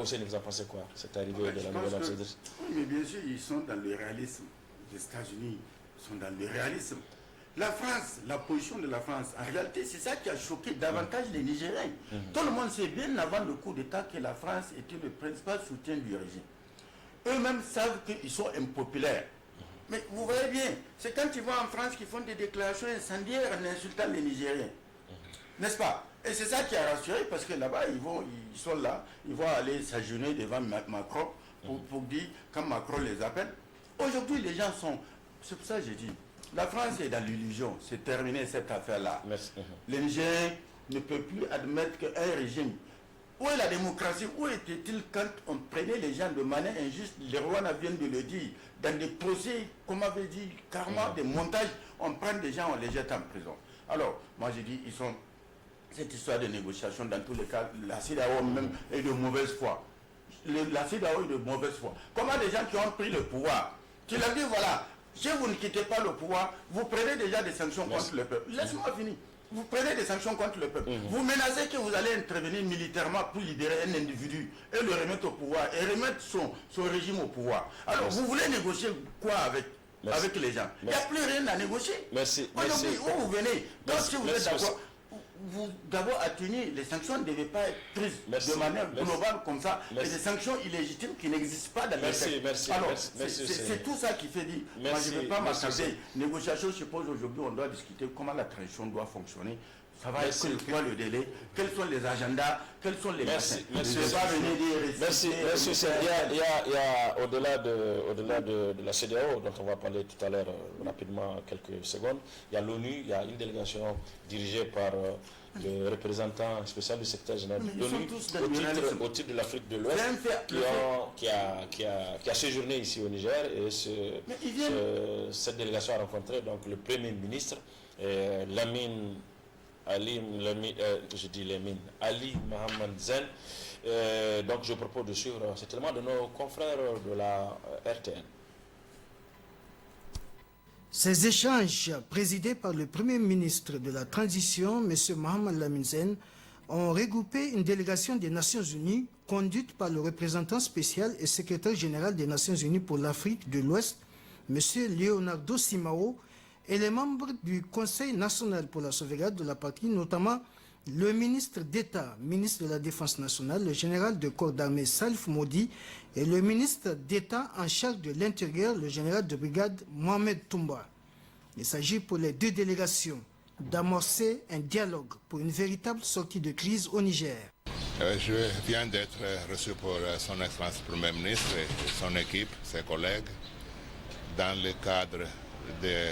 Speaker 2: Hussein, vous en pensez quoi, cette arrivée de la nouvelle ambassadrice?
Speaker 1: Oui, mais bien sûr, ils sont dans le réalisme. Les États-Unis sont dans le réalisme. La France, la position de la France, en réalité, c'est ça qui a choqué davantage les Nigériens. Tout le monde sait bien avant le coup d'État que la France était le principal soutien du régime. Eux-mêmes savent qu'ils sont impopulaires. Mais vous voyez bien, c'est quand ils vont en France qu'ils font des déclarations incendiaires en insultant les Nigériens. N'est-ce pas? Et c'est ça qui a rassuré, parce que là-bas, ils sont là, ils vont aller s'agenouiller devant Macron pour dire, quand Macron les appelle. Aujourd'hui, les gens sont... C'est pour ça que j'ai dit, la France est dans l'illusion, c'est terminé cette affaire-là. Les Nigériens ne peuvent plus admettre qu'un régime... Où est la démocratie? Où était-il quand on prenait les gens de manière injuste? Les Rwandais viennent de le dire. Dans des procès, comme avait dit, carrément des montages, on prend des gens, on les jette en prison. Alors, moi j'ai dit, ils sont... Cette histoire de négociation, dans tous les cas, la CEDEAO même est de mauvaise foi. La CEDEAO est de mauvaise foi. Comment des gens qui ont pris le pouvoir, qui leur disent, voilà, si vous ne quittez pas le pouvoir, vous prenez déjà des sanctions contre le peuple. Laisse-moi finir. Vous prenez des sanctions contre le peuple. Vous menacez que vous allez intervenir militairement pour libérer un individu et le remettre au pouvoir, et remettre son régime au pouvoir. Alors, vous voulez négocier quoi avec les gens? Il n'y a plus rien à négocier.
Speaker 2: Merci.
Speaker 1: Aujourd'hui, où vous venez, quand si vous êtes d'accord, vous d'abord atténuer, les sanctions ne devaient pas être prises de manière globale comme ça, et des sanctions illégitimes qui n'existent pas dans les textes. Alors, c'est tout ça qui fait dire, moi je ne vais pas m'attarder. Négociation, je suppose aujourd'hui on doit discuter comment la transition doit fonctionner. Ça va être quoi le délai? Quels sont les agendas? Quels sont les
Speaker 2: Merci.
Speaker 1: Merci.
Speaker 2: Il y a au-delà de la CEDEAO, dont on va parler tout à l'heure rapidement, quelques secondes, il y a l'ONU, il y a une délégation dirigée par le représentant spécial du secrétaire général de l'ONU au titre de l'Afrique de l'Ouest qui a séjourné ici au Niger, et cette délégation a rencontré donc le Premier ministre Ali Mohamed Zen. Donc je propose de suivre cet élément de nos confrères de la RTN.
Speaker 14: Ces échanges présidés par le Premier ministre de la Transition, M. Mohamed Lamine Zen, ont regroupé une délégation des Nations Unies conduite par le représentant spécial et secrétaire général des Nations Unies pour l'Afrique de l'Ouest, M. Leonardo Simao, et les membres du Conseil national pour la sauvegarde de la patrie, notamment le ministre d'État, ministre de la Défense nationale, le général de corps d'armée Salif Modi, et le ministre d'État en charge de l'Intérieur, le général de brigade Mohamed Toumba. Il s'agit pour les deux délégations d'amorcer un dialogue pour une véritable sortie de crise au Niger.
Speaker 15: Je viens d'être reçu pour son Excellence Premier ministre et son équipe, ses collègues, dans le cadre des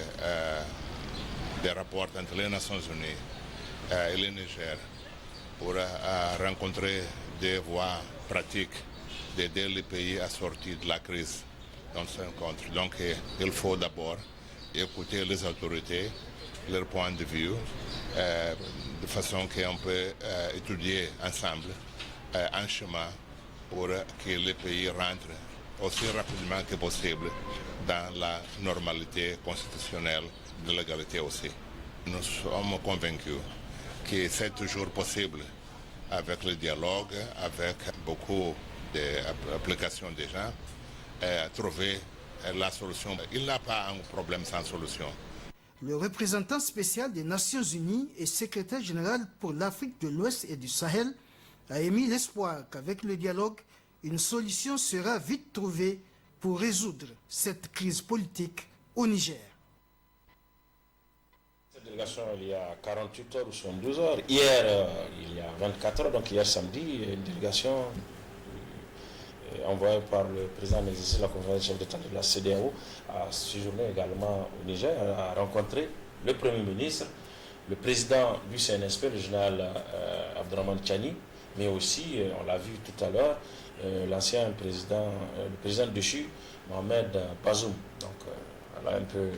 Speaker 15: rapports entre les Nations Unies et le Niger pour rencontrer des voies pratiques d'aider le pays à sortir de la crise dans ce rencontre. Donc il faut d'abord écouter les autorités, leur point de vue, de façon qu'on peut étudier ensemble un chemin pour que le pays rentre aussi rapidement que possible dans la normalité constitutionnelle, de l'égalité aussi. Nous sommes convaincus que c'est toujours possible, avec le dialogue, avec beaucoup d'applications déjà, trouver la solution. Il n'y a pas un problème sans solution.
Speaker 14: Le représentant spécial des Nations Unies et secrétaire général pour l'Afrique de l'Ouest et du Sahel a émis l'espoir qu'avec le dialogue, une solution sera vite trouvée pour résoudre cette crise politique au Niger.
Speaker 2: Cette délégation, il y a 48 heures ou 72 heures. Hier, il y a 24 heures, donc hier samedi, une délégation envoyée par le président de la conférence des chefs d'État de la CEDEAO a séjourné également au Niger, a rencontré le Premier ministre, le président du CNSP, le général Abdourahmane Tchani, mais aussi, on l'a vu tout à l'heure, l'ancien président, le président déchu, Mohamed Bazoum. Donc, voilà un peu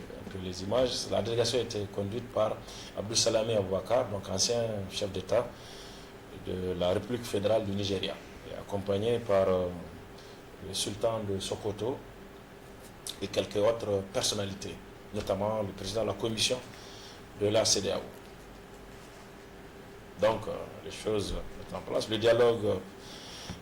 Speaker 2: les images. La délégation a été conduite par Abdou Salami Aboubakar, donc ancien chef d'État de la République fédérale du Nigeria, et accompagné par le sultan de Sokoto et quelques autres personnalités, notamment le président de la commission de la CEDEAO. Donc, les choses sont en place. Le dialogue,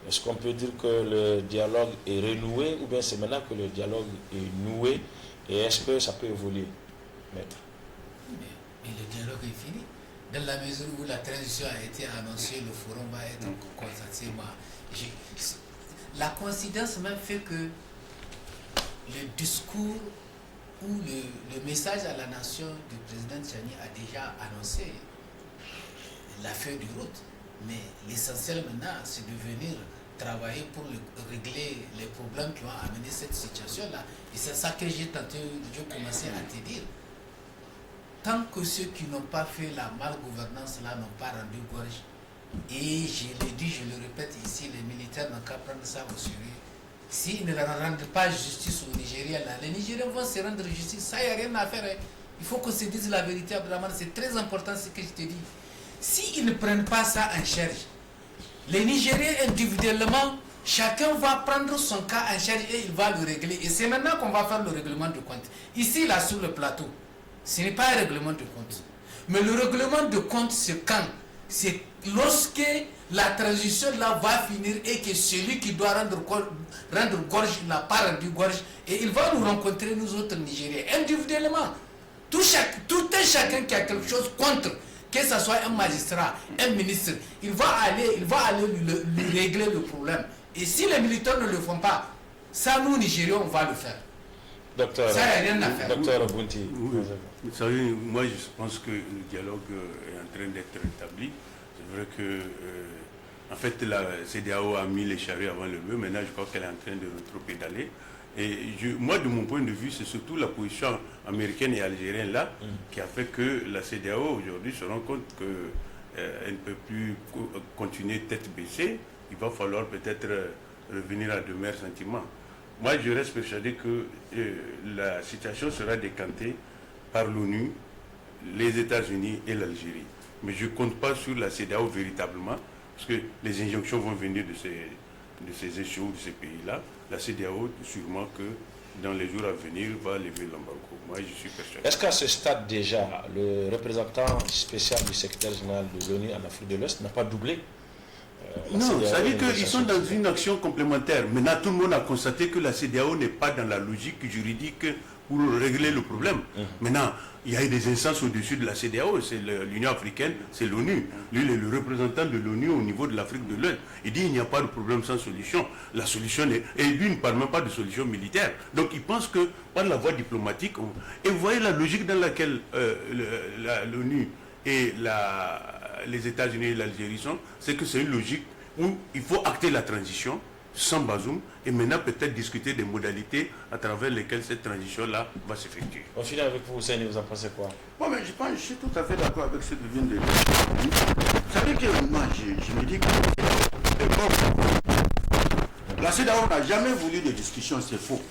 Speaker 2: est-ce qu'on peut dire que le dialogue est renoué, ou bien c'est maintenant que le dialogue est noué, et est-ce que ça peut évoluer, maître?
Speaker 3: Mais le dialogue est fini. Dans la mesure où la transition a été annoncée, le forum va être constaté. La coïncidence même fait que le discours ou le message à la nation du président Tchani a déjà annoncé la feuille de route. Mais l'essentiel maintenant, c'est de venir travailler pour régler les problèmes qui ont amené cette situation-là. Et c'est ça que j'ai commencé à te dire. Tant que ceux qui n'ont pas fait la malgouvernance là n'ont pas rendu gorge, et je l'ai dit, je le répète ici, les militaires n'ont qu'à prendre ça au sérieux. S'ils ne rendent pas justice aux Nigériens là, les Nigériens vont se rendre justice. Ça, il n'y a rien à faire. Hein. Il faut qu'on se dise la vérité, Abdourahmane. C'est très important ce que je te dis. S'ils ne prennent pas ça en charge, les Nigériens individuellement, chacun va prendre son cas en charge et il va le régler. Et c'est maintenant qu'on va faire le règlement de compte. Ici, là, sur le plateau, ce n'est pas un règlement de compte. Mais le règlement de compte, c'est quand? C'est lorsque la transition là va finir et que celui qui doit rendre gorge, il n'a pas rendu gorge. Et il va nous rencontrer, nous autres Nigériens, individuellement. Tout un chacun qui a quelque chose contre que ce soit un magistrat, un ministre, il va aller lui régler le problème. Et si les militaires ne le font pas, ça nous Nigériens on va le faire.
Speaker 2: Docteur,
Speaker 3: ça n'a rien à faire.
Speaker 2: Docteur Bunti.
Speaker 7: Vous savez, moi je pense que le dialogue est en train d'être rétabli. C'est vrai que en fait la CEDEAO a mis les charrues avant le bœuf, maintenant je crois qu'elle est en train de rétropédaler. Et moi, de mon point de vue, c'est surtout la position américaine et algérienne là qui a fait que la CEDEAO aujourd'hui se rend compte qu'elle ne peut plus continuer tête baissée. Il va falloir peut-être revenir à de meilleurs sentiments. Moi, je reste persuadé que la situation sera décantée par l'ONU, les États-Unis et l'Algérie. Mais je ne compte pas sur la CEDEAO véritablement, parce que les injonctions vont venir de ces échos, de ces pays-là. La CEDEAO, sûrement que dans les jours à venir, va lever l'embargo. Moi, je suis persuadé.
Speaker 2: Est-ce qu'à ce stade déjà, le représentant spécial du secrétaire général de l'ONU en Afrique de l'Ouest n'a pas doublé
Speaker 7: non, ça veut dire qu'ils sont dans une action complémentaire. Maintenant, tout le monde a constaté que la CEDEAO n'est pas dans la logique juridique pour régler le problème. Maintenant, il y a des instances au-dessus de la CEDEAO, c'est l'Union africaine, c'est l'ONU. Lui, il est le représentant de l'ONU au niveau de l'Afrique de l'Ouest. Il dit qu'il n'y a pas de problème sans solution. La solution est... Et lui ne parle même pas de solution militaire. Donc il pense que par la voie diplomatique... Et vous voyez la logique dans laquelle l'ONU et les États-Unis et l'Algérie sont, c'est que c'est une logique où il faut acter la transition sans Bazoum et maintenant peut-être discuter des modalités à travers lesquelles cette transition-là va s'effectuer.
Speaker 2: On finit avec vous, Hussein, vous en pensez quoi?
Speaker 1: Bon, mais je suis tout à fait d'accord avec ce que vient de dire. Vous savez que moi, je me dis que la CEDEAO n'a jamais voulu de discussion, c'est faux.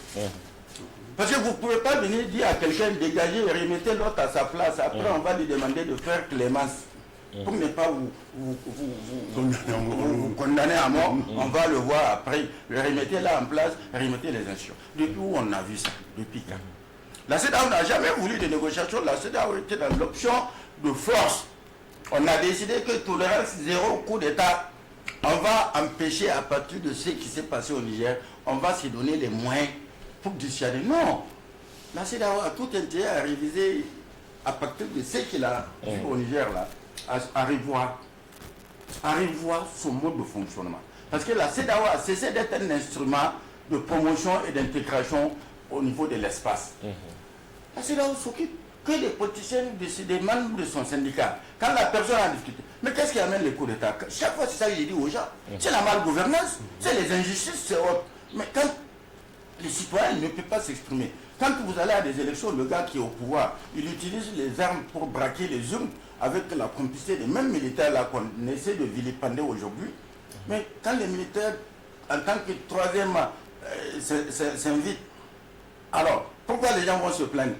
Speaker 1: Parce que vous ne pouvez pas venir dire à quelqu'un dégager et remettez l'autre à sa place. Après, on va lui demander de faire clémence. Pour ne pas vous condamner à mort, on va le voir après. Remettez là en place, remettez les institutions. Depuis où on a vu ça? Depuis quand? La CEDEAO n'a jamais voulu de négociation. La CEDEAO était dans l'option de force. On a décidé que tolérance zéro coup d'État. On va empêcher à partir de ce qui s'est passé au Niger, on va se donner les moyens pour dissuader. Non, la CEDEAO a tout intérêt à réviser à partir de ce qu'il a vu au Niger là, à revoir son mode de fonctionnement. Parce que la CEDEAO a cessé d'être un instrument de promotion et d'intégration au niveau de l'espace. La CEDEAO s'occupe que des politiciens, des membres de son syndicat. Quand la personne a discuté, mais qu'est-ce qui amène les coups d'État? Chaque fois, c'est ça que j'ai dit aux gens. C'est la malgouvernance, c'est les injustices, c'est autre. Mais quand les citoyens ne peuvent pas s'exprimer, quand vous allez à des élections, le gars qui est au pouvoir, il utilise les armes pour braquer les urnes avec la complicité des mêmes militaires là qu'on essaie de vilipender aujourd'hui. Mais quand les militaires, en tant que troisième, s'invitent, alors pourquoi les gens vont se plaindre?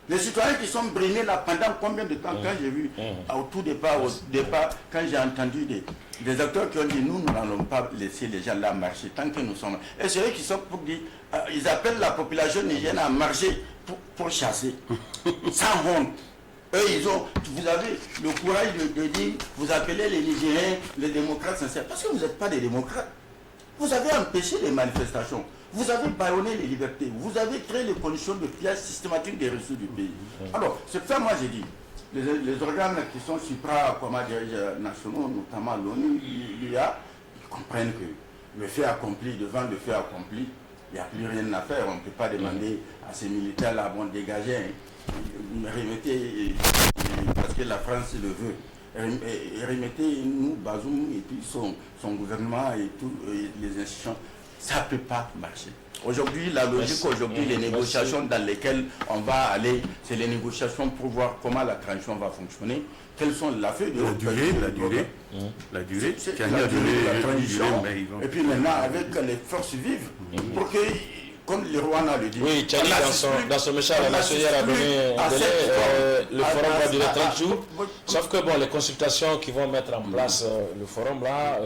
Speaker 1: Les citoyens qui sont brimés là pendant combien de temps? Quand j'ai vu au tout départ, quand j'ai entendu des acteurs qui ont dit nous n'allons pas laisser les gens là marcher tant que nous sommes. Et c'est eux qui sont pour dire, ils appellent la population nigérienne à marcher pour chasser. Sans honte. Eux, vous avez le courage de dire, vous appelez les Nigériens les démocrates sincères. Parce que vous n'êtes pas des démocrates. Vous avez empêché les manifestations. Vous avez bâillonné les libertés. Vous avez créé les conditions de pillage systématique des ressources du pays. Alors, c'est ça, moi, j'ai dit. Les organes qui sont nationaux, notamment l'ONU, l'UA, ils comprennent que le fait accompli, devant le fait accompli, il n'y a plus rien à faire. On ne peut pas demander à ces militaires-là, bon, dégagez, remettez, parce que la France le veut. Remettez-nous Bazoum et puis son gouvernement et tous les institutions. Ça ne peut pas marcher. Aujourd'hui, la logique, les négociations dans lesquelles on va aller, c'est les négociations pour voir comment la transition va fonctionner. Quelles sont la feuille de
Speaker 7: la durée,
Speaker 1: c'est la durée de la transition. Et puis maintenant, avec les forces vives, pour que, comme le Rwanda le dit,
Speaker 2: oui, Tchani, dans son message, la nationale a donné un délai, le forum va durer 30 jours. Sauf que bon, les consultations qui vont mettre en place le forum là,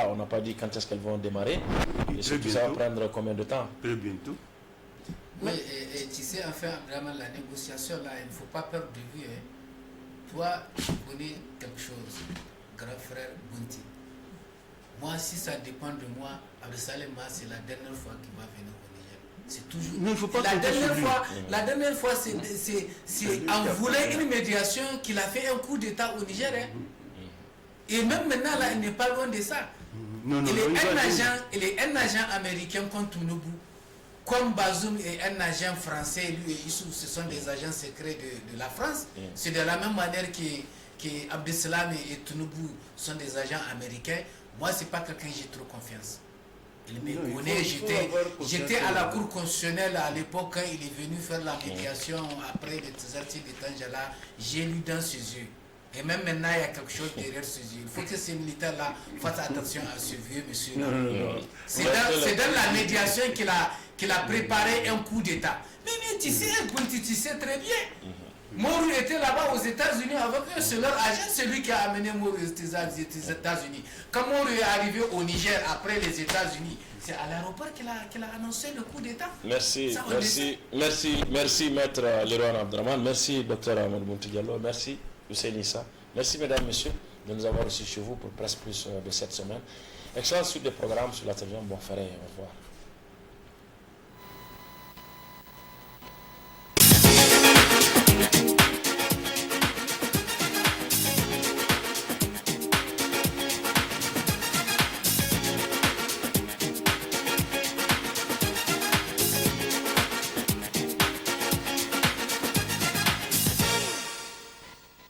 Speaker 2: on n'a pas dit quand est-ce qu'elles vont démarrer. Et ça va prendre combien de temps?
Speaker 7: Très bientôt.
Speaker 3: Oui, et tu sais, enfin, vraiment, la négociation là, il ne faut pas perdre de vue. Toi, tu connais quelque chose, grand frère Bunti. Moi, si ça dépend de moi, Abdesalem, c'est la dernière fois qu'il va venir au Niger. C'est toujours.
Speaker 7: Non, il faut pas
Speaker 3: la dernière fois, on voulait une médiation qu'il a fait un coup d'État au Niger. Hein. Et même maintenant, là, il n'est pas loin de ça. Il est un agent américain contre Tinubu. Comme Bazoum est un agent français, lui et Issou, ce sont des agents secrets de la France. C'est de la même manière que Abdeslam et Tinubu sont des agents américains. Moi, c'est pas quelqu'un que j'ai trop confiance. Il me connaît, j'étais à la Cour constitutionnelle à l'époque quand il est venu faire la médiation après les articles de Tangela. J'ai lu dans ses yeux. Et même maintenant, il y a quelque chose derrière ses yeux. Il faut que ces militaires-là fassent attention à ce vieux monsieur. C'est dans la médiation qu'il a préparé un coup d'État. Mais tu sais très bien. Moro était là-bas aux États-Unis avec eux, c'est leur agent, c'est lui qui a amené Moro aux États-Unis. Quand Moro est arrivé au Niger après les États-Unis, c'est à l'aéroport qu'il a annoncé le coup d'État.
Speaker 2: Merci, Maître Leroy Abdraman, merci Dr Ahmed Bounti Diallo, merci Hussein Issa, merci Mesdames, Messieurs de nous avoir reçus chez vous pour presque plus de cette semaine. Excellente suite des programmes sur la télévision. Bon, au revoir.